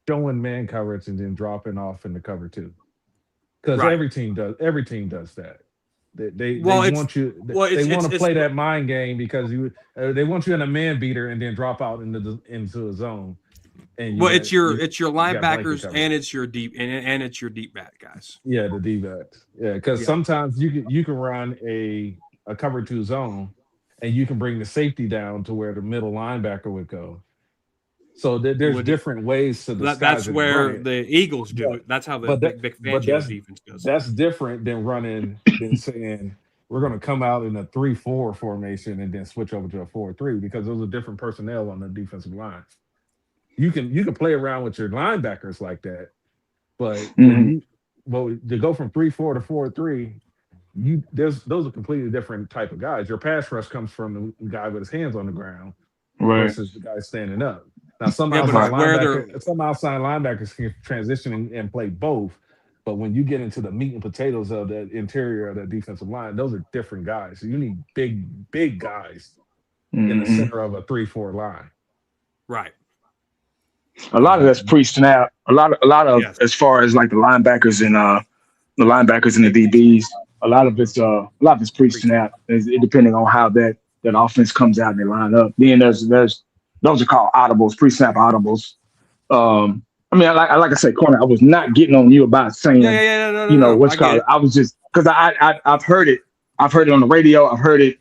[SPEAKER 4] showing man coverage and then dropping off in the cover 2? Because every team does that. They want you. They want to play that mind game because they want you in a man beater and then drop out into a zone. And
[SPEAKER 5] it's your linebackers and it's your deep and it's your deep back guys.
[SPEAKER 4] Yeah, the deep backs. Yeah, because sometimes you can run a cover 2 zone, and you can bring the safety down to where the middle linebacker would go. So there's different ways to disguise.
[SPEAKER 5] That's where the Eagles do it. That's how the Vic Fangio defense does.
[SPEAKER 4] That's different than saying we're going to come out in a 3-4 formation and then switch over to a 4-3, because those are different personnel on the defensive line. You can play around with your linebackers like that, but to go from 3-4 to 4-3, those are completely different type of guys. Your pass rush comes from the guy with his hands on the ground versus the guy standing up. Now some outside linebackers can transition and play both, but when you get into the meat and potatoes of that interior of that defensive line, those are different guys. So you need big guys in the center of a 3-4 line.
[SPEAKER 5] Right.
[SPEAKER 6] A lot of that's pre-snap. A lot of as far as like the linebackers and the DBs. A lot of it's pre-snap. It depending on how that offense comes out and they line up. Then there's Those are called audibles, pre-snap audibles. I mean, like I said, Corner, I was not getting on you about saying,
[SPEAKER 5] No.
[SPEAKER 6] what's
[SPEAKER 5] I get
[SPEAKER 6] called.
[SPEAKER 5] it.
[SPEAKER 6] I was just because I've heard it. I've heard it on the radio. I've heard it.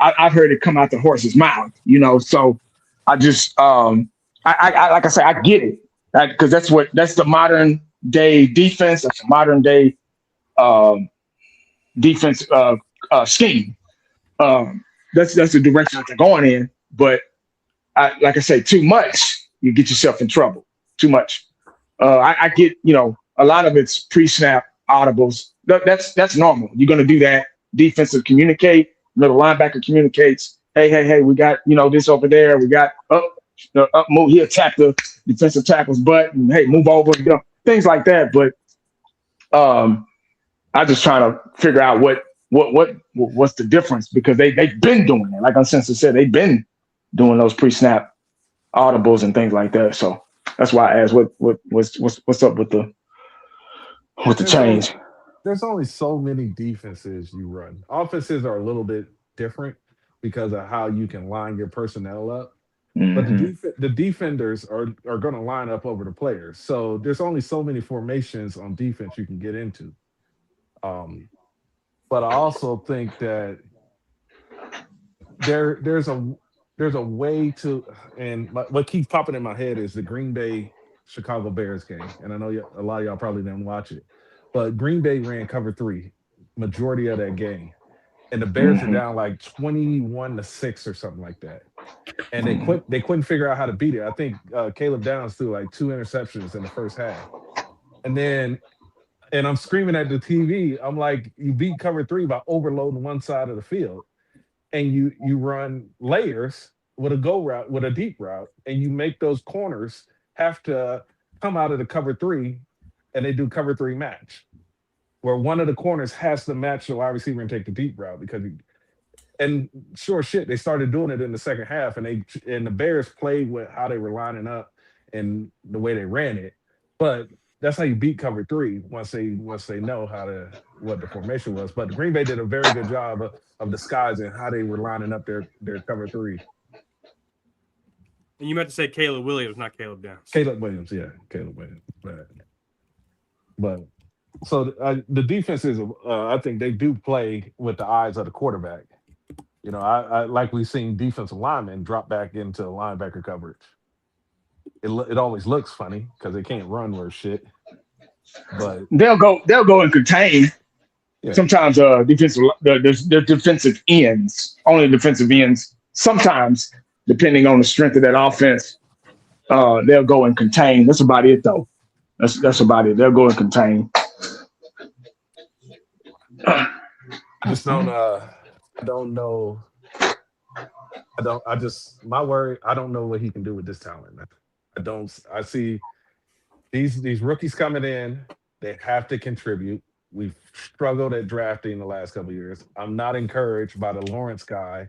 [SPEAKER 6] I've heard it come out the horse's mouth. So I just I like I said, I get it because that's the modern day defense. That's the modern day um, defense scheme. That's the direction that they're going in. But like I say, too much, you get yourself in trouble. Too much. I get, a lot of it's pre-snap audibles. That's normal. You're going to do that. Defensive communicate. The linebacker communicates. Hey, we got this over there. We got up move. He'll tap the defensive tackle's butt and hey, move over. Things like that. But I just trying to figure out what's the difference because they've been doing it. Like Uncensored said, they've been doing those pre-snap audibles and things like that. So that's why I asked what's up with the change.
[SPEAKER 4] There's only so many defenses you run. Offenses are a little bit different because of how you can line your personnel up. But
[SPEAKER 6] Mm-hmm.
[SPEAKER 4] the defenders are going to line up over the players. So there's only so many formations on defense you can get into. But I also think that there's a way to, and what keeps popping in my head is the Green Bay Chicago Bears game. And I know a lot of y'all probably didn't watch it, but Green Bay ran cover 3 majority of that game, and the Bears are
[SPEAKER 6] Mm-hmm.
[SPEAKER 4] down like 21-6 or something like that. And they couldn't figure out how to beat it. I think Caleb Downs threw like 2 interceptions in the first half, and I'm screaming at the TV. I'm like, you beat cover 3 by overloading one side of the field, and you run layers with a go route, with a deep route, and you make those corners have to come out of the cover 3, and they do cover 3 match, where one of the corners has to match the wide receiver and take the deep route and sure shit, they started doing it in the second half, and the Bears played with how they were lining up and the way they ran it. But that's how you beat cover 3 once they know what the formation was. But Green Bay did a very good job of disguising how they were lining up their cover 3.
[SPEAKER 5] And you meant to say Caleb Williams, not Caleb Downs.
[SPEAKER 4] Caleb Williams, yeah, Caleb Williams. But so the defenses, I think they do play with the eyes of the quarterback. I like we've seen defensive linemen drop back into linebacker coverage. It always looks funny because they can't run worth shit. But
[SPEAKER 6] they'll go and contain. Yeah. Sometimes the defensive ends, only defensive ends. Sometimes, depending on the strength of that offense, they'll go and contain. That's about it, though. That's about it. They'll go and contain.
[SPEAKER 4] I just don't. I don't know. My worry. I don't know what he can do with this talent, man. I see these rookies coming in. They have to contribute. We've struggled at drafting the last couple of years. I'm not encouraged by the Lawrence guy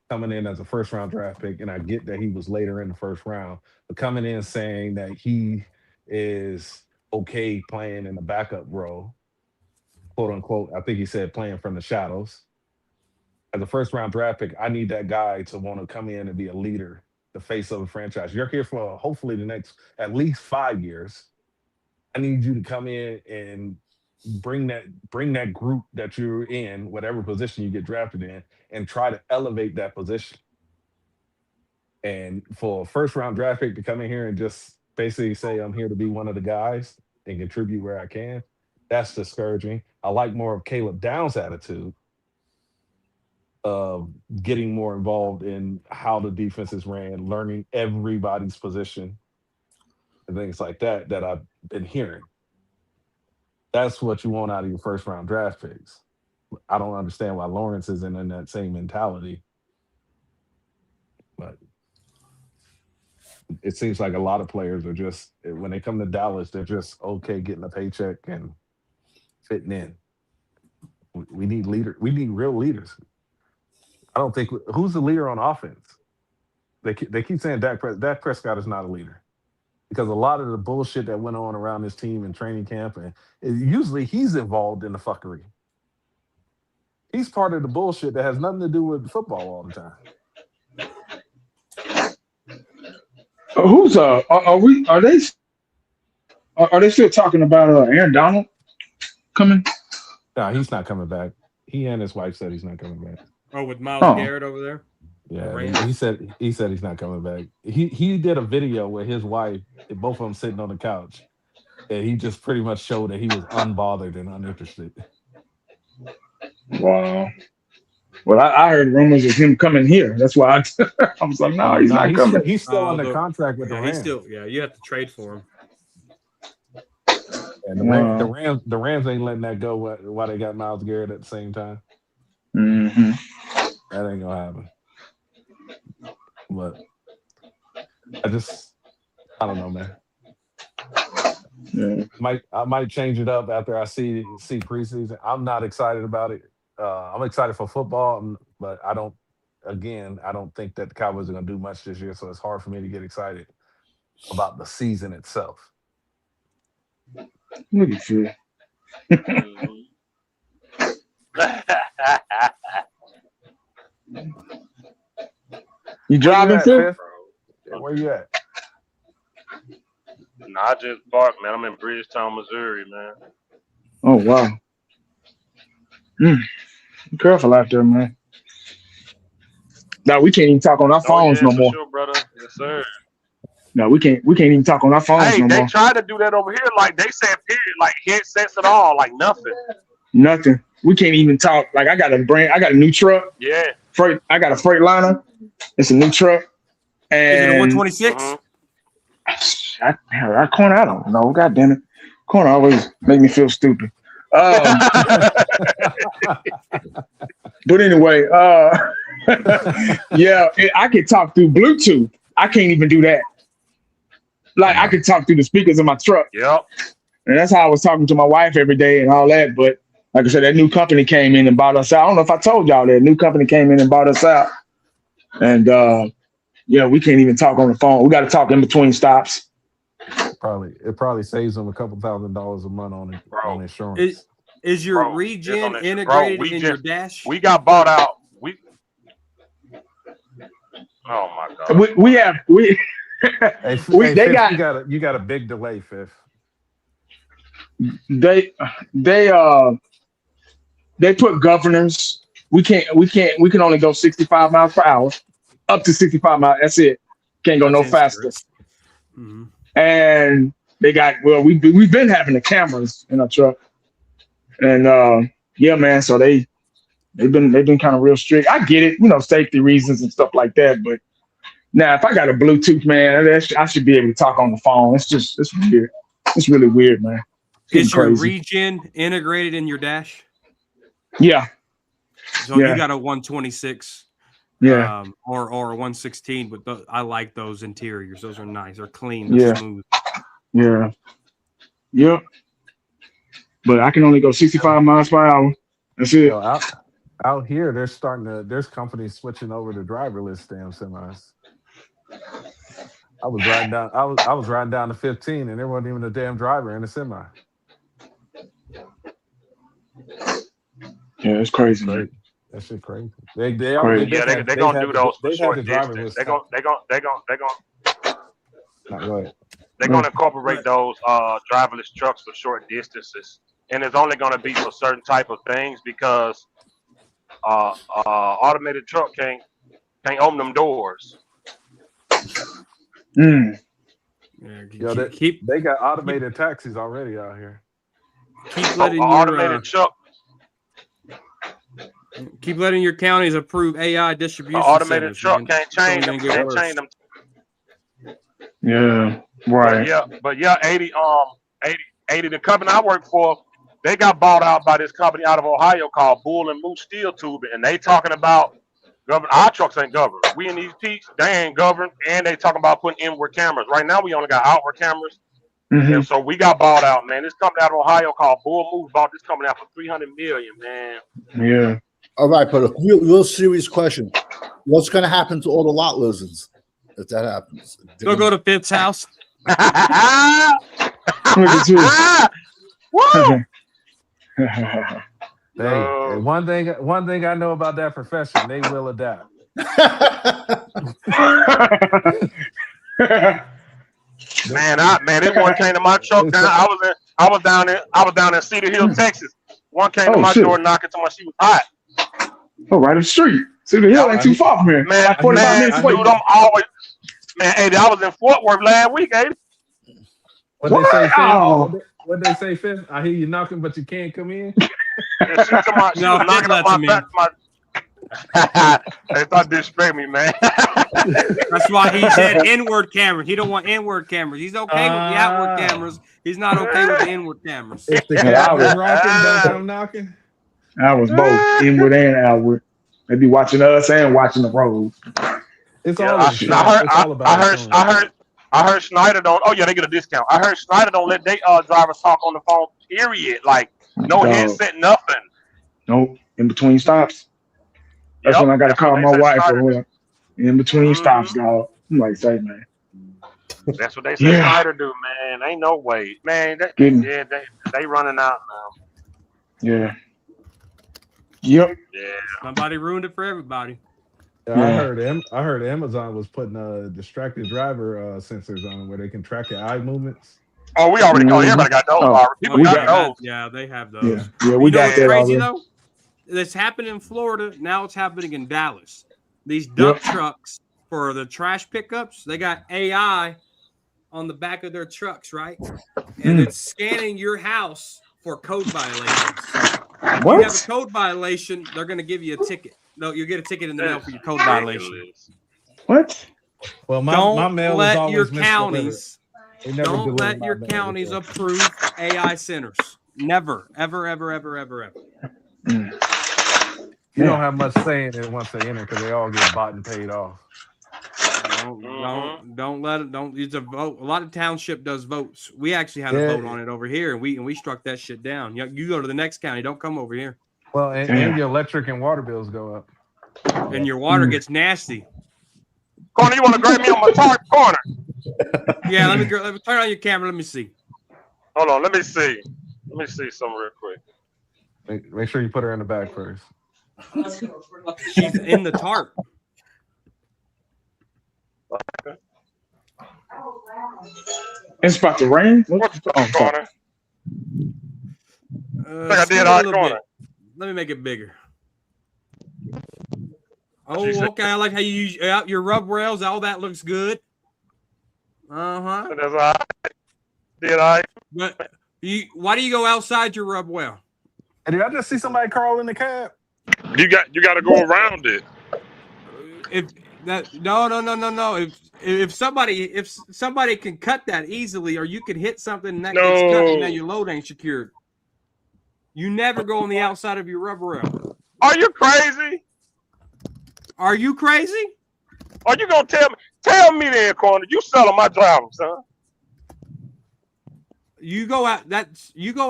[SPEAKER 4] coming in as a first-round draft pick, and I get that he was later in the first round, but coming in saying that he is okay playing in the backup role, quote unquote. I think he said playing from the shadows. As a first-round draft pick, I need that guy to want to come in and be a leader, the face of a franchise. You're here for hopefully the next at least 5 years. I need you to come in and bring that group that you're in, whatever position you get drafted in, and try to elevate that position. And for a first-round draft pick to come in here and just basically say, I'm here to be one of the guys and contribute where I can, that's discouraging. I like more of Caleb Downs' attitude of getting more involved in how the defenses ran, learning everybody's position and things like that I've been hearing. That's what you want out of your first round draft picks. I don't understand why Lawrence isn't in that same mentality. But it seems like a lot of players are just, when they come to Dallas, they're just okay getting a paycheck and fitting in. We need leaders. We need real leaders. I don't think who's the leader on offense. They keep saying Dak Prescott is not a leader because a lot of the bullshit that went on around this team in training camp, and usually he's involved in the fuckery. He's part of the bullshit that has nothing to do with football all the time.
[SPEAKER 6] Who's are they still talking about Aaron Donald coming?
[SPEAKER 4] No, he's not coming back. He and his wife said he's not coming back.
[SPEAKER 5] Oh, with Miles
[SPEAKER 6] Oh,
[SPEAKER 5] Garrett over there.
[SPEAKER 4] Yeah,
[SPEAKER 5] Rams?
[SPEAKER 4] he said he's not coming back. He did a video with his wife, and both of them sitting on the couch, and he just pretty much showed that he was unbothered and uninterested.
[SPEAKER 6] wow. Well, I heard rumors of him coming here. That's why I was like, no, he's not coming.
[SPEAKER 4] He's still under contract with the
[SPEAKER 5] Yeah,
[SPEAKER 4] Rams.
[SPEAKER 5] you have to trade for him.
[SPEAKER 4] And the Rams ain't letting that go while they got Miles Garrett at the same time.
[SPEAKER 6] Mm-hmm.
[SPEAKER 4] That ain't gonna happen. But I don't know, man.
[SPEAKER 6] Yeah.
[SPEAKER 4] I might change it up after I see preseason. I'm not excited about it. I'm excited for football, but I don't think that the Cowboys are gonna do much this year, so it's hard for me to get excited about the season itself.
[SPEAKER 6] Look at you. You driving, Phil?
[SPEAKER 4] Where you at?
[SPEAKER 1] Nah, I just parked, man. I'm in Bridgetown, Missouri, man.
[SPEAKER 6] Oh wow. Be careful out there, man. Now we can't even talk on our phones no more.
[SPEAKER 1] Sure, brother. Yes, sir.
[SPEAKER 6] No, we can't even talk on our phones
[SPEAKER 1] Hey,
[SPEAKER 6] no
[SPEAKER 1] they
[SPEAKER 6] more.
[SPEAKER 1] tried to do that over here. Like they said, period. Like headsets at all. Like nothing.
[SPEAKER 6] Nothing. We can't even talk. Like I got a new truck.
[SPEAKER 1] Yeah.
[SPEAKER 6] I got a Freightliner. It's a new truck. And
[SPEAKER 5] Is it a 126?
[SPEAKER 6] That corner, I don't know. God damn it. Corner always make me feel stupid. But anyway, yeah, I can talk through Bluetooth. I can't even do that. Like I could talk through the speakers in my truck.
[SPEAKER 1] Yep.
[SPEAKER 6] And that's how I was talking to my wife every day and all that. But like I said, that new company came in and bought us out. I don't know if I told y'all that. New company came in and bought us out. And yeah, we can't even talk on the phone. We got to talk in between stops.
[SPEAKER 4] It probably saves them a couple $1,000s a month on insurance.
[SPEAKER 5] Is your regen integrated in your dash?
[SPEAKER 1] We got bought out. Oh my god.
[SPEAKER 4] You got a big delay, Fifth.
[SPEAKER 6] They put governors. We can only go 65 miles per hour, up to 65 miles. That's it. Can't go no faster.
[SPEAKER 5] Mm-hmm.
[SPEAKER 6] And they got we've been having the cameras in our truck, and yeah, man. So they've been kind of real strict. I get it, safety reasons and stuff like that. But now, if I got a Bluetooth, man, I should be able to talk on the phone. It's weird. It's really weird, man.
[SPEAKER 5] Is your regen integrated in your dash?
[SPEAKER 6] Yeah.
[SPEAKER 5] So you got a 126,
[SPEAKER 6] yeah,
[SPEAKER 5] or a 116, but I like those interiors. Those are nice. They're clean. They're smooth.
[SPEAKER 6] Yeah. Yep. But I can only go 65 miles per hour. That's it.
[SPEAKER 4] Out here, there's companies switching over to driverless damn semis. I was riding down to 15, and there wasn't even a damn driver in the semi.
[SPEAKER 6] Yeah, it's crazy.
[SPEAKER 4] That shit crazy. They're
[SPEAKER 1] gonna do those for short distance. They're gonna incorporate those driverless trucks for short distances, and it's only gonna be for certain type of things because automated truck can't open them doors.
[SPEAKER 6] Mm.
[SPEAKER 5] Yeah,
[SPEAKER 4] they got automated taxis already out here.
[SPEAKER 5] Keep letting
[SPEAKER 1] automated truck.
[SPEAKER 5] Keep letting your counties approve AI distribution.
[SPEAKER 1] Automated truck can't change them. Can't change them.
[SPEAKER 6] Yeah, right.
[SPEAKER 1] But 80, the company I work for, they got bought out by this company out of Ohio called Bull and Moose Steel Tubing, and they talking about our trucks ain't governed. We in these peaks, they ain't governed, and they talking about putting inward cameras. Right now, we only got outward cameras, and so we got bought out, man. This company out of Ohio called Bull Moose bought this company out for $300 million, man.
[SPEAKER 6] Yeah.
[SPEAKER 2] All right, but a real serious question: what's going to happen to all the lot lizards if that happens?
[SPEAKER 5] Go to Fifth's house.
[SPEAKER 6] Look at you.
[SPEAKER 1] Woo!
[SPEAKER 4] Hey, one thing I know about that profession, they will adapt.
[SPEAKER 1] This one came to my truck. I was down in Cedar Hill, Texas. One came to my door knocking to my she was hot.
[SPEAKER 6] Oh, right up the street. Cedar Hill ain't too far from here.
[SPEAKER 1] Man,
[SPEAKER 6] Like 45 minutes away.
[SPEAKER 1] dude, I'm always I was in Fort Worth last week,
[SPEAKER 4] What they say, Finn? What they say, Finn? I hear you knocking, but you can't come in.
[SPEAKER 1] Yeah, she was knocking up my They thought disrespect me, man.
[SPEAKER 5] That's why he said inward cameras. He don't want inward cameras. He's okay with the outward cameras. He's not okay with the inward cameras.
[SPEAKER 4] If the camera's rocking, don't come knocking.
[SPEAKER 6] I was both inward and outward. They be watching us and watching the road.
[SPEAKER 4] It's all about.
[SPEAKER 1] I heard Schneider don't. Oh yeah, they get a discount. I heard Schneider don't let their drivers talk on the phone. Period. Like no headset, nothing.
[SPEAKER 6] Nope. In between stops. That's when I got to call my wife. In between stops, dog. I'm like, say, man.
[SPEAKER 1] That's what they say Schneider do, man. Ain't no way, man. They running out now.
[SPEAKER 6] Yeah. Yep.
[SPEAKER 1] Yeah.
[SPEAKER 5] Somebody ruined it for everybody.
[SPEAKER 4] Yeah, I heard Amazon was putting distracted driver sensors on where they can track your eye movements.
[SPEAKER 1] Oh, we already know. Everybody got those. People got those.
[SPEAKER 5] Yeah, they have those.
[SPEAKER 6] Yeah, we got that
[SPEAKER 5] crazy
[SPEAKER 6] already.
[SPEAKER 5] though? This happened in Florida. Now it's happening in Dallas. These dump trucks for the trash pickups, they got AI on the back of their trucks, right? And it's scanning your house for code violations. If you have a code violation, they're going to give you a ticket. No, you'll get a ticket in the mail for your code violation.
[SPEAKER 6] What?
[SPEAKER 4] Well, my mail
[SPEAKER 5] let
[SPEAKER 4] is always
[SPEAKER 5] your counties. Don't let your counties approve AI centers. Never, ever, ever, ever, ever, ever.
[SPEAKER 4] You don't have much say in it once they enter because they all get bought and paid off.
[SPEAKER 5] Don't let it. Don't use a vote. A lot of township does votes. We actually had a vote on it over here, and we struck that shit down. You go to the next county. Don't come over here.
[SPEAKER 4] Well, and your electric and water bills go up,
[SPEAKER 5] and your water gets nasty.
[SPEAKER 1] Corner, you want to grab me on my target corner?
[SPEAKER 5] Yeah, let me turn on your camera. Let me see.
[SPEAKER 1] Hold on, let me see. Let me see something real quick.
[SPEAKER 4] Make sure you put her in the back first.
[SPEAKER 5] She's in the tarp.
[SPEAKER 6] It's about to rain.
[SPEAKER 1] What's the corner? I did our corner.
[SPEAKER 5] Let me make it bigger. Oh, okay. I like how you use your rub rails. All that looks good.
[SPEAKER 1] That's all right. Did I?
[SPEAKER 5] But why do you go outside your rub well?
[SPEAKER 4] And did I just see somebody crawl in the cab?
[SPEAKER 1] You got to go around it.
[SPEAKER 5] No. If somebody can cut that easily, or you can hit something and that gets cut, and now your load ain't secured. You never go on the outside of your rubber rail.
[SPEAKER 1] Are you crazy?
[SPEAKER 5] Are you crazy?
[SPEAKER 1] Are you gonna tell me then, corner? You selling my driver, son?
[SPEAKER 5] You go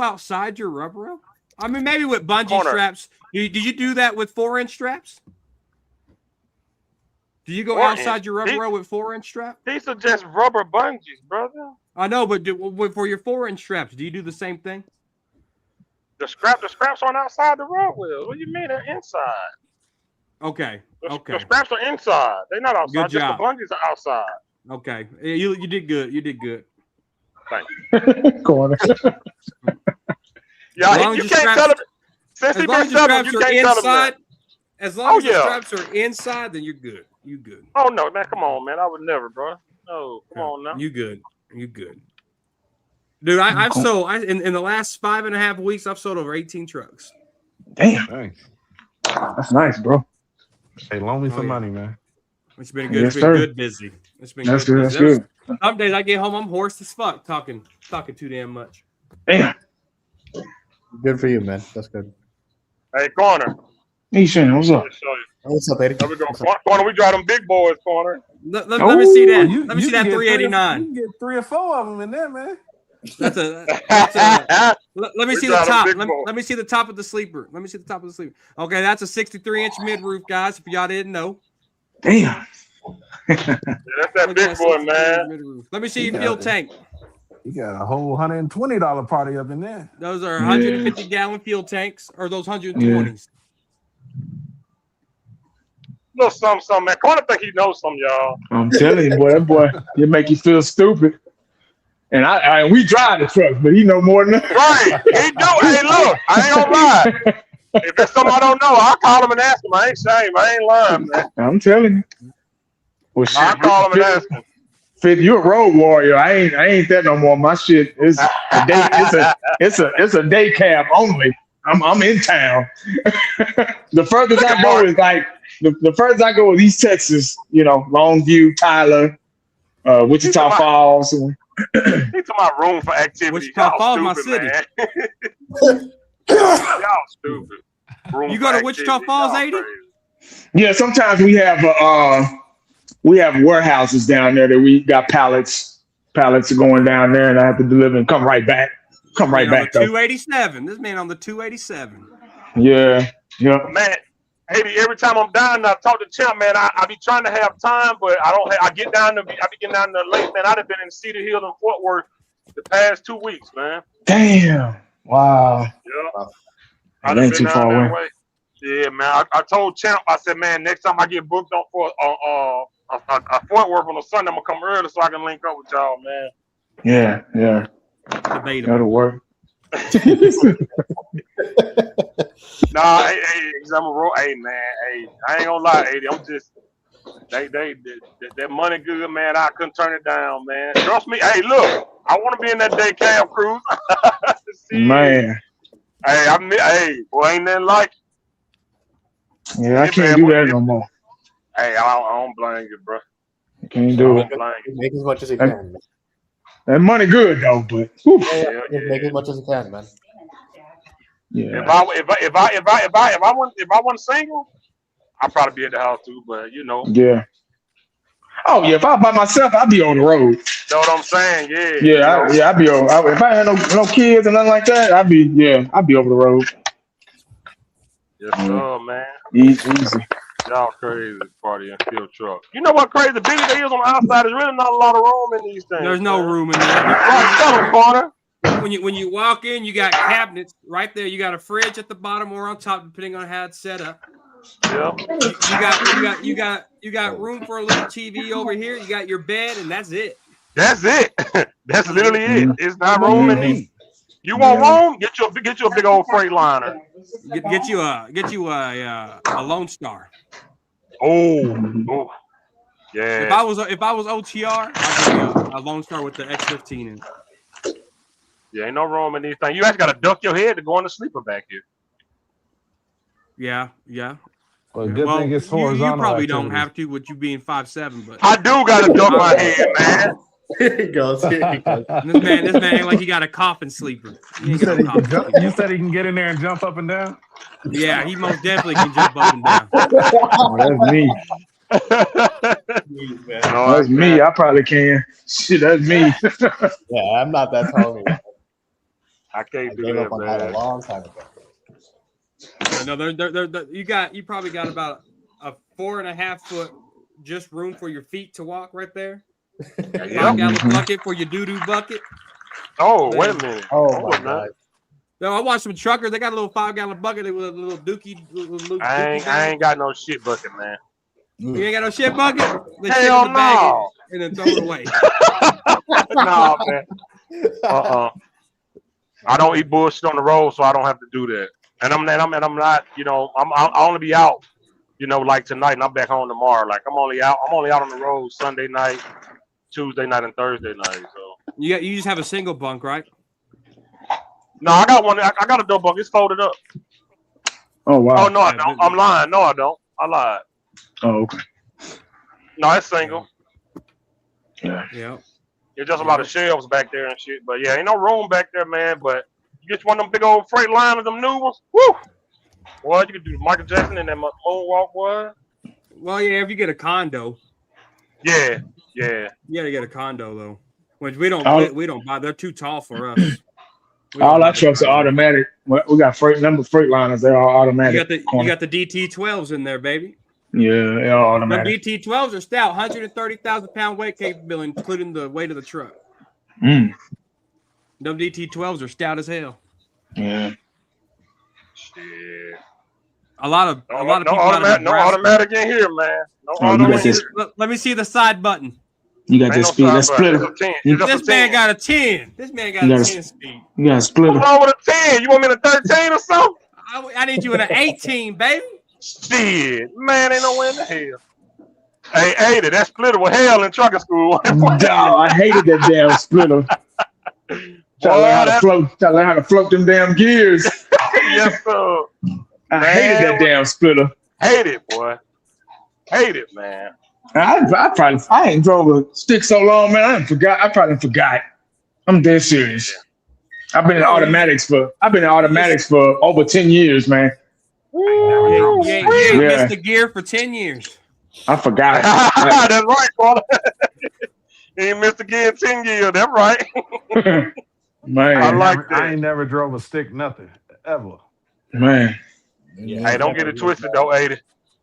[SPEAKER 5] outside your rubber rail. I mean, maybe with bungee straps. Did you do that with 4-inch straps? Do you go outside your rubber rail with 4-inch strap?
[SPEAKER 1] These are just rubber bungees, brother.
[SPEAKER 5] I know, but for your 4-inch straps, do you do the same thing?
[SPEAKER 1] The scraps aren't outside the rub wheels. What do you mean they're inside?
[SPEAKER 5] Okay.
[SPEAKER 1] The scraps are inside. They're not outside.
[SPEAKER 5] Good job.
[SPEAKER 1] Just the bungees are outside.
[SPEAKER 5] Okay. You did good. You did good.
[SPEAKER 1] Thank you.
[SPEAKER 6] Corner.
[SPEAKER 1] Yeah, you can't tell them. Since he been selling, you can't tell them that.
[SPEAKER 5] As long as the straps are inside, then you're good. You good.
[SPEAKER 1] Oh no, man! Come on, man! I would never, bro. No, come on now.
[SPEAKER 5] You good? You good? Dude, I've sold in the last 5.5 weeks. I've sold over 18 trucks.
[SPEAKER 6] Damn,
[SPEAKER 4] thanks.
[SPEAKER 6] That's nice, bro.
[SPEAKER 4] Hey, loan me some money, man.
[SPEAKER 5] It's been good. It's been good busy. It's been
[SPEAKER 6] that's
[SPEAKER 5] good.
[SPEAKER 6] That's good.
[SPEAKER 5] Some days I get home, I'm hoarse as fuck, talking too damn much.
[SPEAKER 6] Damn.
[SPEAKER 3] Good for you, man. That's good.
[SPEAKER 1] Hey, corner.
[SPEAKER 6] Hey, Shane, what's up?
[SPEAKER 3] What's up, Eddie?
[SPEAKER 1] There we go. Corner, we drive them big boys, corner.
[SPEAKER 5] Let me see that. Let me see that 389.
[SPEAKER 4] You can get 3 or 4 of them in there, man.
[SPEAKER 5] Let me see the top. Let me see the top of the sleeper. Okay, that's a 63-inch mid-roof, guys, if y'all didn't know.
[SPEAKER 6] Damn.
[SPEAKER 1] Yeah, that's that big boy, man.
[SPEAKER 5] Let me see your fuel tank.
[SPEAKER 4] You got a whole $120 party up in there.
[SPEAKER 5] Those are 150-gallon fuel tanks, or those 120s.
[SPEAKER 1] Little something, man. Corner think he knows something, y'all.
[SPEAKER 6] I'm telling you, boy, that boy, it make you feel stupid. And we drive the truck, but he know more than us.
[SPEAKER 1] Right. He do. Hey, look, I ain't gonna lie. If it's something I don't know, I'll call him and ask him. I ain't shame. I ain't lying, man.
[SPEAKER 6] I'm telling you. Well, shit,
[SPEAKER 1] I'll call him and ask him.
[SPEAKER 6] Fit, you a road warrior. I ain't that no more. My shit is a day. It's a day cab only. I'm in town. The furthest I go is like the furthest I go is East Texas. You know, Longview, Tyler, Wichita Falls.
[SPEAKER 1] He took my room for activity.
[SPEAKER 5] Wichita Falls, my city.
[SPEAKER 1] Y'all stupid.
[SPEAKER 5] You go to Wichita Falls, 80?
[SPEAKER 6] Yeah, sometimes we have warehouses down there that we got pallets are going down there, and I have to deliver and come right back. Come right back.
[SPEAKER 5] 287. This man on the 287.
[SPEAKER 6] Yeah.
[SPEAKER 1] Man, every time I'm down, I talk to Champ, man. I be trying to have time, but I don't. I be getting down to late, man. I'd have been in Cedar Hill and Fort Worth the past 2 weeks, man.
[SPEAKER 6] Damn. Wow.
[SPEAKER 1] Yeah.
[SPEAKER 6] That ain't too far away.
[SPEAKER 1] Yeah, man. I told Champ, I said, man, next time I get booked on Fort Worth on a Sunday, I'm gonna come early so I can link up with y'all, man.
[SPEAKER 6] Yeah.
[SPEAKER 5] Debatable.
[SPEAKER 6] That'll work.
[SPEAKER 1] Nah, hey, I'm a roll. Hey, man, I ain't gonna lie, 80. I'm just that money good, man. I couldn't turn it down, man. Trust me. Hey, look, I want to be in that day cab cruise.
[SPEAKER 6] Man.
[SPEAKER 1] Hey, boy, ain't nothing like it.
[SPEAKER 6] Yeah, I can't do that no more.
[SPEAKER 1] Hey, I don't blame you, bro.
[SPEAKER 6] I can't do it.
[SPEAKER 3] Make as much as you can, man.
[SPEAKER 6] That money good though, but
[SPEAKER 3] Make as much as you can, man.
[SPEAKER 6] Yeah.
[SPEAKER 1] If I wasn't single, I'd probably be at the house too. But you know.
[SPEAKER 6] Yeah. Oh yeah, if I by myself, I'd be on the road.
[SPEAKER 1] Know what I'm saying? Yeah.
[SPEAKER 6] Yeah, I'd be on. If I had no kids and nothing like that, I'd be over the road.
[SPEAKER 1] Yes, sir, man.
[SPEAKER 6] Easy.
[SPEAKER 1] Y'all crazy party and steal truck. You know what crazy? The bigger they is on the outside, there's really not a lot of room in these things.
[SPEAKER 5] There's no room in there.
[SPEAKER 1] Right, tell them, Carter.
[SPEAKER 5] When you walk in, you got cabinets right there. You got a fridge at the bottom or on top, depending on how it's set up.
[SPEAKER 1] Yeah.
[SPEAKER 5] You got room for a little TV over here. You got your bed, and that's it.
[SPEAKER 1] That's it. That's literally it. It's not room in these. You want room? Get you a big old Freightliner.
[SPEAKER 5] Get you a Lone Star.
[SPEAKER 1] Oh, yeah.
[SPEAKER 5] If I was OTR, I'd give you a Lone Star with the X15 in it.
[SPEAKER 1] Yeah, ain't no room in these things. You actually got to duck your head to go in the sleeper back here.
[SPEAKER 5] Yeah.
[SPEAKER 4] Well, good thing it's horizontal.
[SPEAKER 5] You probably don't have to with you being 5'7", but
[SPEAKER 1] I do got to duck my head, man.
[SPEAKER 3] Here he goes.
[SPEAKER 5] This man ain't like he got a coffin sleeper.
[SPEAKER 4] You said he can get in there and jump up and down?
[SPEAKER 5] Yeah, he most definitely can jump up and down.
[SPEAKER 6] Oh, that's me. That's me. I probably can. Shit, that's me.
[SPEAKER 3] Yeah, I'm not that tall.
[SPEAKER 1] I can't do that, man.
[SPEAKER 3] A long time ago.
[SPEAKER 5] No, you probably got about a 4.5 foot just room for your feet to walk right there. 5-gallon bucket for your doo-doo bucket.
[SPEAKER 1] Oh, wait a minute.
[SPEAKER 3] Oh my God.
[SPEAKER 5] No, I watched some truckers. They got a little 5-gallon bucket with a little dookie.
[SPEAKER 1] I ain't got no shit bucket, man.
[SPEAKER 5] You ain't got no shit bucket? They
[SPEAKER 1] Hell
[SPEAKER 5] shit in the bag and then throw it away.
[SPEAKER 1] No, man. I don't eat bullshit on the road, so I don't have to do that. And I'm not, you know, I'll only be out, you know, like tonight, and I'm back home tomorrow. Like I'm only out on the road Sunday night, Tuesday night, and Thursday night. So
[SPEAKER 5] you just have a single bunk, right?
[SPEAKER 1] No, I got one. I got a double bunk. It's folded up.
[SPEAKER 6] Oh wow.
[SPEAKER 1] Oh no, I don't. I'm lying. No, I don't. I lied.
[SPEAKER 6] Oh okay.
[SPEAKER 1] No, it's single.
[SPEAKER 5] Yeah.
[SPEAKER 1] It's just a lot of shelves back there and shit. But yeah, ain't no room back there, man. But you get one of them big old Freightliners, them new ones. Woo! Boy, you can do Michael Jackson and that moonwalk, boy.
[SPEAKER 5] Well, yeah, if you get a condo.
[SPEAKER 1] Yeah.
[SPEAKER 5] You gotta get a condo though, which we don't buy. They're too tall for us.
[SPEAKER 6] All our trucks are automatic. We got Freightliners. They're all automatic.
[SPEAKER 5] You got the DT12s in there, baby.
[SPEAKER 6] Yeah, they're all automatic.
[SPEAKER 5] The DT12s are stout, 130,000 pound weight capability, including the weight of the truck.
[SPEAKER 6] Mm.
[SPEAKER 5] Them DT12s are stout as hell.
[SPEAKER 6] Yeah.
[SPEAKER 1] Shit.
[SPEAKER 5] A lot of
[SPEAKER 1] No
[SPEAKER 5] people out of
[SPEAKER 1] automatic, no
[SPEAKER 5] Nebraska.
[SPEAKER 1] automatic in here, man. No
[SPEAKER 6] Oh, you
[SPEAKER 5] Let me
[SPEAKER 6] got
[SPEAKER 1] automatic.
[SPEAKER 5] see,
[SPEAKER 6] this.
[SPEAKER 5] let me see the side button.
[SPEAKER 6] You got
[SPEAKER 1] Ain't
[SPEAKER 6] this
[SPEAKER 1] no
[SPEAKER 6] speed.
[SPEAKER 1] side
[SPEAKER 6] That
[SPEAKER 1] button. It's
[SPEAKER 6] splitter.
[SPEAKER 1] a 10.
[SPEAKER 6] You,
[SPEAKER 1] It's just
[SPEAKER 5] This
[SPEAKER 1] a
[SPEAKER 5] man
[SPEAKER 1] 10.
[SPEAKER 5] got a 10. This man got
[SPEAKER 6] you
[SPEAKER 5] a
[SPEAKER 6] got
[SPEAKER 5] 10
[SPEAKER 6] a,
[SPEAKER 5] speed.
[SPEAKER 6] you got a
[SPEAKER 1] What's
[SPEAKER 6] splitter.
[SPEAKER 1] wrong with a 10? You want me in a 13 or something?
[SPEAKER 5] I need you in an 18, baby.
[SPEAKER 1] Shit, man, ain't nowhere in the hell. Hey, 80, that splitter was hell in trucking school.
[SPEAKER 6] Dog, I hated that damn splitter. Try to learn how to
[SPEAKER 1] Boy,
[SPEAKER 6] float. Try to learn how to float them damn gears.
[SPEAKER 1] yes, sir.
[SPEAKER 6] I hated that damn splitter.
[SPEAKER 1] Hate it, boy. Hate it, man.
[SPEAKER 6] I ain't drove a stick so long, man. I probably forgot. I'm dead serious. I've been in
[SPEAKER 5] Bro,
[SPEAKER 6] automatics for
[SPEAKER 5] just
[SPEAKER 6] over 10 years, man.
[SPEAKER 4] I ain't never drove a stick.
[SPEAKER 5] you ain't
[SPEAKER 6] Yeah.
[SPEAKER 5] missed a gear for 10 years.
[SPEAKER 6] I forgot.
[SPEAKER 1] That's right, brother. He ain't missed again 10 years. That's right. I like
[SPEAKER 6] Man,
[SPEAKER 1] that.
[SPEAKER 4] I ain't never drove a stick, nothing ever.
[SPEAKER 6] man.
[SPEAKER 1] Hey, don't get it twisted, though, 80.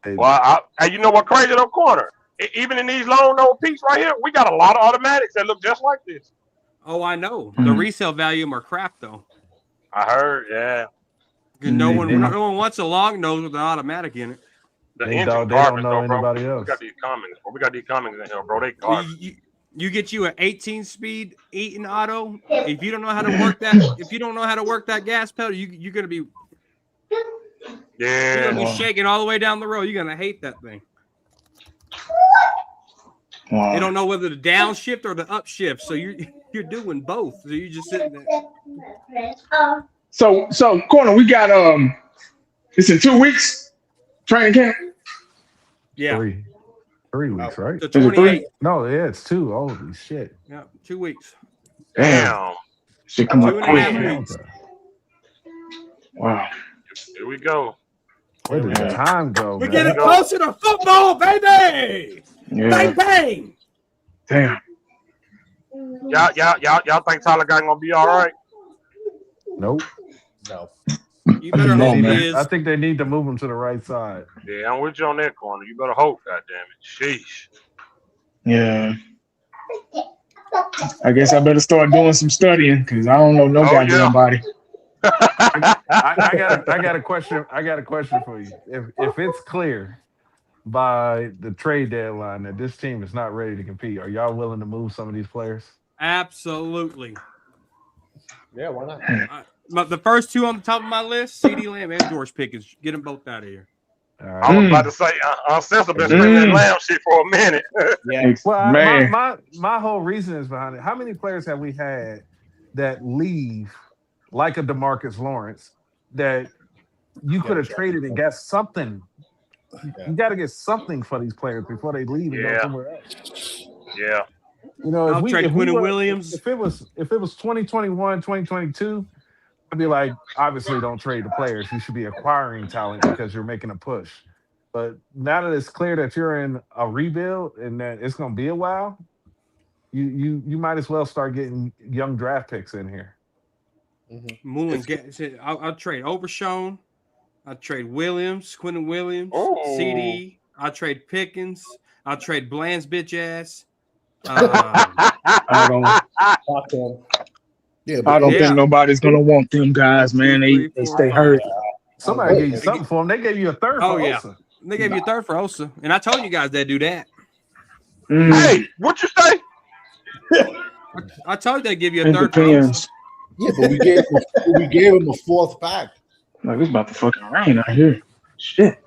[SPEAKER 4] Hey,
[SPEAKER 1] Well, you know what crazy, though, corner? Even in these long nose peaks right here, we got a lot of automatics that look just like this.
[SPEAKER 5] Oh, I know. The resale value of them are crap, though.
[SPEAKER 1] I heard, yeah.
[SPEAKER 5] No one
[SPEAKER 4] didn't.
[SPEAKER 5] wants a long nose with an automatic in it.
[SPEAKER 1] The
[SPEAKER 4] They
[SPEAKER 1] engine
[SPEAKER 4] don't
[SPEAKER 1] garbage,
[SPEAKER 4] know
[SPEAKER 1] though, bro.
[SPEAKER 4] anybody
[SPEAKER 1] We
[SPEAKER 4] else.
[SPEAKER 1] got these Cummins. We got these Cummins in here, bro. They garbage.
[SPEAKER 5] You get you an 18 speed Eaton auto. If you don't know how to work that, gas pedal, you're gonna be
[SPEAKER 1] Yeah.
[SPEAKER 5] shaking all the way down the road. You're gonna hate that thing.
[SPEAKER 6] Wow.
[SPEAKER 5] They don't know whether the downshift or the upshift, so you're doing both. So you're just sitting there.
[SPEAKER 6] So corner, we got it's in 2 weeks training camp.
[SPEAKER 5] Yeah,
[SPEAKER 4] 3 weeks, right?
[SPEAKER 5] the
[SPEAKER 6] Is it
[SPEAKER 5] 28.
[SPEAKER 4] No, yeah, it's 2. Holy shit.
[SPEAKER 5] Yeah, 2 weeks.
[SPEAKER 1] Damn.
[SPEAKER 6] Shit come up
[SPEAKER 5] 2.5
[SPEAKER 6] quick.
[SPEAKER 5] weeks.
[SPEAKER 6] Wow.
[SPEAKER 1] Here we go.
[SPEAKER 4] Where did the time go,
[SPEAKER 5] We're
[SPEAKER 4] man?
[SPEAKER 5] getting closer to football, baby.
[SPEAKER 6] Yeah.
[SPEAKER 5] Bang bang.
[SPEAKER 6] Damn.
[SPEAKER 1] Y'all think Tyler guy gonna be all right?
[SPEAKER 4] Nope.
[SPEAKER 3] No.
[SPEAKER 5] You better
[SPEAKER 6] No,
[SPEAKER 5] hope
[SPEAKER 6] man.
[SPEAKER 5] he is.
[SPEAKER 4] I think they need to move him to the right side.
[SPEAKER 1] Yeah, I'm with you on that corner. You better hope, goddammit. Sheesh.
[SPEAKER 6] Yeah. I guess I better start doing some studying because I don't know no goddamn body.
[SPEAKER 4] I got a question. I got a question for you. If it's clear by the trade deadline that this team is not ready to compete, are y'all willing to move some of these players?
[SPEAKER 5] Absolutely.
[SPEAKER 3] Yeah, why not?
[SPEAKER 5] But the first two on the top of my list, CeeDee Lamb and George Pickens, get them both out of here.
[SPEAKER 4] All
[SPEAKER 1] I
[SPEAKER 4] right.
[SPEAKER 1] was about to say, Uncensored been screaming that lamb shit for a minute.
[SPEAKER 3] Yeah.
[SPEAKER 4] Well,
[SPEAKER 6] Man.
[SPEAKER 4] my whole reason is behind it. How many players have we had that leave like a DeMarcus Lawrence that you could have traded and got something? You got to get something for these players before they leave and go
[SPEAKER 1] Yeah.
[SPEAKER 4] somewhere else.
[SPEAKER 1] Yeah.
[SPEAKER 4] You know,
[SPEAKER 5] I'll trade Quinnen Williams.
[SPEAKER 4] If it was 2021, 2022, I'd be like, obviously don't trade the players. You should be acquiring talent because you're making a push. But now that it's clear that you're in a rebuild and that it's going to be a while, you might as well start getting young draft picks in here.
[SPEAKER 5] Mullins, I'll trade Overshown. I'll trade Williams, Quinnen Williams,
[SPEAKER 1] Oh.
[SPEAKER 5] CD. I'll trade Pickens. I'll trade Bland's bitch ass.
[SPEAKER 6] I don't
[SPEAKER 2] Yeah,
[SPEAKER 6] I don't
[SPEAKER 5] Yeah.
[SPEAKER 6] think nobody's gonna want them guys, man. They stay hurt.
[SPEAKER 4] Somebody gave you something for them. They gave you a third
[SPEAKER 5] Oh,
[SPEAKER 4] for
[SPEAKER 5] yeah.
[SPEAKER 4] Osa.
[SPEAKER 5] They gave you a third for Osa. And I told you guys they'd do that.
[SPEAKER 1] Hey, what you say?
[SPEAKER 5] I told you they'd give you a
[SPEAKER 6] It
[SPEAKER 5] third for Osa.
[SPEAKER 6] depends.
[SPEAKER 2] Yeah, but we gave him a fourth pack.
[SPEAKER 6] Like it's about to fucking rain out here. Shit.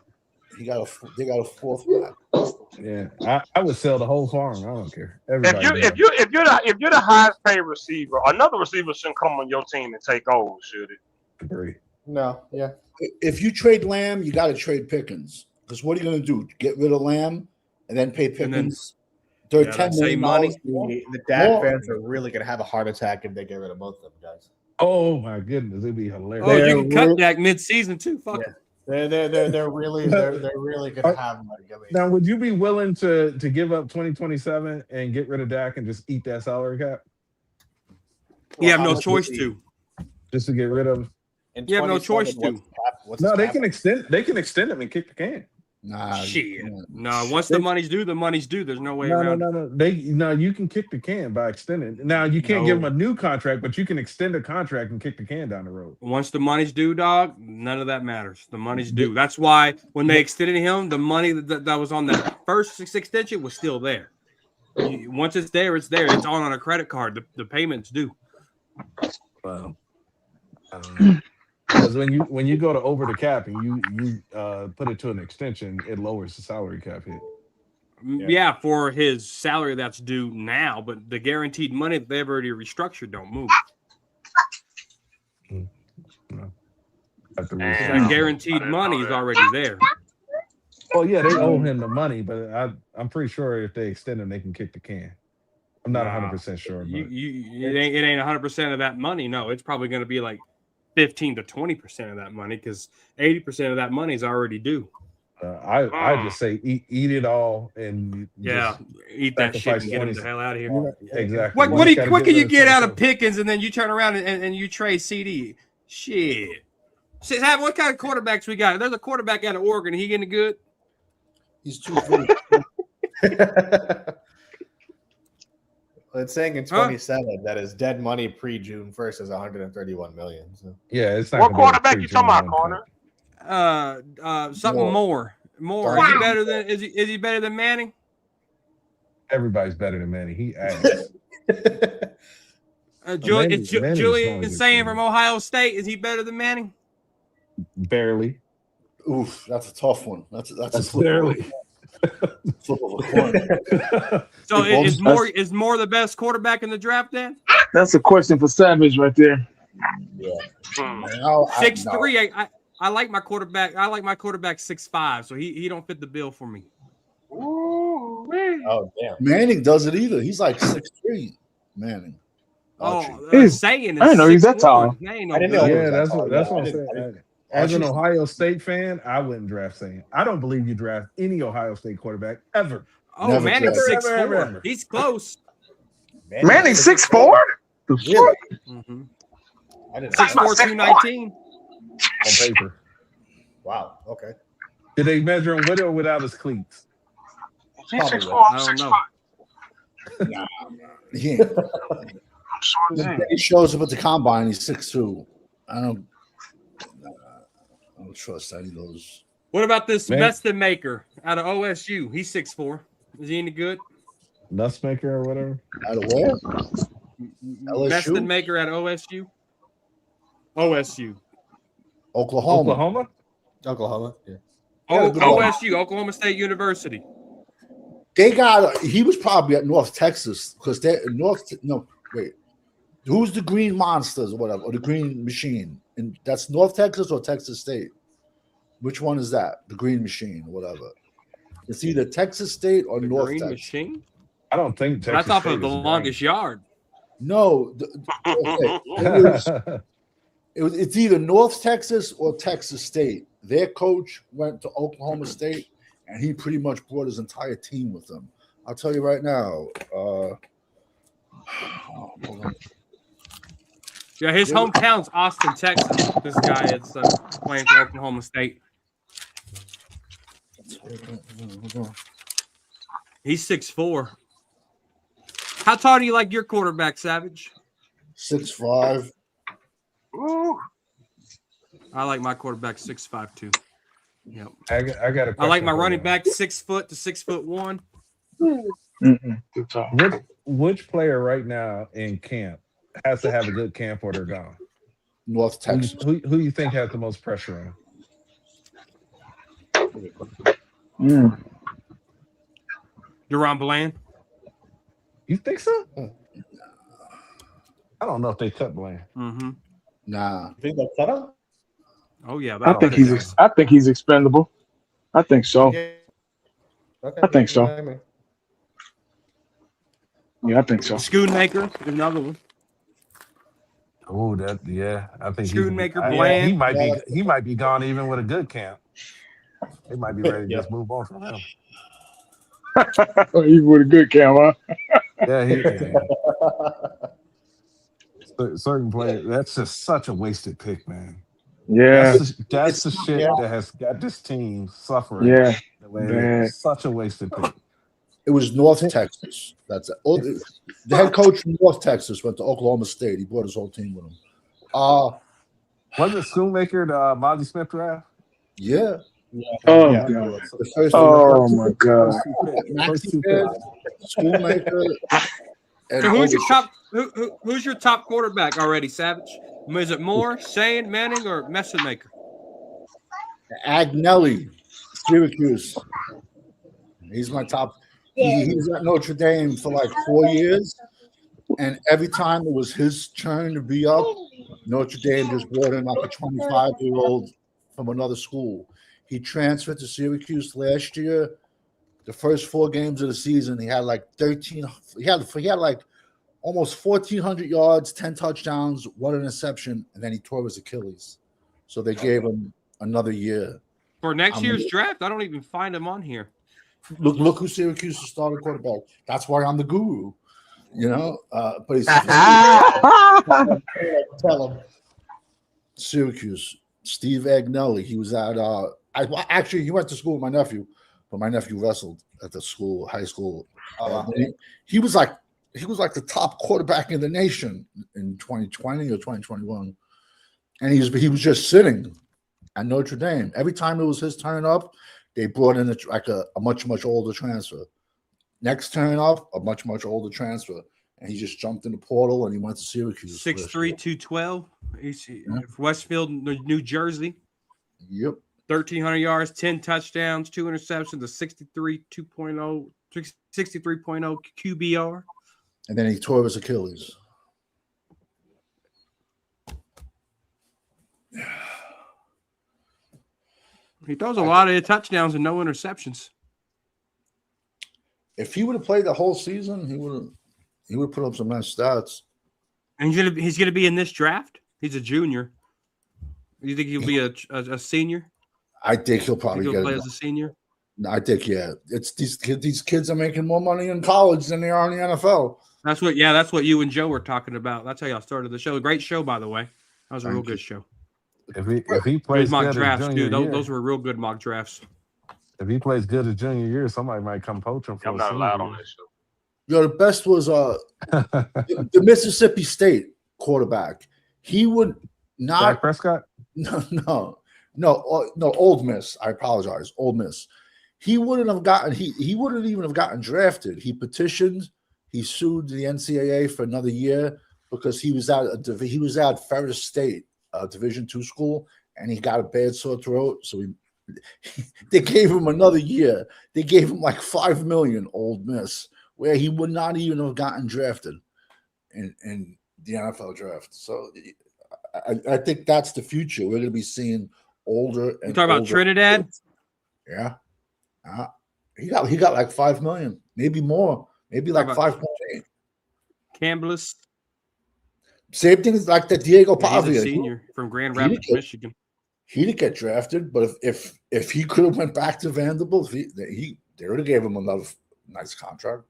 [SPEAKER 2] They got a fourth pack.
[SPEAKER 4] Yeah, I would sell the whole farm. I don't care.
[SPEAKER 1] If
[SPEAKER 4] Everybody
[SPEAKER 1] you're the highest paid receiver, another receiver shouldn't come on your team and take over, should it?
[SPEAKER 4] agree.
[SPEAKER 3] No, yeah.
[SPEAKER 2] If you trade Lamb, you got to trade Pickens. Because what are you going to do? Get rid of Lamb and then pay Pickens? They're
[SPEAKER 5] Yeah,
[SPEAKER 2] $10
[SPEAKER 5] that's
[SPEAKER 2] million.
[SPEAKER 5] money.
[SPEAKER 3] The Dak
[SPEAKER 2] More.
[SPEAKER 3] fans are really gonna have a heart attack if they get rid of both of them guys.
[SPEAKER 4] Oh my goodness, it'd be hilarious.
[SPEAKER 5] Oh, you
[SPEAKER 3] They're
[SPEAKER 5] can cut
[SPEAKER 3] real-
[SPEAKER 5] Dak mid-season too. Fuck it.
[SPEAKER 3] They're really gonna have money. I mean,
[SPEAKER 4] Now, would you be willing to give up 2027 and get rid of Dak and just eat that salary cap
[SPEAKER 5] You have
[SPEAKER 3] how
[SPEAKER 5] no
[SPEAKER 3] much
[SPEAKER 5] choice
[SPEAKER 3] would
[SPEAKER 5] to.
[SPEAKER 4] just to get rid of him?
[SPEAKER 3] in
[SPEAKER 5] You have no choice
[SPEAKER 3] 27,
[SPEAKER 5] to.
[SPEAKER 3] what's
[SPEAKER 4] No,
[SPEAKER 3] his
[SPEAKER 4] they
[SPEAKER 3] cap?
[SPEAKER 4] can extend. They can extend him and kick the can.
[SPEAKER 2] Nah,
[SPEAKER 5] Shit.
[SPEAKER 2] nah.
[SPEAKER 5] No, once the money's due, the money's due. There's no way around it.
[SPEAKER 4] No. You can kick the can by extending. Now you can't give him
[SPEAKER 5] No.
[SPEAKER 4] a new contract, but you can extend a contract and kick the can down the road.
[SPEAKER 5] Once the money's due, dog, none of that matters. The money's due. That's why when they extended him, the money that was on that first extension was still there. Once it's there, it's there. It's on a credit card. The payment's due.
[SPEAKER 4] Well, I don't know. Because when you go to over the cap and you put it to an extension, it lowers the salary cap hit.
[SPEAKER 5] Yeah, for his salary that's due now, but the guaranteed money that they've already restructured don't move.
[SPEAKER 4] No.
[SPEAKER 5] That guaranteed money is already there.
[SPEAKER 4] Well, yeah, they owe him the money, but I'm pretty sure if they extend him, they can kick the can. I'm not 100% sure. But
[SPEAKER 5] It ain't 100% of that money. No, it's probably going to be like 15 to 20% of that money because 80% of that money is already due.
[SPEAKER 4] I just say eat it all and
[SPEAKER 5] eat that shit and get him the hell out of here.
[SPEAKER 4] Exactly.
[SPEAKER 5] What can you get out of Pickens and then you turn around and you trade CD? Shit. What kind of quarterbacks we got? There's a quarterback out of Oregon. He getting good?
[SPEAKER 2] He's too good.
[SPEAKER 3] It's saying in 27 that his dead money pre-June 1st is 131 million. So.
[SPEAKER 4] Yeah, it's not.
[SPEAKER 1] What quarterback you talking about, Corner?
[SPEAKER 5] Something more. Is he better than is he better than Manning?
[SPEAKER 4] Everybody's better than Manning. He asked.
[SPEAKER 5] Julian saying from Ohio State, is he better than Manning?
[SPEAKER 4] Barely.
[SPEAKER 2] Oof, that's a tough one. That's
[SPEAKER 4] barely.
[SPEAKER 5] So is Moore the best quarterback in the draft then?
[SPEAKER 6] That's a question for Savage right there.
[SPEAKER 2] Yeah.
[SPEAKER 5] 6'3". I like my quarterback. I like my quarterback 6'5", so he don't fit the bill for me.
[SPEAKER 2] Oh damn. Manning doesn't either. He's like 6'3". Manning.
[SPEAKER 5] Saying is
[SPEAKER 6] I didn't know he's that tall.
[SPEAKER 5] I didn't know.
[SPEAKER 4] Yeah, that's what I'm saying. As an Ohio State fan, I wouldn't draft Saying. I don't believe you draft any Ohio State quarterback ever.
[SPEAKER 5] Oh, Manning's 6'4". He's close.
[SPEAKER 6] Manning's 6'4".
[SPEAKER 2] Really?
[SPEAKER 5] Mm-hmm. 6'4", 219
[SPEAKER 4] on paper.
[SPEAKER 3] Wow. Okay.
[SPEAKER 4] Did they measure him with or without his cleats?
[SPEAKER 5] I don't know.
[SPEAKER 2] Nah, he shows up at the combine. He's 6'2". I don't trust that he goes.
[SPEAKER 5] What about this Meston-Maker out of OSU? He's 6'4". Is he any good?
[SPEAKER 4] Nussmaker or whatever.
[SPEAKER 2] Out of where?
[SPEAKER 5] Meston-Maker at OSU. OSU.
[SPEAKER 2] Oklahoma.
[SPEAKER 3] Yeah.
[SPEAKER 5] OSU, Oklahoma State University.
[SPEAKER 2] They he was probably at North Texas because they're who's the Green Monsters or whatever, or the Green Machine? And that's North Texas or Texas State? Which one is that? The Green Machine or whatever. It's either Texas State or North
[SPEAKER 5] Green
[SPEAKER 2] Texas.
[SPEAKER 5] Machine?
[SPEAKER 4] I don't think Texas
[SPEAKER 5] that's off
[SPEAKER 4] State
[SPEAKER 5] of the longest yard.
[SPEAKER 2] No. It's either North Texas or Texas State. Their coach went to Oklahoma State, and he pretty much brought his entire team with him. I'll tell you right now. Hold on.
[SPEAKER 5] Yeah, his hometown's Austin, Texas. This guy is playing for Oklahoma State. He's 6'4". How tall do you like your quarterback, Savage?
[SPEAKER 2] 6'5".
[SPEAKER 5] I like my quarterback 6'5" too. Yep.
[SPEAKER 4] I got a.
[SPEAKER 5] I like my running back 6 foot to 6'1".
[SPEAKER 4] Which player right now in camp has to have a good camp or they're gone?
[SPEAKER 2] North Texas.
[SPEAKER 4] Who you think has the most pressure on?
[SPEAKER 5] Deron Bland.
[SPEAKER 4] You think so? I don't know if they cut Bland.
[SPEAKER 5] Mm-hmm.
[SPEAKER 2] Nah.
[SPEAKER 3] You think they'll cut him?
[SPEAKER 5] Oh yeah,
[SPEAKER 6] I think he's expendable. I think so.
[SPEAKER 3] Yeah. Okay.
[SPEAKER 6] I think so. Yeah, I think so.
[SPEAKER 5] Schoonmaker, another one.
[SPEAKER 4] Oh, I think
[SPEAKER 5] Schoonmaker, Bland.
[SPEAKER 4] He might be gone even with a good camp. They might be ready to just move on from him.
[SPEAKER 6] Even with a good camp, huh?
[SPEAKER 4] Yeah, certain players. That's just such a wasted pick, man.
[SPEAKER 6] Yeah,
[SPEAKER 4] That's the shit
[SPEAKER 2] yeah.
[SPEAKER 4] that has got this team suffering.
[SPEAKER 6] yeah,
[SPEAKER 4] The way it
[SPEAKER 6] bad.
[SPEAKER 4] is. Such a wasted pick.
[SPEAKER 2] It was North Texas. That's it. The head coach from North Texas went to Oklahoma State. He brought his whole team with him.
[SPEAKER 4] Wasn't it Schoonmaker the Monty Smith draft?
[SPEAKER 2] Yeah.
[SPEAKER 6] Oh
[SPEAKER 4] Yeah.
[SPEAKER 6] god.
[SPEAKER 2] The first
[SPEAKER 6] Oh my god.
[SPEAKER 4] First two picks.
[SPEAKER 2] Maxi Pad, Schoolmaker, and
[SPEAKER 5] So who's your
[SPEAKER 2] Oglesby.
[SPEAKER 5] top? Who's your top quarterback already, Savage? Is it Moore, Shane, Manning, or Messermaker?
[SPEAKER 2] Agnelli, Syracuse. He's my top. He was at Notre Dame for like 4 years, and every time it was his turn to be up, Notre Dame just brought in like a 25-year-old from another school. He transferred to Syracuse last year. The first 4 games of the season, he had like 13. He had like almost 1,400 yards, 10 touchdowns, 1 interception, and then he tore his Achilles. So they gave him another year.
[SPEAKER 5] For next year's draft, I don't even find him on here.
[SPEAKER 2] Look who Syracuse's starting quarterback. That's why I'm the guru, you know. But he's tell him Syracuse. Steve Agnelli. He was at. Actually, he went to school with my nephew, but my nephew wrestled at the school, high school. He was like the top quarterback in the nation in 2020 or 2021, and he was just sitting at Notre Dame. Every time it was his turn up, they brought in a much older transfer. Next turn up, a much older transfer, and he just jumped in the portal and he went to Syracuse.
[SPEAKER 5] 6'3", 212. He's Westfield, New Jersey.
[SPEAKER 2] Yep.
[SPEAKER 5] 1,300 yards, 10 touchdowns, 2 interceptions, a 63.0 QBR.
[SPEAKER 2] And then he tore his Achilles.
[SPEAKER 5] He throws a lot of touchdowns and no interceptions.
[SPEAKER 2] If he would have played the whole season, he would put up some nice stats.
[SPEAKER 5] And he's gonna be in this draft. He's a junior. You think he'll be a senior?
[SPEAKER 2] I think he'll probably
[SPEAKER 5] he'll
[SPEAKER 2] get
[SPEAKER 5] play
[SPEAKER 2] it.
[SPEAKER 5] as a senior.
[SPEAKER 2] I think it's these kids are making more money in college than they are in the NFL.
[SPEAKER 5] That's what you and Joe were talking about. That's how y'all started the show. Great show, by the way. That was a real good show.
[SPEAKER 4] If he plays
[SPEAKER 5] mock
[SPEAKER 4] good
[SPEAKER 5] drafts,
[SPEAKER 4] junior
[SPEAKER 5] dude.
[SPEAKER 4] year,
[SPEAKER 5] Those were real good mock drafts.
[SPEAKER 4] if he plays good at junior year, somebody might come poach him.
[SPEAKER 1] I'm not allowed on this show.
[SPEAKER 2] Yo, the best was the Mississippi State quarterback. He would not.
[SPEAKER 4] Dak Prescott?
[SPEAKER 2] No, Old Miss. I apologize, Old Miss. He wouldn't have gotten. He wouldn't even have gotten drafted. He petitioned. He sued the NCAA for another year because he was at Ferris State, Division II school, and he got a bad sore throat. So they gave him another year. They gave him like $5 million, Old Miss, where he would not even have gotten drafted in the NFL draft. So I think that's the future. We're going to be seeing older.
[SPEAKER 5] You talking about Trinidad?
[SPEAKER 2] Yeah. He got like $5 million, maybe more, maybe like 5.8.
[SPEAKER 5] Campbell's.
[SPEAKER 2] Same thing like that Diego
[SPEAKER 5] He's a
[SPEAKER 2] Pavia.
[SPEAKER 5] senior from Grand Rapids, Michigan.
[SPEAKER 2] He didn't get drafted, but if he could have went back to Vanderbilt, they would have gave him another nice contract.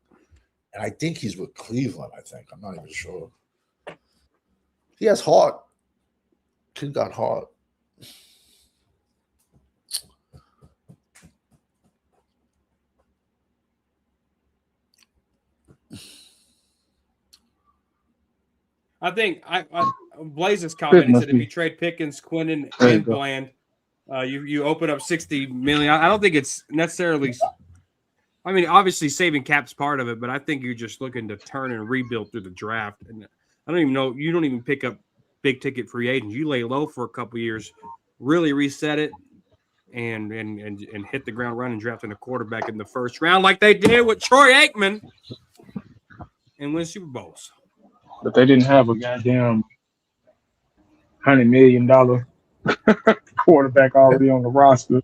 [SPEAKER 2] And I think he's with Cleveland. I'm not even sure. He has heart. Kid got heart.
[SPEAKER 5] I think Blaze's comment said if you trade Pickens, Quinnen, and Bland, you open up $60 million. I don't think it's necessarily. I mean, obviously saving cap's part of it, but I think you're just looking to turn and rebuild through the draft. And I don't even know. You don't even pick up big ticket free agents. You lay low for a couple of years, really reset it, and hit the ground running, drafting a quarterback in the first round like they did with Troy Aikman, and win Super Bowls.
[SPEAKER 6] But they didn't have a goddamn $100 million quarterback already on the roster.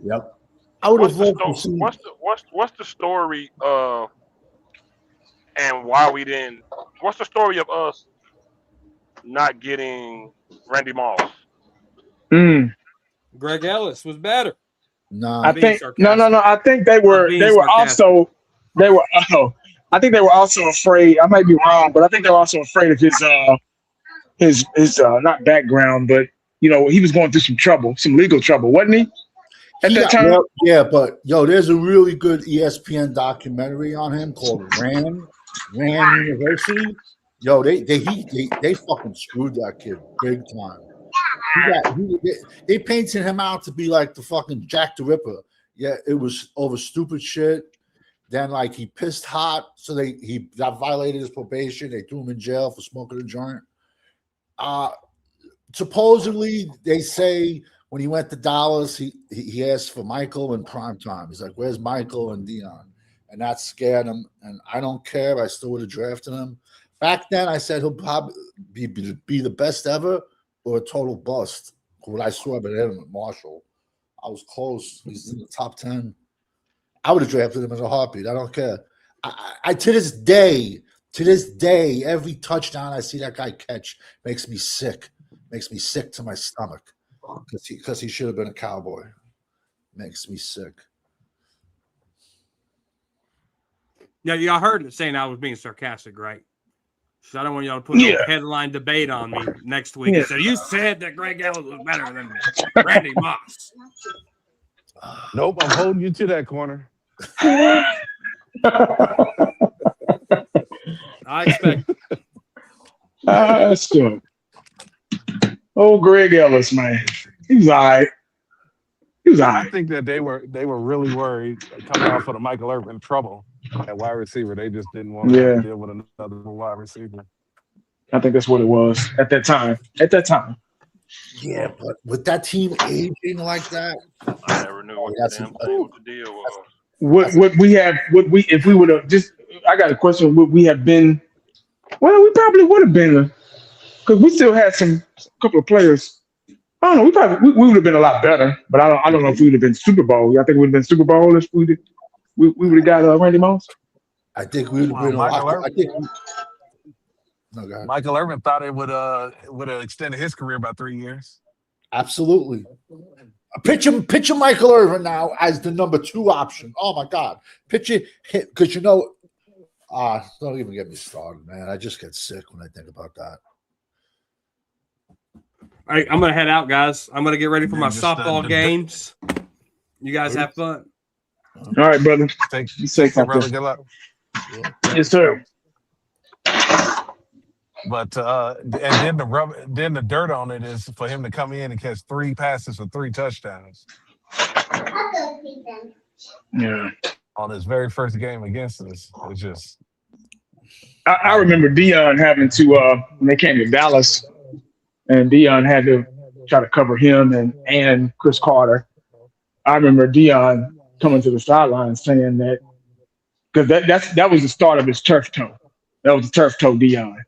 [SPEAKER 2] Yep. I would have loved to see.
[SPEAKER 1] What's the story of and why we didn't? What's the story of us not getting Randy Moss?
[SPEAKER 5] Greg Ellis was better.
[SPEAKER 2] No,
[SPEAKER 6] I think no. I think they were also afraid. I might be wrong, but I think they were also afraid of his not background, but he was going through some trouble, some legal trouble, wasn't he? At that time?
[SPEAKER 2] Well, yeah, but there's a really good ESPN documentary on him called Ran University. They fucking screwed that kid big time. They painted him out to be like the fucking Jack the Ripper. Yeah, it was over stupid shit. Then like he pissed hot, so he got violated his probation. They threw him in jail for smoking a joint. Supposedly they say when he went to Dallas, he asked for Michael in prime time. He's like, "Where's Michael and Dion?" And that scared him. And I don't care. I still would have drafted him. Back then, I said he'll probably be the best ever or a total bust. What I saw about him with Marshall, I was close. He's in the top 10. I would have drafted him in a heartbeat. I don't care. I to this day, every touchdown I see that guy catch makes me sick. Makes me sick to my stomach because he should have been a Cowboy. Makes me sick.
[SPEAKER 5] Yeah, y'all heard it saying I was being sarcastic, right? So I don't want y'all to put a headline debate on me next week.
[SPEAKER 6] Yeah.
[SPEAKER 5] So you said that Greg Ellis was better than Randy Moss.
[SPEAKER 4] Nope, I'm holding you to that corner.
[SPEAKER 5] I expect.
[SPEAKER 6] That's good. Oh, Greg Ellis, man, he was all right.
[SPEAKER 4] I think that they were really worried coming off of the Michael Irvin trouble at wide receiver. They just didn't want to deal with another wide receiver.
[SPEAKER 6] I think that's what it was at that time.
[SPEAKER 2] Yeah, but with that team aging like that,
[SPEAKER 1] I never knew what the deal was.
[SPEAKER 6] If we would have just, I got a question. Would we have been? Well, we probably would have been, because we still had a couple of players. I don't know. We would have been a lot better, but I don't know if we would have been Super Bowl. I think we would have been Super Bowl if we would have got Randy Moss.
[SPEAKER 2] I think we would have been a lot.
[SPEAKER 4] Michael Irvin thought it would have extended his career by 3 years.
[SPEAKER 2] Absolutely. Pitch him Michael Irvin now as the number 2 option. Oh my God. Pitch it because don't even get me started, man. I just get sick when I think about that.
[SPEAKER 5] All right, I'm gonna head out, guys. I'm gonna get ready for my softball games. You guys have fun.
[SPEAKER 6] All right, brother.
[SPEAKER 4] Thanks.
[SPEAKER 6] Be safe,
[SPEAKER 4] brother. Good luck.
[SPEAKER 6] Yes, sir.
[SPEAKER 4] But and then the dirt on it is for him to come in and catch 3 passes for 3 touchdowns.
[SPEAKER 6] Yeah.
[SPEAKER 4] On his very first game against us, it's just.
[SPEAKER 6] I remember Dion having to when they came to Dallas, and Dion had to try to cover him and Chris Carter. I remember Dion coming to the sideline saying that because that was the start of his turf toe. That was the turf toe Dion.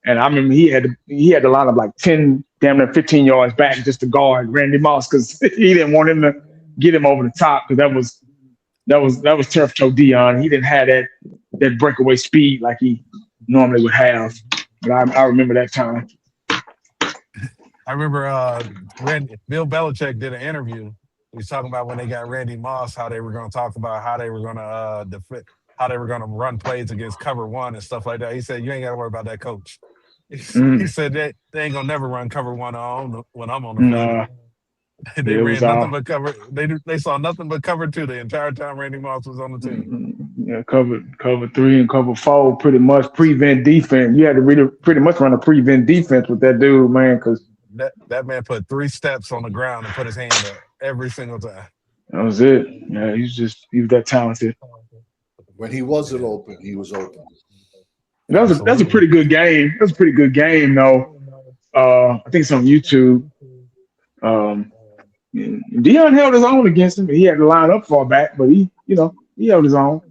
[SPEAKER 6] And I remember he had to line up like 10, damn near 15 yards back just to guard Randy Moss because he didn't want him to get him over the top because that was turf toe Dion. He didn't have that breakaway speed like he normally would have. But I remember that time.
[SPEAKER 4] I remember Bill Belichick did an interview. He was talking about when they got Randy Moss, how they were going to talk about how they were going to defend, how they were going to run plays against cover 1 and stuff like that. He said, "You ain't got to worry about that, coach." He said they ain't gonna never run cover 1 on when I'm on the field. They ran nothing but cover. They saw nothing but cover 2 the entire time Randy Moss was on the team.
[SPEAKER 6] Yeah, cover 3 and cover 4, pretty much prevent defense. You had to really pretty much run a prevent defense with that dude, man, because
[SPEAKER 4] that man put 3 steps on the ground and put his hand up every single time.
[SPEAKER 6] That was it. Yeah, he was that talented.
[SPEAKER 2] When he wasn't open, he was open.
[SPEAKER 6] That's a pretty good game. That's a pretty good game, though. I think it's on YouTube. Dion held his own against him. He had to line up far back, but he held his own.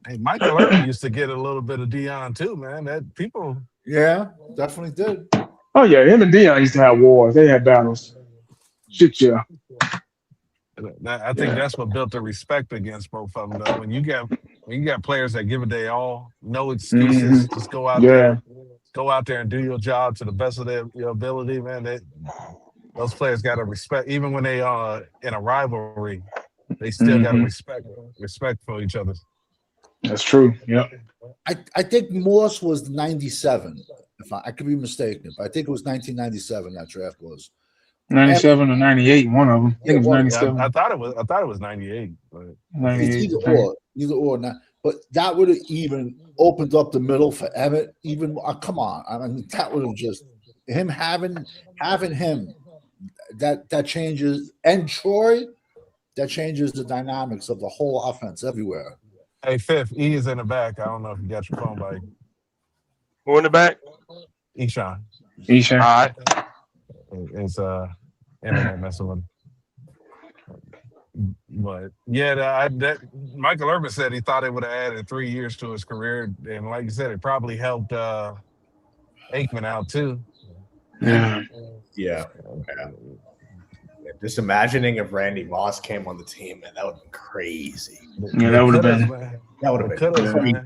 [SPEAKER 4] Hey, Michael Irvin used to get a little bit of Dion too, man. That people.
[SPEAKER 2] Yeah, definitely did.
[SPEAKER 6] Oh yeah, him and Dion used to have wars. They had battles. Shit, yeah.
[SPEAKER 4] I think that's what built the respect against both of them. Though, when you got players that give it their all, no excuses, just go out there and do your job to the best of your ability, man. Those players got to respect, even when they are in a rivalry, they still got to respect for each other.
[SPEAKER 6] That's true. Yeah.
[SPEAKER 2] I think Morse was 97. If I could be mistaken, but I think it was 1997 that draft was.
[SPEAKER 6] 97 or 98, one of them. I think it was
[SPEAKER 2] Yeah,
[SPEAKER 6] 97.
[SPEAKER 4] I thought it was 98, but
[SPEAKER 2] It's
[SPEAKER 6] 98.
[SPEAKER 2] either or. Not, but that would have even opened up the middle for Emmett. Even come on, I mean that would have just him having him that changes, and Troy, that changes the dynamics of the whole offense everywhere.
[SPEAKER 4] hey, Fifth, E is in the back. I don't know if you got your phone by
[SPEAKER 1] Who in the back?
[SPEAKER 4] Eshawn.
[SPEAKER 6] Isha.
[SPEAKER 1] All right.
[SPEAKER 4] It's internet messing with him. But yeah, that Michael Irvin said he thought it would have added 3 years to his career, and like you said, it probably helped Aikman out too.
[SPEAKER 6] Yeah.
[SPEAKER 3] Yeah. Just imagining if Randy Moss came on the team, man, that would have been crazy.
[SPEAKER 6] Yeah, that would have been.
[SPEAKER 3] That would have been
[SPEAKER 6] Yeah.
[SPEAKER 3] crazy.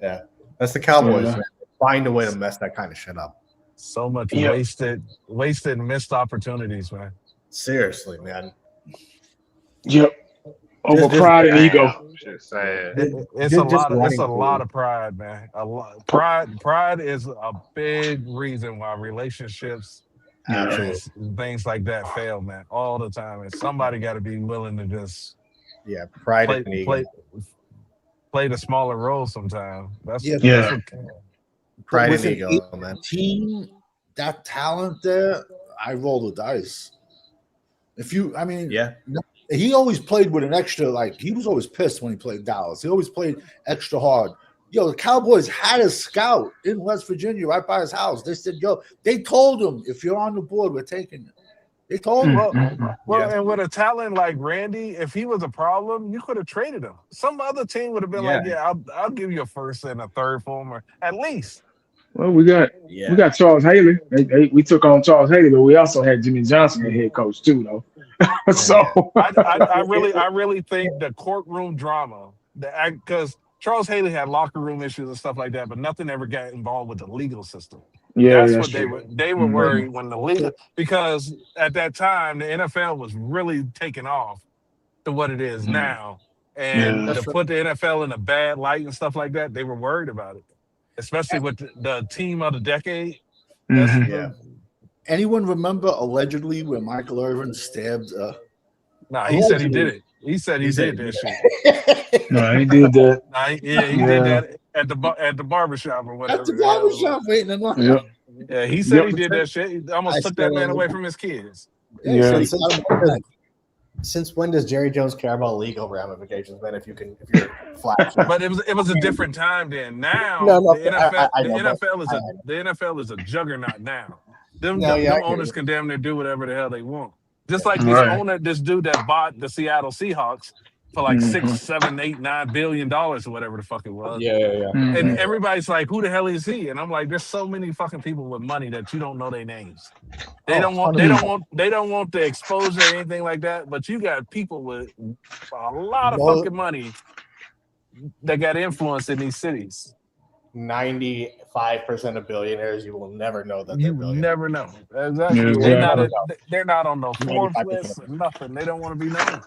[SPEAKER 3] Yeah. That's the Cowboys,
[SPEAKER 6] Yeah.
[SPEAKER 3] man. Find a way to mess that kind of shit up.
[SPEAKER 4] So much
[SPEAKER 6] Yeah.
[SPEAKER 4] wasted missed opportunities, man.
[SPEAKER 3] Seriously, man.
[SPEAKER 6] Yep. Over
[SPEAKER 3] Just-
[SPEAKER 6] pride and ego.
[SPEAKER 1] Shit sad.
[SPEAKER 4] It's
[SPEAKER 3] Just
[SPEAKER 4] a lot
[SPEAKER 3] running
[SPEAKER 4] of pride, man. A lot pride is a big reason why relationships and things like that fail, man, all the time. And somebody got to be willing to just
[SPEAKER 3] Yeah, pride and ego.
[SPEAKER 4] play the smaller role sometimes. That's
[SPEAKER 6] Yeah.
[SPEAKER 3] Pride
[SPEAKER 2] With
[SPEAKER 3] and
[SPEAKER 2] an
[SPEAKER 3] ego, man.
[SPEAKER 2] team, that talent there, I roll the dice.
[SPEAKER 3] Yeah.
[SPEAKER 2] He always played with an extra, like he was always pissed when he played Dallas. He always played extra hard. Yo, the Cowboys had a scout in West Virginia right by his house. They said, yo, they told him, if you're on the board, we're taking you. They told him.
[SPEAKER 4] Well, and with a talent like Randy, if he was a problem, you could have traded him. Some other team would have been like, "Yeah, I'll give you a first and a third for him, or at least."
[SPEAKER 6] Well, we got Charles Haley. We took on Charles Haley, but we also had Jimmy Johnson as head coach too, though. So
[SPEAKER 4] I really think the courtroom drama, because Charles Haley had locker room issues and stuff like that, but nothing ever got involved with the legal system.
[SPEAKER 6] yeah,
[SPEAKER 4] That's what
[SPEAKER 6] true.
[SPEAKER 4] they were worried when the league, because at that time the NFL was really taking off to what it is now, and to put the NFL in a bad light and stuff like that, they were worried about it, especially with the team of the decade.
[SPEAKER 2] Anyone remember allegedly when Michael Irvin stabbed?
[SPEAKER 4] Nah, he said he did it. He said he did that shit.
[SPEAKER 6] No, he did that.
[SPEAKER 4] Nah, he did that at the barbershop or whatever.
[SPEAKER 2] At the barbershop waiting in line.
[SPEAKER 6] Yep.
[SPEAKER 4] Yeah, he said he did that shit. He almost took that man away from his kids.
[SPEAKER 6] Yeah.
[SPEAKER 3] Since when does Jerry Jones care about legal ramifications, man? If you're flash.
[SPEAKER 4] But it was a different time then. Now the NFL is a juggernaut now. Them owners can damn near do whatever the hell they want. Just like this dude that bought the Seattle Seahawks for like $6, $7, $8, $9 billion or whatever the fuck it was.
[SPEAKER 3] Yeah.
[SPEAKER 4] And everybody's like, who the hell is he? And I'm like, there's so many fucking people with money that you don't know their names. They don't want the exposure or anything like that. But you got people with a lot of fucking money that got influence in these cities.
[SPEAKER 3] 95% of billionaires, you will never know that they're billionaires.
[SPEAKER 4] Never know. Exactly. They're not on the Forbes list or nothing. They don't want to be known.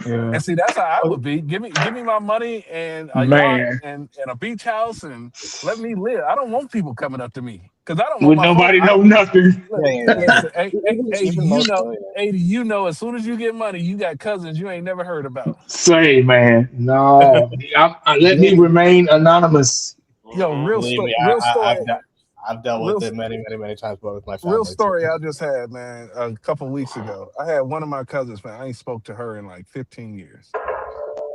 [SPEAKER 4] And see, that's how I would be. Give me my money and a yacht and a beach house and let me live. I don't want people coming up to me because I don't want
[SPEAKER 6] nobody know nothing.
[SPEAKER 4] You know, as soon as you get money, you got cousins you ain't never heard about.
[SPEAKER 6] Say, man, no, let me remain anonymous.
[SPEAKER 4] Yo, real story.
[SPEAKER 3] I've dealt with it many times, but with my family.
[SPEAKER 4] Real story I just had, man, a couple weeks ago. I had one of my cousins, man. I ain't spoke to her in like 15 years.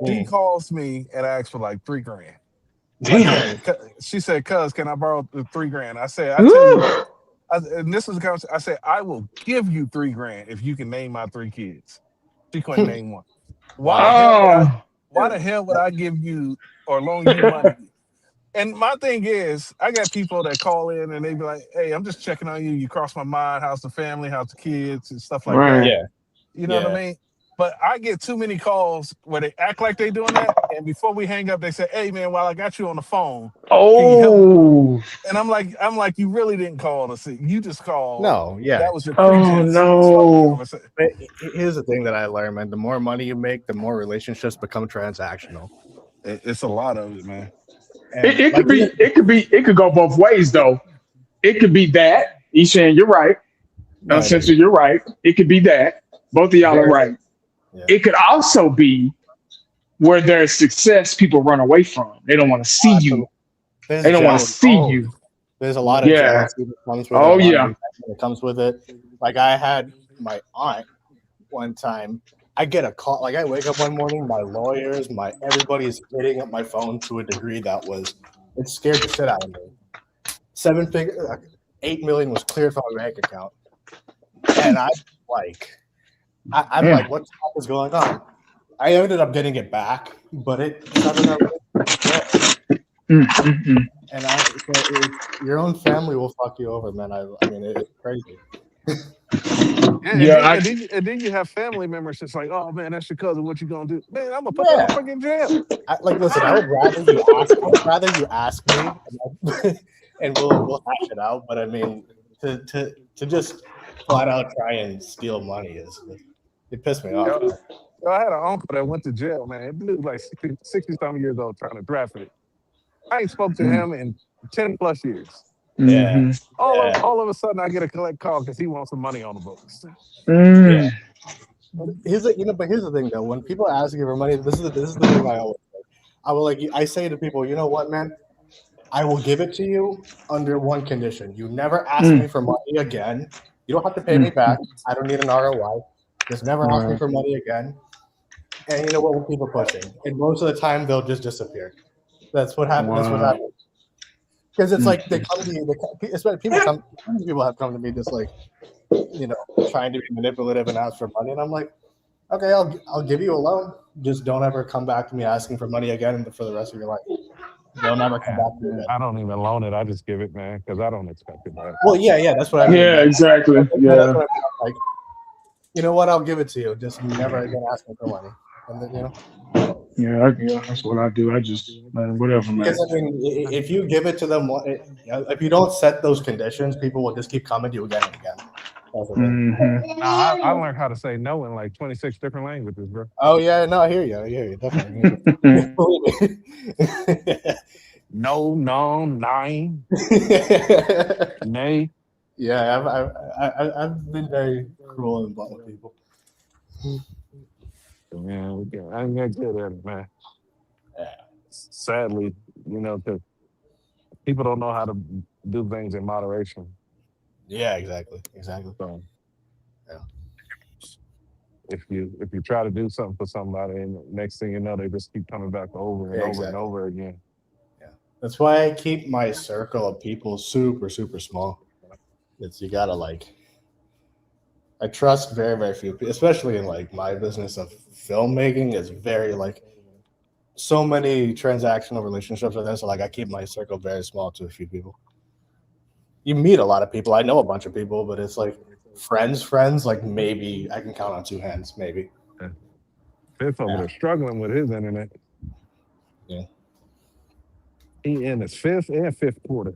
[SPEAKER 4] She calls me and asks for like $3,000.
[SPEAKER 6] Damn.
[SPEAKER 4] She said, "Cuz, can I borrow the $3,000?" I said, "I tell you what." And this was the conversation. I said, "I will give you $3,000 if you can name my 3 kids." She couldn't name one. Why the hell would I give you or loan you money? And my thing is, I got people that call in and they be like, "Hey, I'm just checking on you. You cross my mind. How's the family? How's the kids and stuff like that?"
[SPEAKER 3] Yeah.
[SPEAKER 4] You know what I mean? But I get too many calls where they act like they doing that, and before we hang up, they say, "Hey, man, while I got you on the phone, can you help me?" And I'm like, you really didn't call to see. You just called.
[SPEAKER 3] No, yeah.
[SPEAKER 4] That was your
[SPEAKER 6] pretense. No.
[SPEAKER 3] But here's the thing that I learned, man. The more money you make, the more relationships become transactional.
[SPEAKER 4] It's a lot of it, man.
[SPEAKER 3] And
[SPEAKER 6] It
[SPEAKER 3] like,
[SPEAKER 6] it could go both ways though. It could be that. Ishan, you're right.
[SPEAKER 3] no, it
[SPEAKER 6] Censor,
[SPEAKER 3] is.
[SPEAKER 6] you're right. It could be that. Both of y'all are
[SPEAKER 3] Very,
[SPEAKER 6] right.
[SPEAKER 3] yeah.
[SPEAKER 6] It could also be where there's success, people run away from. They don't want to see you.
[SPEAKER 3] There's
[SPEAKER 6] They don't want to
[SPEAKER 3] jealousy.
[SPEAKER 6] see you.
[SPEAKER 3] There's a lot of
[SPEAKER 6] Yeah.
[SPEAKER 3] jealousy that comes with it. A
[SPEAKER 6] Oh
[SPEAKER 3] lot of
[SPEAKER 6] yeah.
[SPEAKER 3] resentment that comes with it. Like I had my aunt one time. I get a call. Like I wake up one morning, my lawyers, everybody is hitting up my phone to a degree that it scared the shit out of me. 8 million was cleared from my bank account, and I'm like, what the fuck is going on? I ended up getting it back, but and your own family will fuck you over, man. I mean, it's crazy.
[SPEAKER 4] And then you have family members that's like, oh man, that's your cousin. What you gonna do? Man, I'm gonna put that motherfucker in jail.
[SPEAKER 3] Listen, I would rather you ask me, and we'll hash it out. But I mean, to just flat out try and steal money it pissed me off.
[SPEAKER 4] Yo, I had an uncle that went to jail, man. He was like 60-something years old trying to draft it. I ain't spoke to him in 10 plus years.
[SPEAKER 3] Yeah.
[SPEAKER 4] All of a sudden, I get a collect call because he wants some money on the books.
[SPEAKER 3] Yeah. Here's the thing though. When people ask you for money, this is the thing I always say. I say to people, you know what, man? I will give it to you under one condition. You never ask me for money again. You don't have to pay me back. I don't need an ROI. Just never ask me for money again. And you know what? We'll keep it pushing. And most of the time, they'll just disappear. That's what happens. That's what happens. Because it's like they come to you. People have come to me just like, trying to be manipulative and ask for money, and I'm like, okay, I'll give you a loan. Just don't ever come back to me asking for money again for the rest of your life. They'll never come back to me again.
[SPEAKER 4] I don't even loan it. I just give it, man, because I don't expect it back.
[SPEAKER 3] Well, yeah, that's what I mean.
[SPEAKER 6] Yeah, exactly.
[SPEAKER 3] That's
[SPEAKER 6] Yeah.
[SPEAKER 3] what I mean. Like, you know what? I'll give it to you. Just never again ask me for money. And then,
[SPEAKER 6] Yeah, that's what I do. I just, whatever, man.
[SPEAKER 3] Because I mean, if you give it to them, if you don't set those conditions, people will just keep coming to you again and again.
[SPEAKER 4] I learned how to say no in like 26 different languages, bro.
[SPEAKER 3] Oh yeah, no, I hear you, definitely.
[SPEAKER 4] No, nine, nay.
[SPEAKER 3] Yeah, I've been very cruel and blunt with people.
[SPEAKER 4] Man, I'm good at it, man.
[SPEAKER 3] Yeah.
[SPEAKER 4] Sadly, because people don't know how to do things in moderation.
[SPEAKER 3] Yeah, exactly.
[SPEAKER 4] So,
[SPEAKER 3] yeah.
[SPEAKER 4] If you try to do something for somebody, and next thing you know, they just keep coming back over and over and over again.
[SPEAKER 3] Yeah, that's why I keep my circle of people super, super small. You gotta I trust very, very few people, especially in my business of filmmaking. Is very so many transactional relationships with this. So I keep my circle very small to a few people. You meet a lot of people. I know a bunch of people, but it's friends. Maybe I can count on two hands. Maybe.
[SPEAKER 4] Fifth over there struggling with his internet.
[SPEAKER 3] Yeah.
[SPEAKER 4] He in his fifth and fifth quarter.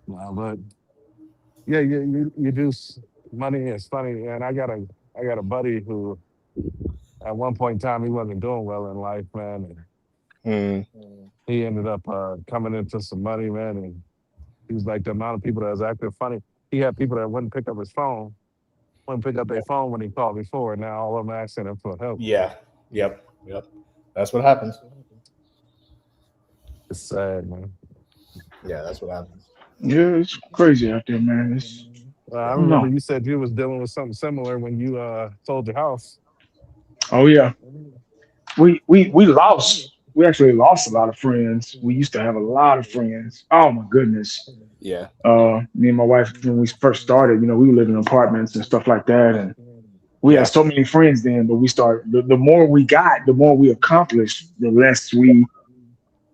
[SPEAKER 4] Wow, but yeah, you do money is funny, and I got a buddy who, at one point in time, he wasn't doing well in life, man, and he ended up coming into some money, man, and he was like the amount of people that was acting funny. He had people that wouldn't pick up his phone, wouldn't pick up their phone when he called before, and now all of them asking him for help.
[SPEAKER 3] Yeah. Yep. That's what happens.
[SPEAKER 4] It's sad, man.
[SPEAKER 3] Yeah, that's what happens.
[SPEAKER 6] Yeah, it's crazy out there, man.
[SPEAKER 4] I remember you said you was dealing with something similar when you sold your house.
[SPEAKER 6] Oh yeah, we lost. We actually lost a lot of friends. We used to have a lot of friends. Oh my goodness.
[SPEAKER 3] Yeah.
[SPEAKER 6] Me and my wife, when we first started, we were living in apartments and stuff like that, and we had so many friends then. But we started. The more we got, the more we accomplished. The less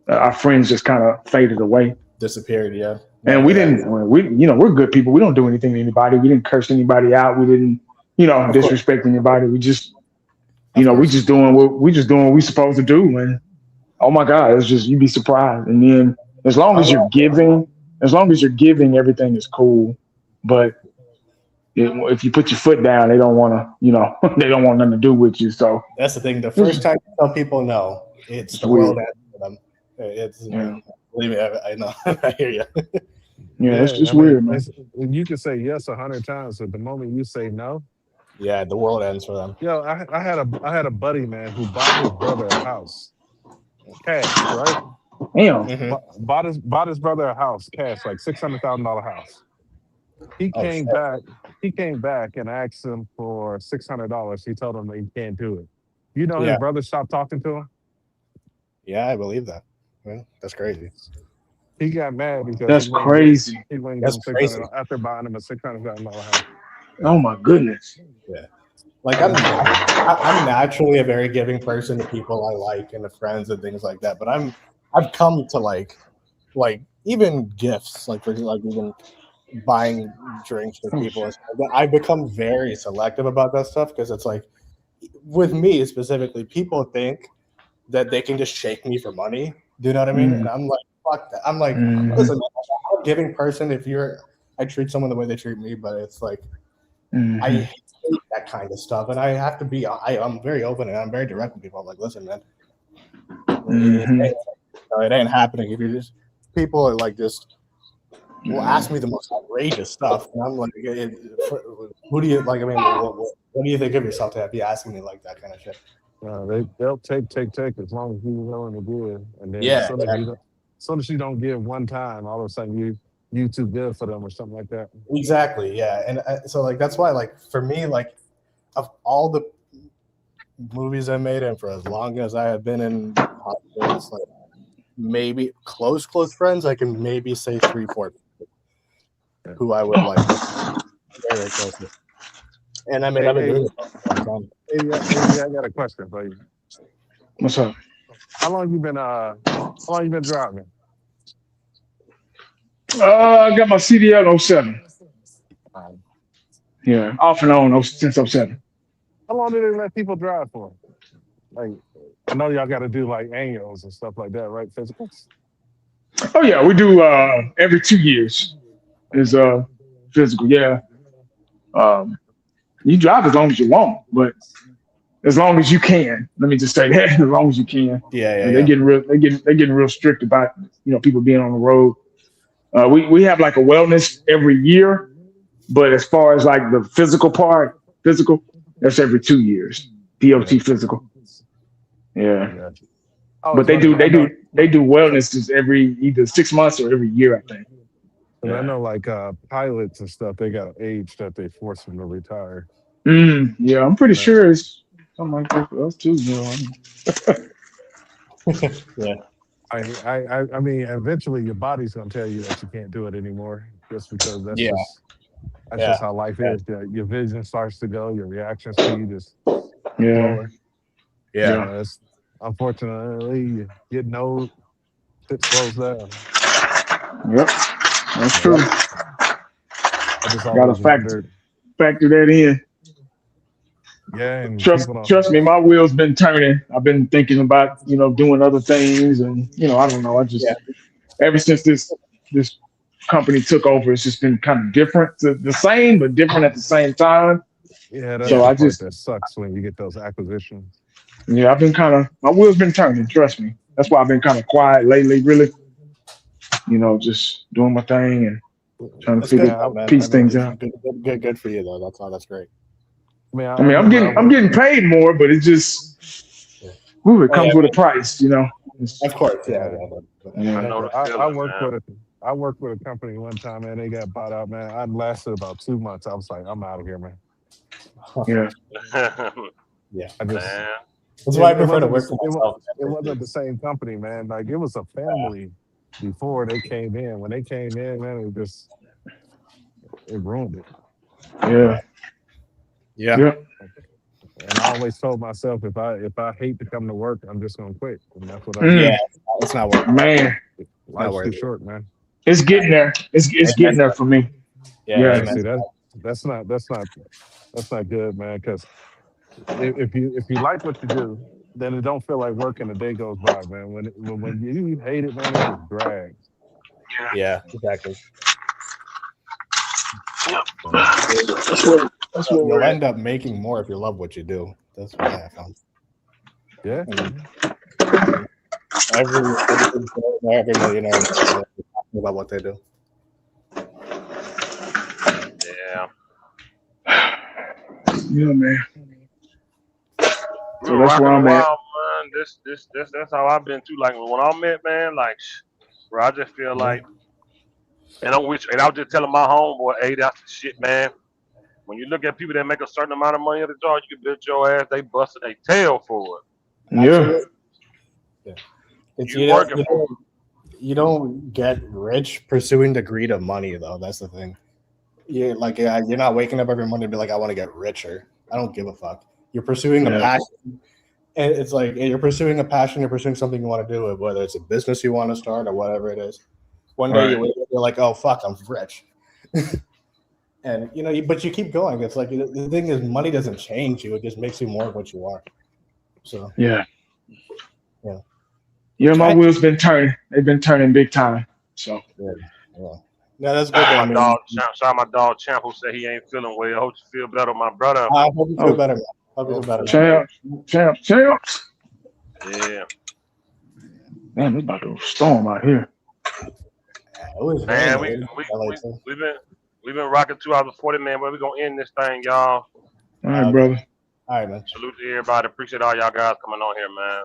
[SPEAKER 6] our friends just kind of faded away.
[SPEAKER 3] Disappeared. Yeah.
[SPEAKER 6] And we didn't. We're good people. We don't do anything to anybody. We didn't curse anybody out. We didn't, disrespect anybody. We just, we just doing what we supposed to do. And oh my God, it's just you'd be surprised. And then as long as you're giving, everything is cool. But if you put your foot down, they don't want to, they don't want nothing to do with you. So
[SPEAKER 3] That's the thing. The first time you tell people no, it's the
[SPEAKER 6] weird.
[SPEAKER 3] world ends for them. It's
[SPEAKER 6] Yeah.
[SPEAKER 3] believe me, I know. I hear you.
[SPEAKER 6] Yeah, it's just
[SPEAKER 4] I mean,
[SPEAKER 6] weird, man.
[SPEAKER 4] you can say yes 100 times, but the moment you say no,
[SPEAKER 3] Yeah, the world ends for them.
[SPEAKER 4] yo, I had a buddy, man, who bought his brother a house, cash, right?
[SPEAKER 6] Damn.
[SPEAKER 3] Mhm.
[SPEAKER 4] Bought his brother a house, cash, like $600,000 house. He
[SPEAKER 3] Oh,
[SPEAKER 4] came
[SPEAKER 3] shit.
[SPEAKER 4] back. He came back and asked him for $600. He told him that he can't do it. You know, his
[SPEAKER 3] Yeah.
[SPEAKER 4] brother stopped talking to him.
[SPEAKER 3] Yeah, I believe that. Well, that's crazy.
[SPEAKER 4] He got mad because
[SPEAKER 6] That's
[SPEAKER 4] he
[SPEAKER 6] crazy.
[SPEAKER 4] wouldn't give
[SPEAKER 3] That's
[SPEAKER 4] him
[SPEAKER 3] crazy.
[SPEAKER 4] $600 after buying him a $600,000 house.
[SPEAKER 6] Oh my goodness.
[SPEAKER 3] Yeah. Like I'm naturally a very giving person to people I like and to friends and things like that. But I've come to like even gifts, like for like even buying drinks for people and stuff like that. I've become very selective about that stuff because it's like with me specifically, people think that they can just shake me for money. Do you know what I mean? And I'm like, fuck that. I'm like, listen, I'm a giving person. I treat someone the way they treat me, but it's like I hate that kind of stuff, and I have to be. I'm very open and I'm very direct with people. I'm like, listen, man, it ain't happening. If you're just people are like just will ask me the most outrageous stuff, and I'm like, who do you like? I mean, what do you think of yourself to be asking me like that kind of shit?
[SPEAKER 4] They'll take as long as you're willing to give, and then
[SPEAKER 3] Yeah,
[SPEAKER 4] as soon as you don't give one time, all of a sudden you too good for them or something like that.
[SPEAKER 3] exactly. Yeah, and so like that's why like for me like of all the movies I made and for as long as I have been in hospitals, like maybe close friends, I can maybe say 3-4 who I would like very, very close with. And I mean I've been doing it for a long time.
[SPEAKER 4] I got a question for you.
[SPEAKER 6] What's up?
[SPEAKER 4] How long you been driving?
[SPEAKER 6] I got my CDL 07. Yeah, off and on since 07.
[SPEAKER 4] How long do they let people drive for? Like, I know y'all got to do like annuals and stuff like that, right? Physicals.
[SPEAKER 6] Oh yeah, we do every 2 years is physical. Yeah. You drive as long as you want, but as long as you can. Let me just say that, as long as you can.
[SPEAKER 3] Yeah.
[SPEAKER 6] They're getting real strict about people being on the road. We have like a wellness every year, but as far as like the physical, that's every 2 years. DOT physical. Yeah. But they do wellness just every either 6 months or every year, I think.
[SPEAKER 4] And I know like pilots and stuff, they got an age that they force them to retire.
[SPEAKER 6] Yeah, I'm pretty sure it's something like that for us too.
[SPEAKER 3] Yeah.
[SPEAKER 4] I mean, eventually your body's gonna tell you that you can't do it anymore, just because that's just how life is. Your vision starts to go, your reaction speed is slower.
[SPEAKER 3] Yeah.
[SPEAKER 4] Unfortunately, you get old, shit slows down.
[SPEAKER 6] Yep, that's true.
[SPEAKER 4] I just
[SPEAKER 6] Gotta
[SPEAKER 4] always wondered.
[SPEAKER 6] Factor that in.
[SPEAKER 4] Yeah, and
[SPEAKER 6] trust me, my wheels been turning. I've been thinking about doing other things, and I don't know. I just ever since this company took over, it's just been kind of different. The same, but different at the same time.
[SPEAKER 4] Yeah, that's
[SPEAKER 6] so
[SPEAKER 4] the
[SPEAKER 6] I
[SPEAKER 4] part
[SPEAKER 6] just
[SPEAKER 4] that sucks when you get those acquisitions.
[SPEAKER 6] I've been my wheels been turning. Trust me. That's why I've been kind of quiet lately. Really, just doing my thing and trying to piece things out.
[SPEAKER 3] Good for you though. That's great.
[SPEAKER 6] I mean, I'm getting paid more, but it just it comes with a price,
[SPEAKER 3] Of course,
[SPEAKER 4] I worked with a company one time, man. They got bought out, man. I lasted about 2 months. I was like, I'm out of here, man.
[SPEAKER 3] Yeah.
[SPEAKER 4] That's
[SPEAKER 3] why I prefer to work for myself.
[SPEAKER 4] It wasn't the same company, man. Like it was a family before they came in. When they came in, man, it ruined it.
[SPEAKER 3] Yeah.
[SPEAKER 4] And I always told myself if I hate to come to work, I'm just gonna quit. And that's what I did.
[SPEAKER 3] Yeah, it's not worth it.
[SPEAKER 6] Man,
[SPEAKER 4] life's too short, man.
[SPEAKER 6] It's getting there. It's getting there for me.
[SPEAKER 4] Yeah. See, that's not good, man. Because if you like what you do, then it don't feel like work and the day goes by, man. When you hate it, man, it just drags.
[SPEAKER 3] Yeah, exactly.
[SPEAKER 6] That's what
[SPEAKER 3] You'll
[SPEAKER 6] we're at.
[SPEAKER 3] end up making more if you love what you do. That's what I found.
[SPEAKER 4] Yeah.
[SPEAKER 3] Every millionaire talking about what they do.
[SPEAKER 1] Yeah.
[SPEAKER 6] Yeah, man.
[SPEAKER 1] We
[SPEAKER 6] So
[SPEAKER 1] were
[SPEAKER 6] that's
[SPEAKER 1] rocking
[SPEAKER 6] where
[SPEAKER 1] a
[SPEAKER 6] I'm at.
[SPEAKER 1] while, man. That's how I've been too. Like when I'm at, man, like, bro, I just feel like, and I was just telling my homeboy, hey, that's the shit, man. When you look at people that make a certain amount of money at the job, you can bet your ass they busted their tail for it.
[SPEAKER 6] Yeah.
[SPEAKER 3] Absolutely. Yeah. It's
[SPEAKER 1] You working for it.
[SPEAKER 3] you don't get rich pursuing the greed of money, though. That's the thing. You're not waking up every Monday and be like, I want to get richer. I don't give a fuck. You're pursuing a
[SPEAKER 6] Yeah.
[SPEAKER 3] passion. And it's like you're pursuing a passion, you're pursuing something you want to do, whether it's a business you want to start or whatever it is. One day
[SPEAKER 6] Right.
[SPEAKER 3] you wake up, you're like, oh fuck, I'm rich. And but you keep going. It's like the thing is, money doesn't change you; it just makes you more of what you are. So
[SPEAKER 6] Yeah.
[SPEAKER 3] Yeah.
[SPEAKER 6] Yeah, my wheels been turning. They've been turning big time. So
[SPEAKER 3] yeah. No, that's good.
[SPEAKER 1] My dog, shout out my dog Champ, who said he ain't feeling well. I hope you feel better, my brother.
[SPEAKER 3] I hope you feel
[SPEAKER 6] Oh.
[SPEAKER 3] better, man. Hope you feel better.
[SPEAKER 6] champs.
[SPEAKER 1] Yeah,
[SPEAKER 6] Man, it's about to storm out here.
[SPEAKER 3] It was
[SPEAKER 1] man,
[SPEAKER 3] raining.
[SPEAKER 1] we've been rocking 2 hours and 40, man. But we gonna end this thing, y'all.
[SPEAKER 6] All right, brother.
[SPEAKER 3] All right, man.
[SPEAKER 1] Salute to everybody. Appreciate all y'all guys coming on here, man.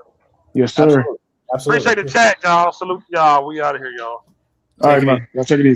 [SPEAKER 6] Yes, sir.
[SPEAKER 3] Absolutely.
[SPEAKER 1] Appreciate the chat, y'all. Salute to y'all. We out of here, y'all.
[SPEAKER 6] All right, man. Y'all take it easy.